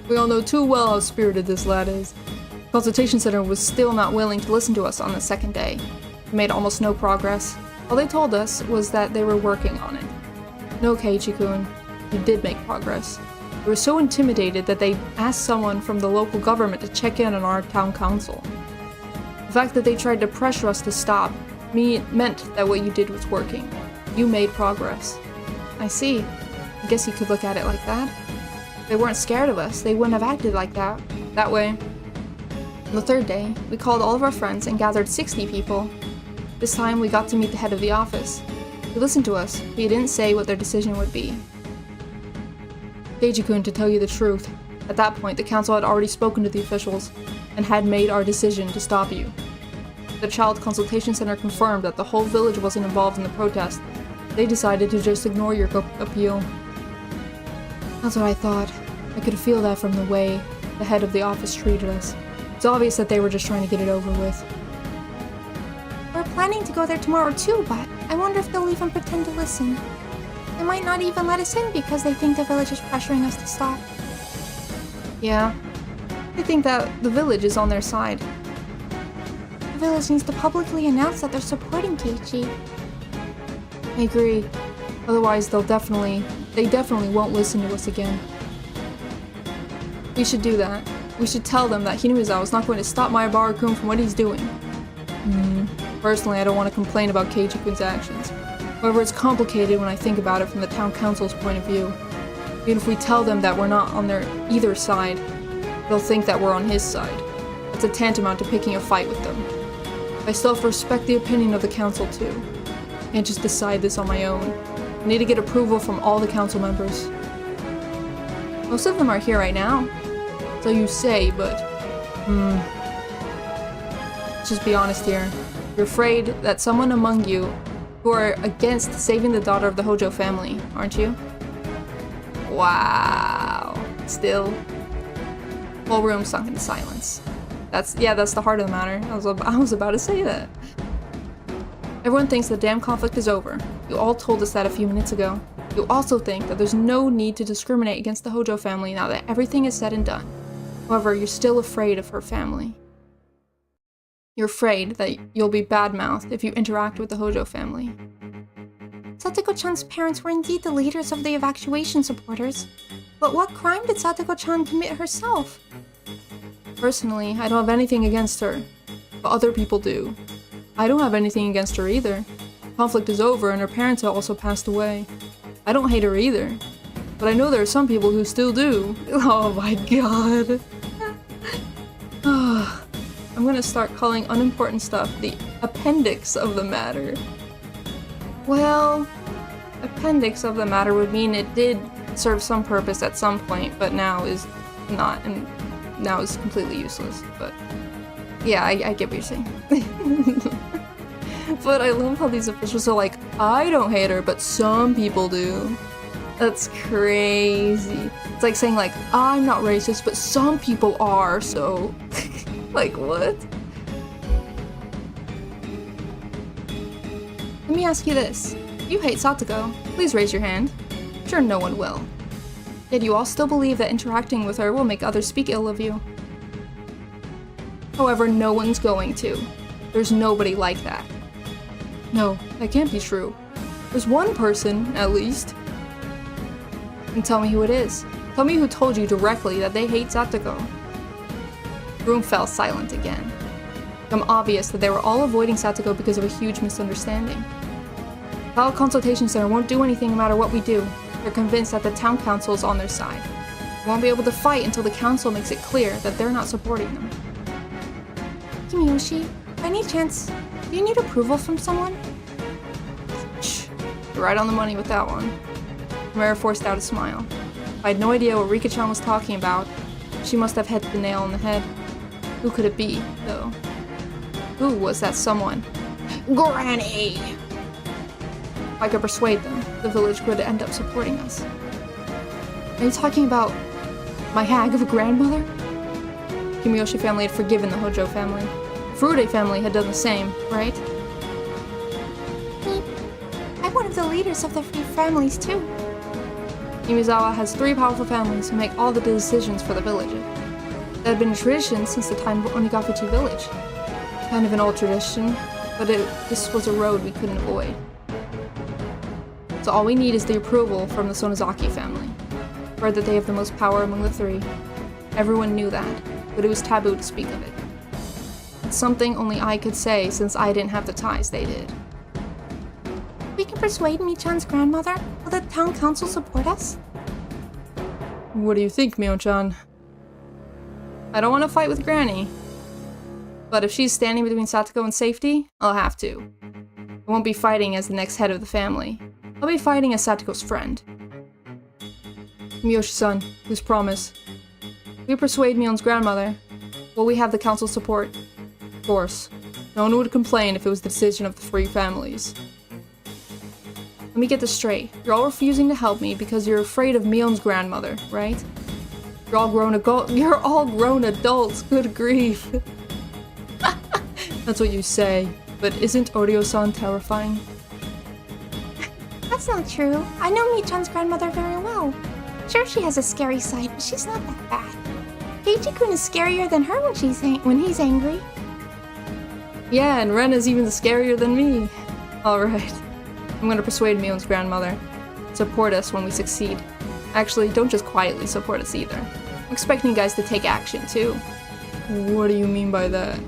We all know too well how spirited this lad is. The consultation center was still not willing to listen to us on the second day. We made almost no progress. All they told us was that they were working on it. No, Keiichi-kun, we did make progress. They were so intimidated that they asked someone from the local government to check in on our town council. The fact that they tried to pressure us to stop meant that what you did was working. You made progress. I see. I guess you could look at it like that. If they weren't scared of us, they wouldn't have acted like that. That way. On the third day, we called all of our friends and gathered 60 people. This time, we got to meet the head of the office. He listened to us, but he didn't say what their decision would be. Keiichi-kun, to tell you the truth, at that point, the council had already spoken to the officials and had made our decision to stop you. The Child Consultation Center confirmed that the whole village wasn't involved in the protest. They decided to just ignore your appeal. That's what I thought. I could feel that from the way the head of the office treated us. It's obvious that they were just trying to get it over with. We're planning to go there tomorrow too, but I wonder if they'll even pretend to listen. They might not even let us in because they think the village is pressuring us to stop. Yeah. They think that the village is on their side. The village needs to publicly announce that they're supporting Keiichi. I agree. Otherwise, they definitely won't listen to us again. We should do that. We should tell them that Hinamizawa is not going to stop Mayabara-kun from what he's doing. Personally, I don't want to complain about Keiichi-kun's actions. However, it's complicated when I think about it from the town council's point of view. Even if we tell them that we're not on their either side, they'll think that we're on his side. It's a tantamount to picking a fight with them. I still have to respect the opinion of the council too. I can't just decide this on my own. I need to get approval from all the council members. Most of them are here right now. So you say, but... Let's just be honest here. You're afraid that someone among you who are against saving the daughter of the Hojo family, aren't you? Wow. Still. Whole room sunk into silence. That's the heart of the matter. I was about to say that. Everyone thinks the damn conflict is over. You all told us that a few minutes ago. You also think that there's no need to discriminate against the Hojo family now that everything is said and done. However, you're still afraid of her family. You're afraid that you'll be bad-mouthed if you interact with the Hojo family. Satoko-chan's parents were indeed the leaders of the evacuation supporters. But what crime did Satoko-chan commit herself? Personally, I don't have anything against her. But other people do. I don't have anything against her either. Conflict is over and her parents have also passed away. I don't hate her either. But I know there are some people who still do. Oh my god. I'm gonna start calling unimportant stuff the appendix of the matter. Well, appendix of the matter would mean it did serve some purpose at some point, but now is not, and now is completely useless. But yeah, I get what you're saying. But I love how these officials are like, I don't hate her, but some people do. That's crazy. It's like saying like, I'm not racist, but some people are, so... Like, what? Let me ask you this. If you hate Satoko, please raise your hand. I'm sure no one will. Yet you all still believe that interacting with her will make others speak ill of you. However, no one's going to. There's nobody like that. No, that can't be true. There's one person, at least. And tell me who it is. Tell me who told you directly that they hate Satoko. The room fell silent again. It became obvious that they were all avoiding Satoko because of a huge misunderstanding. The Child Consultation Center won't do anything no matter what we do. They're convinced that the town council is on their side. They won't be able to fight until the council makes it clear that they're not supporting them. Kimiyoshi, by any chance, do you need approval from someone? Shh, you're right on the money with that one. Mara forced out a smile. I had no idea what Rika-chan was talking about. She must have hit the nail on the head. Who could it be, though? Who was that someone? Granny! If I could persuade them, the village would end up supporting us. Are you talking about my hag of a grandmother? Kimiyoshi family had forgiven the Hojo family. The Furude family had done the same, right? I'm one of the leaders of the three families, too. Hinamizawa has 3 powerful families who make all the decisions for the village. That had been a tradition since the time of Onigafuchi village. Kind of an old tradition, but this was a road we couldn't avoid. So all we need is the approval from the Sonozaki family. Heard that they have the most power among the 3. Everyone knew that, but it was taboo to speak of it. It's something only I could say since I didn't have the ties they did. We can persuade Mi-chan's grandmother. Will the town council support us? What do you think, Mio-chan? I don't want to fight with Granny. But if she's standing between Satoko and safety, I'll have to. I won't be fighting as the next head of the family. I'll be fighting as Satoko's friend. Miyoshi-san, please promise. If we persuade Mion's grandmother, will we have the council's support? Of course. No one would complain if it was the decision of the 3 families. Let me get this straight. You're all refusing to help me because you're afraid of Mion's grandmother, right? You're all grown adults, good grief. That's what you say, but isn't Oryo-san terrifying? That's not true. I know Mi-chan's grandmother very well. Sure, she has a scary side, but she's not that bad. Keiji-kun is scarier than her when he's angry. Yeah, and Ren is even scarier than me. Alright. I'm gonna persuade Mion's grandmother. Support us when we succeed. Actually, don't just quietly support us either. I'm expecting you guys to take action, too. What do you mean by that?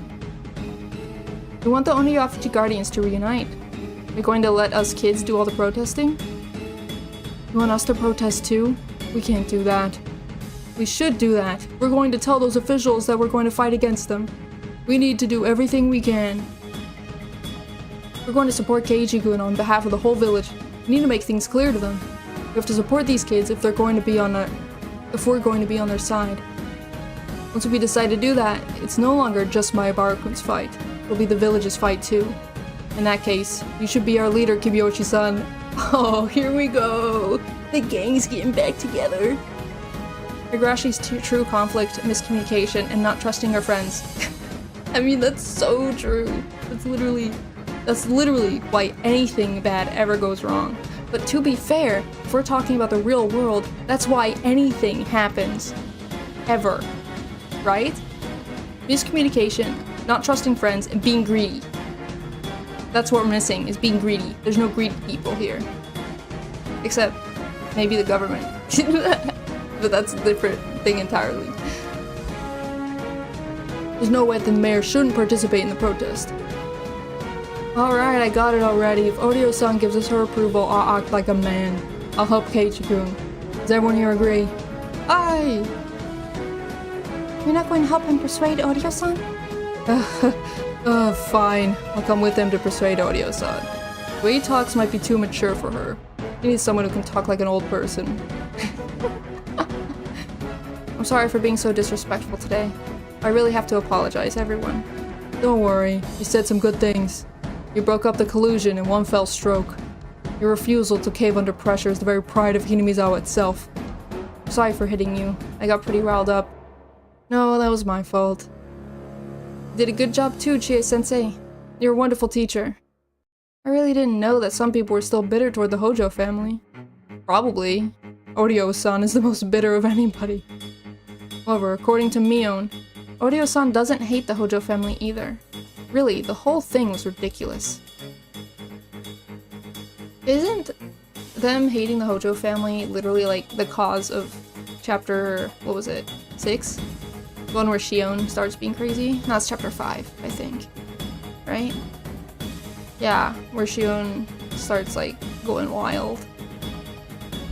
We want the Onigafuchi Guardians to reunite. You're going to let us kids do all the protesting? You want us to protest too? We can't do that. We should do that. We're going to tell those officials that we're going to fight against them. We need to do everything we can. We're going to support Keiji-kun on behalf of the whole village. We need to make things clear to them. We have to support these kids if we're going to be on their side. Once we decide to do that, it's no longer just Mayabara-kun's fight. It'll be the village's fight too. In that case, you should be our leader, Kibiyoshi-san. Oh, here we go. The gang's getting back together. Higurashi's true conflict, miscommunication, and not trusting her friends. I mean, that's so true. That's literally why anything bad ever goes wrong. But to be fair, if we're talking about the real world, that's why anything happens. Ever. Right? Miscommunication, not trusting friends, and being greedy. That's what we're missing, is being greedy. There's no greedy people here. Except, maybe the government. But that's a different thing entirely. There's no way the mayor shouldn't participate in the protest. Alright, I got it already. If Oryo-san gives us her approval, I'll act like a man. I'll help Keiji-kun. Does everyone here agree? Aye! You're not going to help him persuade Oryo-san? Fine. I'll come with him to persuade Oryo-san. The way he talks might be too mature for her. She needs someone who can talk like an old person. I'm sorry for being so disrespectful today. I really have to apologize, everyone. Don't worry. You said some good things. You broke up the collusion in one fell stroke. Your refusal to cave under pressure is the very pride of Hinamizawa itself. I'm sorry for hitting you. I got pretty riled up. No, that was my fault. You did a good job too, Chie-sensei. You're a wonderful teacher. I really didn't know that some people were still bitter toward the Hojo family. Probably. Oryo-san is the most bitter of anybody. However, according to Mion, Oryo-san doesn't hate the Hojo family either. Really, the whole thing was ridiculous. Isn't them hating the Hojo family literally like the cause of chapter, what was it, 6? The one where Shion starts being crazy? No, it's chapter 5, I think. Right? Yeah, where Shion starts like going wild.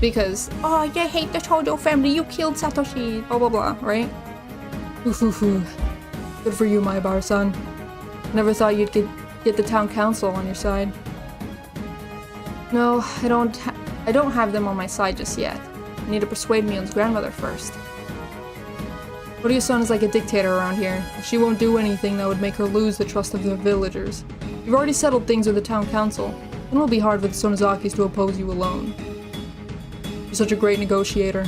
Because, oh, you hate the Hojo family, you killed Satoshi, blah blah blah, right? Oof. Good for you, Mayabara-san. Never thought you'd get the town council on your side. No, I don't have them on my side just yet. I need to persuade Mion's grandmother first. Oryo-san is like a dictator around here. She won't do anything that would make her lose the trust of the villagers. You've already settled things with the town council, and it'll be hard for the Sonozakis to oppose you alone. You're such a great negotiator.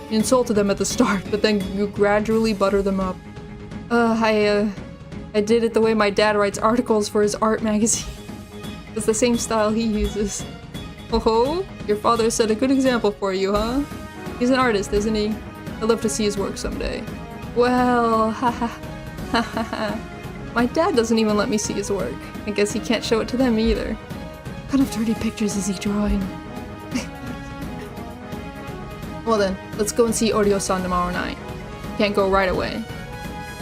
You insulted them at the start, but then you gradually butter them up. I did it the way my dad writes articles for his art magazine. It's the same style he uses. Oh, your father set a good example for you, huh? He's an artist, isn't he? I'd love to see his work someday. Well, haha. My dad doesn't even let me see his work. I guess he can't show it to them either. What kind of dirty pictures is he drawing? Well then, let's go and see Oryo-san tomorrow night. Can't go right away.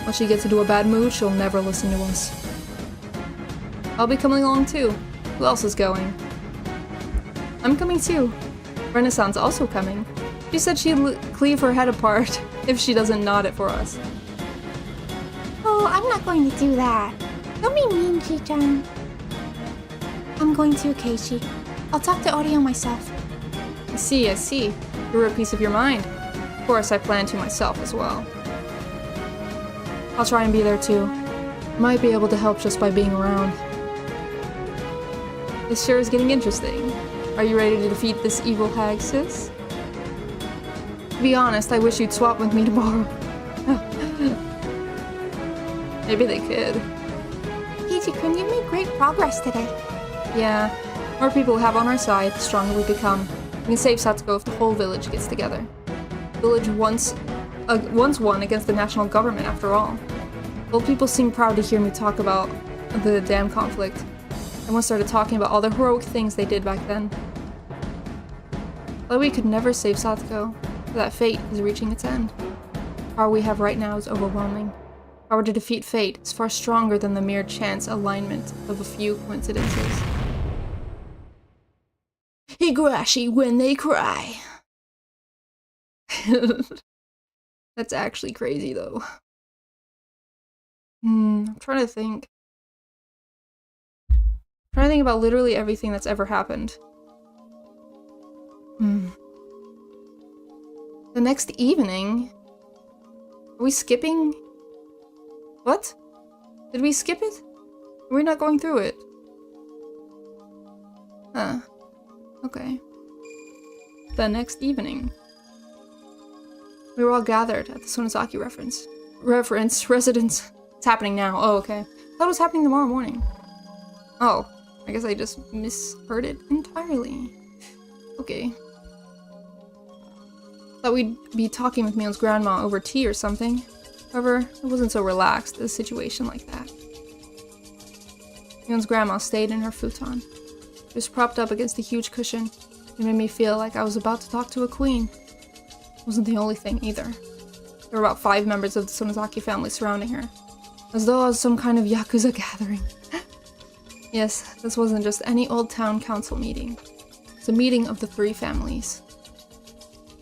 Once she gets into a bad mood, she'll never listen to us. I'll be coming along too. Who else is going? I'm coming too. Renaissance also coming. She said she'd cleave her head apart if she doesn't nod it for us. Oh, I'm not going to do that. Don't be mean, Chi-chan. I'm going to, Keiichi. I'll talk to Oryo myself. I see. You're a piece of your mind. Of course, I plan to myself as well. I'll try and be there too. Might be able to help just by being around. This sure is getting interesting. Are you ready to defeat this evil hag, sis? To be honest, I wish you'd swap with me tomorrow. Maybe they could. Keiichi-kun, you made great progress today. Yeah, more people we have on our side, the stronger we become. We can save Satsuko if the whole village gets together. The village once won against the national government, after all. Old people seem proud to hear me talk about the damn conflict. Everyone started talking about all the heroic things they did back then. But we could never save Satsuko, for that fate is reaching its end. The power we have right now is overwhelming. Power to defeat fate is far stronger than the mere chance alignment of a few coincidences. Higurashi when they cry. That's actually crazy though. I'm trying to think. About literally everything that's ever happened. The next evening? Are we skipping? What? Did we skip it? Are we not going through it? Huh. Okay. The next evening. We were all gathered at the Sonozaki residence. It's happening now. Oh, okay. I thought it was happening tomorrow morning. Oh, I guess I just misheard it entirely. Okay. Thought we'd be talking with Mion's grandma over tea or something. However, it wasn't so relaxed, a situation like that. Mion's grandma stayed in her futon. She was propped up against a huge cushion. It made me feel like I was about to talk to a queen. It wasn't the only thing either. There were about 5 members of the Sonozaki family surrounding her, as though it was some kind of Yakuza gathering. Yes, this wasn't just any old town council meeting. It's a meeting of the 3 families.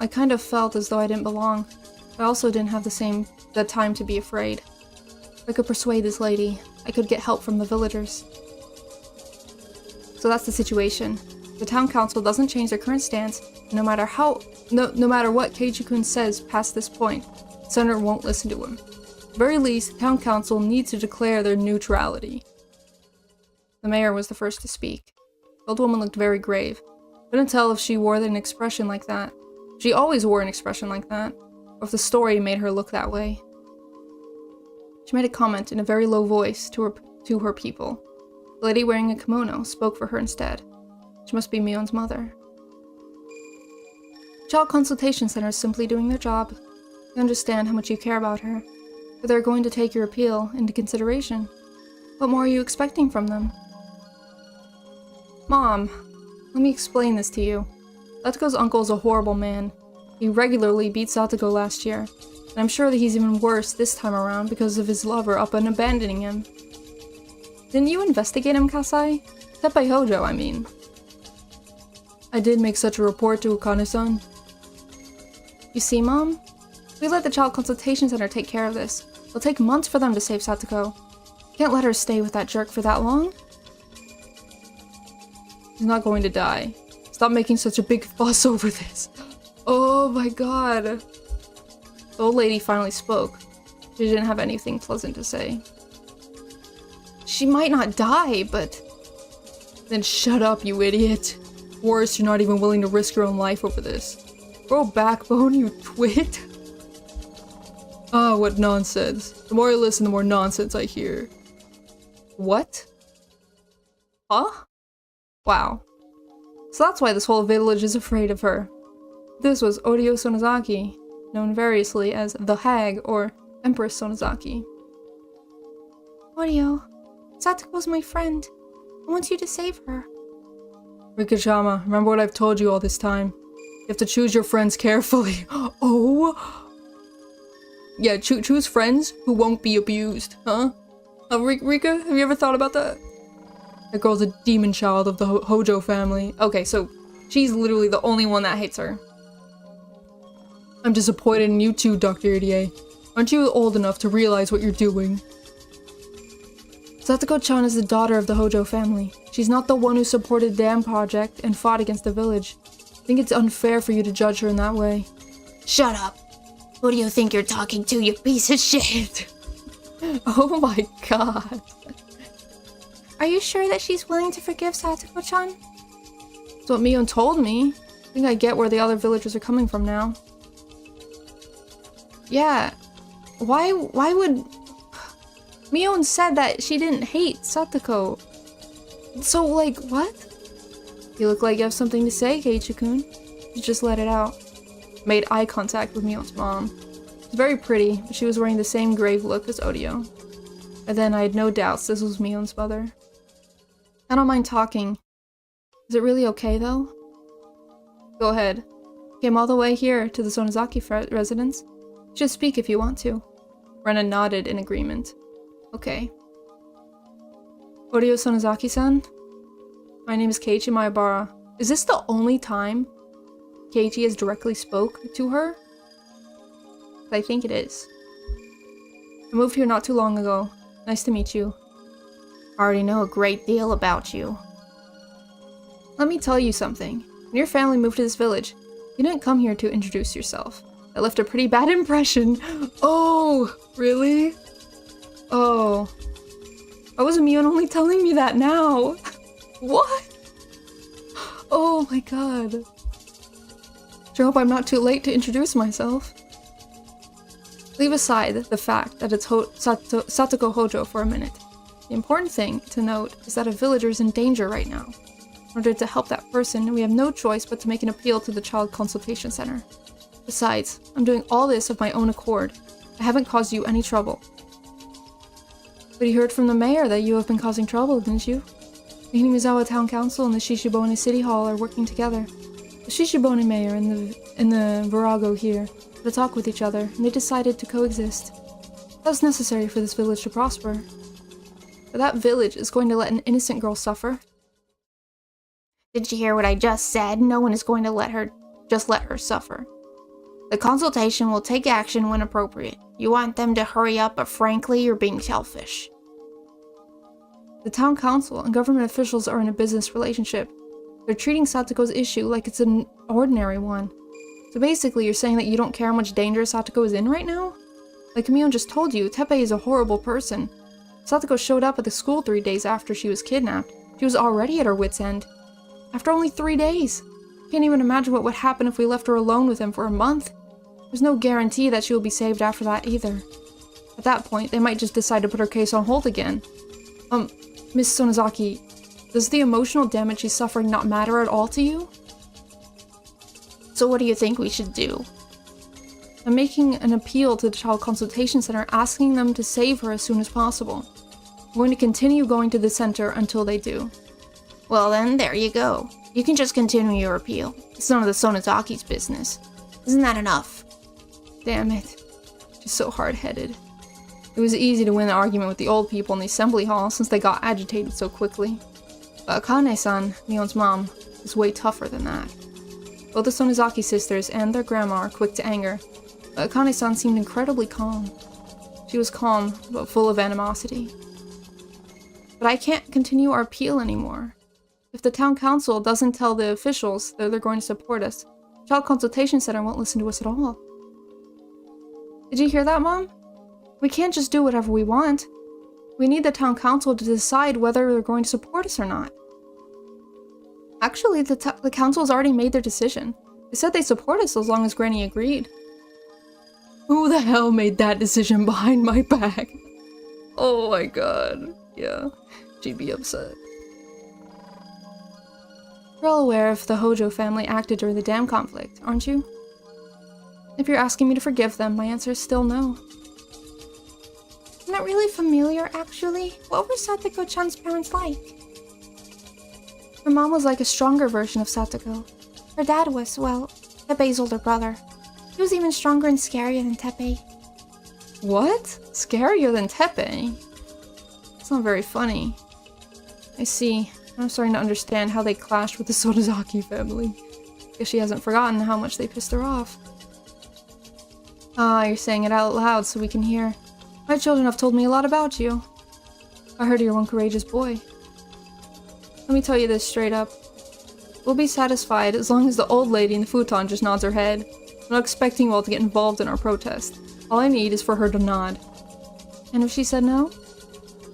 I kind of felt as though I didn't belong, but I also didn't have the time to be afraid. If I could persuade this lady, I could get help from the villagers. So that's the situation. The town council doesn't change their current stance, and no matter what Keiichi-kun says past this point, the senator won't listen to him. At the very least, the town council needs to declare their neutrality. The mayor was the first to speak. The old woman looked very grave. Couldn't tell if she wore an expression like that. She always wore an expression like that, or if the story made her look that way. She made a comment in a very low voice to her people. The lady wearing a kimono spoke for her instead. She must be Mion's mother. The Child Consultation Center is simply doing their job. I understand how much you care about her, but they're going to take your appeal into consideration. What more are you expecting from them? Mom, let me explain this to you. Satsuko's uncle is a horrible man. He regularly beat Satsuko last year, and I'm sure that he's even worse this time around because of his lover up and abandoning him. Didn't you investigate him, Kasai? Senpai Hojo, I mean. I did make such a report to Akane-san. You see, Mom? We let the Child Consultation Center take care of this. It'll take months for them to save Satsuko. Can't let her stay with that jerk for that long. He's not going to die. Stop making such a big fuss over this. Oh my god. The old lady finally spoke. She didn't have anything pleasant to say. She might not die, but... Then shut up, you idiot. Worse, you're not even willing to risk your own life over this. Grow backbone, you twit. Ah, what nonsense. The more I listen, the more nonsense I hear. What? Huh? Wow. So that's why this whole village is afraid of her. This was Orio Sonozaki, known variously as the Hag or Empress Sonozaki. Orio, Satoko's my friend. I want you to save her. Rika-chama, remember what I've told you all this time. You have to choose your friends carefully. Oh! Yeah, choose friends who won't be abused, huh? Rika, have you ever thought about that? That girl's a demon child of the Hojo family. Okay, so she's literally the only one that hates her. I'm disappointed in you too, Dr. Irie. Aren't you old enough to realize what you're doing? Satoko-chan is the daughter of the Hojo family. She's not the one who supported the dam project and fought against the village. I think it's unfair for you to judge her in that way. Shut up. Who do you think you're talking to, you piece of shit? Oh my god. Are you sure that she's willing to forgive Satoko-chan? That's what Mion told me. I think I get where the other villagers are coming from now. Yeah. Why would... Mion said that she didn't hate Satoko. So, like, what? You look like you have something to say, Keiichi-kun. You just let it out. Made eye contact with Mion's mom. She was very pretty, but she was wearing the same grave look as Odio. And then I had no doubts this was Mion's mother. I don't mind talking. Is it really okay, though? Go ahead. Came all the way here to the Sonozaki residence. Just speak if you want to. Rena nodded in agreement. Okay. Orio Sonozaki-san? My name is Keiichi Maebara. Is this the only time Keiichi has directly spoke to her? I think it is. I moved here not too long ago. Nice to meet you. I already know a great deal about you. Let me tell you something. When your family moved to this village, you didn't come here to introduce yourself. That left a pretty bad impression. Oh, really? Oh. Why was Mion only telling me that now? What? Oh my god. I hope I'm not too late to introduce myself. Leave aside the fact that it's Satoko Hojo for a minute. The important thing to note is that a villager is in danger right now. In order to help that person, we have no choice but to make an appeal to the Child Consultation Center. Besides, I'm doing all this of my own accord. I haven't caused you any trouble. But you heard from the mayor that you have been causing trouble, didn't you? The Hinamizawa Town Council and the Shishibone City Hall are working together. The Shishibone mayor and the Virago here had a talk with each other, and they decided to coexist. That was necessary for this village to prosper. But that village is going to let an innocent girl suffer. Did you hear what I just said? No one is going to let her suffer. The consultation will take action when appropriate. You want them to hurry up, but frankly, you're being selfish. The town council and government officials are in a business relationship. They're treating Satoko's issue like it's an ordinary one. So basically, you're saying that you don't care how much danger Satoko is in right now? Like Mion just told you, Teppei is a horrible person. Satoko showed up at the school 3 days after she was kidnapped. She was already at her wit's end. After only 3 days. Can't even imagine what would happen if we left her alone with him for a month. There's no guarantee that she will be saved after that either. At that point, they might just decide to put her case on hold again. Miss Sonozaki, does the emotional damage she's suffering not matter at all to you? So what do you think we should do? I'm making an appeal to the Child Consultation Center asking them to save her as soon as possible. I'm going to continue going to the center until they do. Well then, there you go. You can just continue your appeal. It's none of the Sonozaki's business. Isn't that enough? Damn it. She's so hard-headed. It was easy to win the argument with the old people in the assembly hall since they got agitated so quickly. But Akane-san, Mion's mom, is way tougher than that. Both the Sonozaki sisters and their grandma are quick to anger, but Akane-san seemed incredibly calm. She was calm, but full of animosity. But I can't continue our appeal anymore. If the town council doesn't tell the officials that they're going to support us, the Child Consultation Center won't listen to us at all. Did you hear that, Mom? We can't just do whatever we want. We need the town council to decide whether they're going to support us or not. Actually, the council's already made their decision. They said they support us as long as Granny agreed. Who the hell made that decision behind my back? Oh my god. Yeah, she'd be upset. You're all aware if the Hojo family acted during the dam conflict, aren't you? If you're asking me to forgive them, my answer is still no. I'm not really familiar, actually. What were Satoko-chan's parents like? Her mom was like a stronger version of Satoko. Her dad was, well, Teppei's older brother. He was even stronger and scarier than Teppei. What? Scarier than Teppei? That's not very funny. I see. I'm starting to understand how they clashed with the Sodazaki family. Guess she hasn't forgotten how much they pissed her off. Ah, you're saying it out loud so we can hear. My children have told me a lot about you. I heard you're one courageous boy. Let me tell you this straight up. We'll be satisfied as long as the old lady in the futon just nods her head. I'm not expecting you all to get involved in our protest. All I need is for her to nod. And if she said no?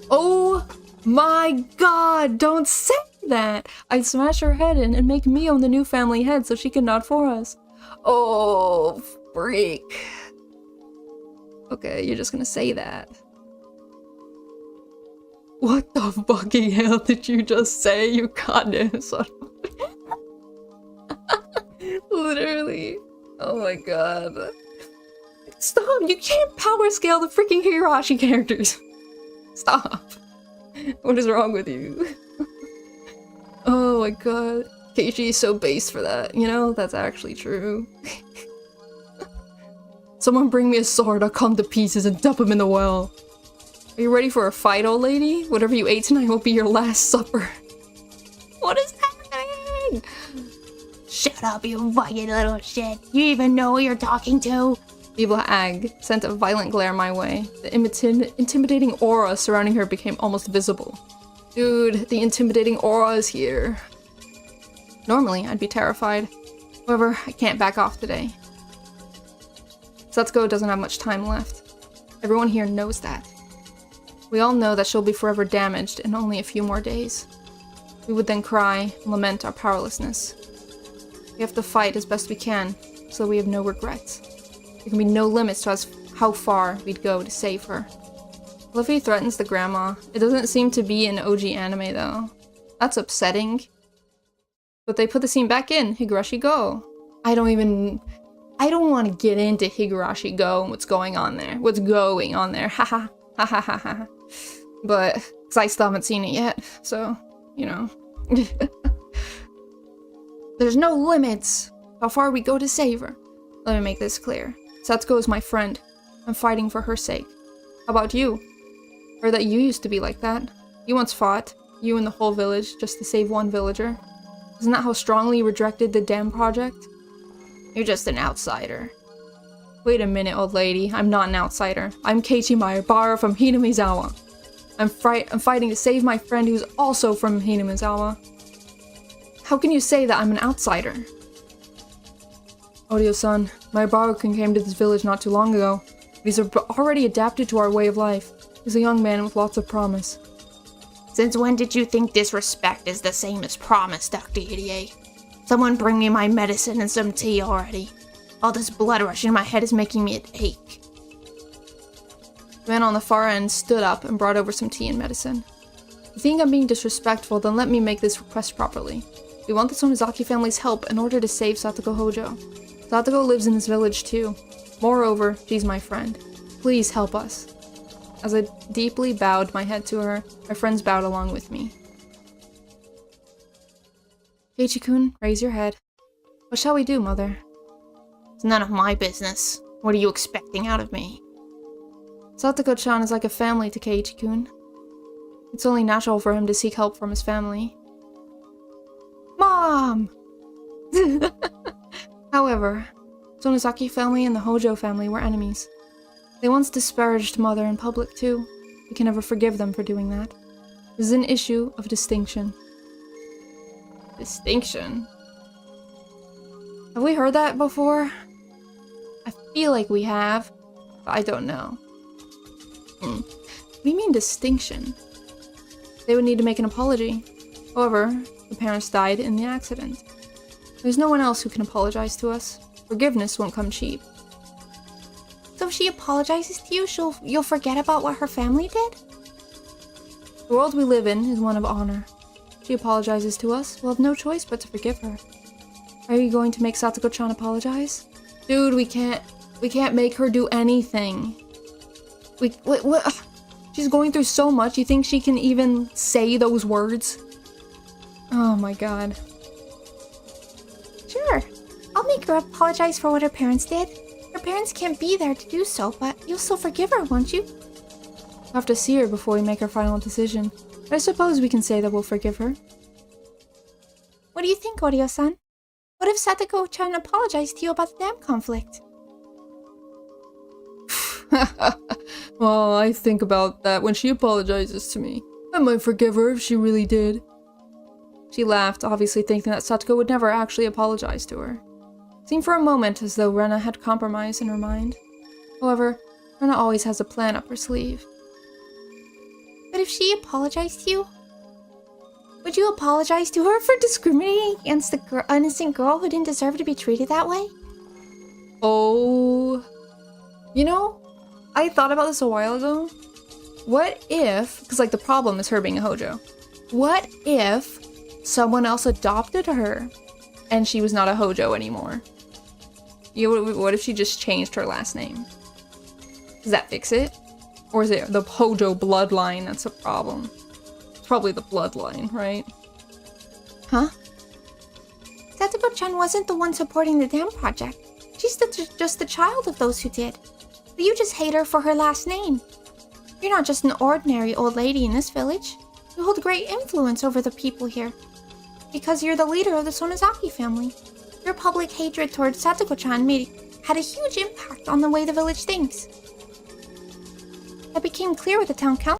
Oh my god, don't say that! I'd smash her head in and make me own the new family head so she can nod for us. Oh, freak. Okay, you're just gonna say that. What the fucking hell did you just say, you goddamn son of Literally. Oh my god. Stop! You can't power scale the freaking Higurashi characters! Stop! What is wrong with you? Oh my god. Keiichi is so base for that, you know? That's actually true. Someone bring me a sword, I'll cut him to pieces and dump him in the well. Are you ready for a fight, old lady? Whatever you ate tonight will be your last supper. What is happening? Shut up, you fucking little shit. You even know who you're talking to? Evil Ag sent a violent glare my way. The intimidating aura surrounding her became almost visible. Dude, the intimidating aura is here. Normally, I'd be terrified. However, I can't back off today. Satsuko doesn't have much time left. Everyone here knows that. We all know that she'll be forever damaged in only a few more days. We would then cry and lament our powerlessness. We have to fight as best we can, so we have no regrets. There can be no limits to us how far we'd go to save her. Luffy threatens the grandma. It doesn't seem to be an OG anime though. That's upsetting. But they put the scene back in. Higurashi Go. I don't want to get into Higurashi Go and what's going on there. What's going on there. Haha. Ha ha ha ha. But, because I still haven't seen it yet. So, you know. There's no limits how far we go to save her. Let me make this clear. Satsuko is my friend. I'm fighting for her sake. How about you? Heard that you used to be like that. You once fought, you and the whole village, just to save one villager. Isn't that how strongly you rejected the dam project? You're just an outsider. Wait a minute, old lady. I'm not an outsider. I'm Keiichi Maebara from Hinamizawa. I'm fighting to save my friend who's also from Hinamizawa. How can you say that I'm an outsider? Odio-san, Maebara-kun came to this village not too long ago. He's already adapted to our way of life. He's a young man with lots of promise. Since when did you think disrespect is the same as promise, Dr. Hirie? Someone bring me my medicine and some tea already. All this blood rushing in my head is making me ache. The man on the far end stood up and brought over some tea and medicine. If you think I'm being disrespectful, then let me make this request properly. We want the Sonozaki family's help in order to save Satoko Hojo. Satoko lives in this village too. Moreover, she's my friend. Please help us. As I deeply bowed my head to her, my friends bowed along with me. Keiichi-kun, raise your head. What shall we do, mother? It's none of my business. What are you expecting out of me? Satoko-chan is like a family to Keiichi-kun. It's only natural for him to seek help from his family. Mom! However, Sonozaki family and the Hojo family were enemies. They once disparaged Mother in public too. We can never forgive them for doing that. This is an issue of distinction. Distinction? Have we heard that before? I feel like we have, but I don't know. What do you mean distinction? They would need to make an apology. However, the parents died in the accident. There's no one else who can apologize to us. Forgiveness won't come cheap. So if she apologizes to you, you'll forget about what her family did? The world we live in is one of honor. She apologizes to us. We'll have no choice but to forgive her. Are you going to make Satoko-chan apologize? Dude, we can't make her do anything. What? She's going through so much. You think she can even say those words? Oh my god. Sure. I'll make her apologize for what her parents did. Her parents can't be there to do so, but you'll still forgive her, won't you? We'll have to see her before we make our final decision. But I suppose we can say that we'll forgive her. What do you think, Oryo-san? What if Satoko-chan apologized to you about the dam conflict? Well, I think about that when she apologizes to me. I might forgive her if she really did. She laughed, obviously thinking that Satoko would never actually apologize to her. It seemed for a moment as though Rena had compromised in her mind. However, Rena always has a plan up her sleeve. But if she apologized to you, would you apologize to her for discriminating against the innocent girl who didn't deserve to be treated that way? Oh... You know, I thought about this a while ago. What if... Because, like, the problem is her being a Hojo. What if someone else adopted her and she was not a Hojo anymore? What if she just changed her last name? Does that fix it? Or is it the Hojo bloodline that's a problem? It's probably the bloodline, right? Huh? Satoko-chan wasn't the one supporting the dam project. She's just the child of those who did. But you just hate her for her last name. You're not just an ordinary old lady in this village. You hold great influence over the people here. Because you're the leader of the Sonozaki family. Your public hatred towards Satoko-chan had a huge impact on the way the village thinks. That became clear with the town council.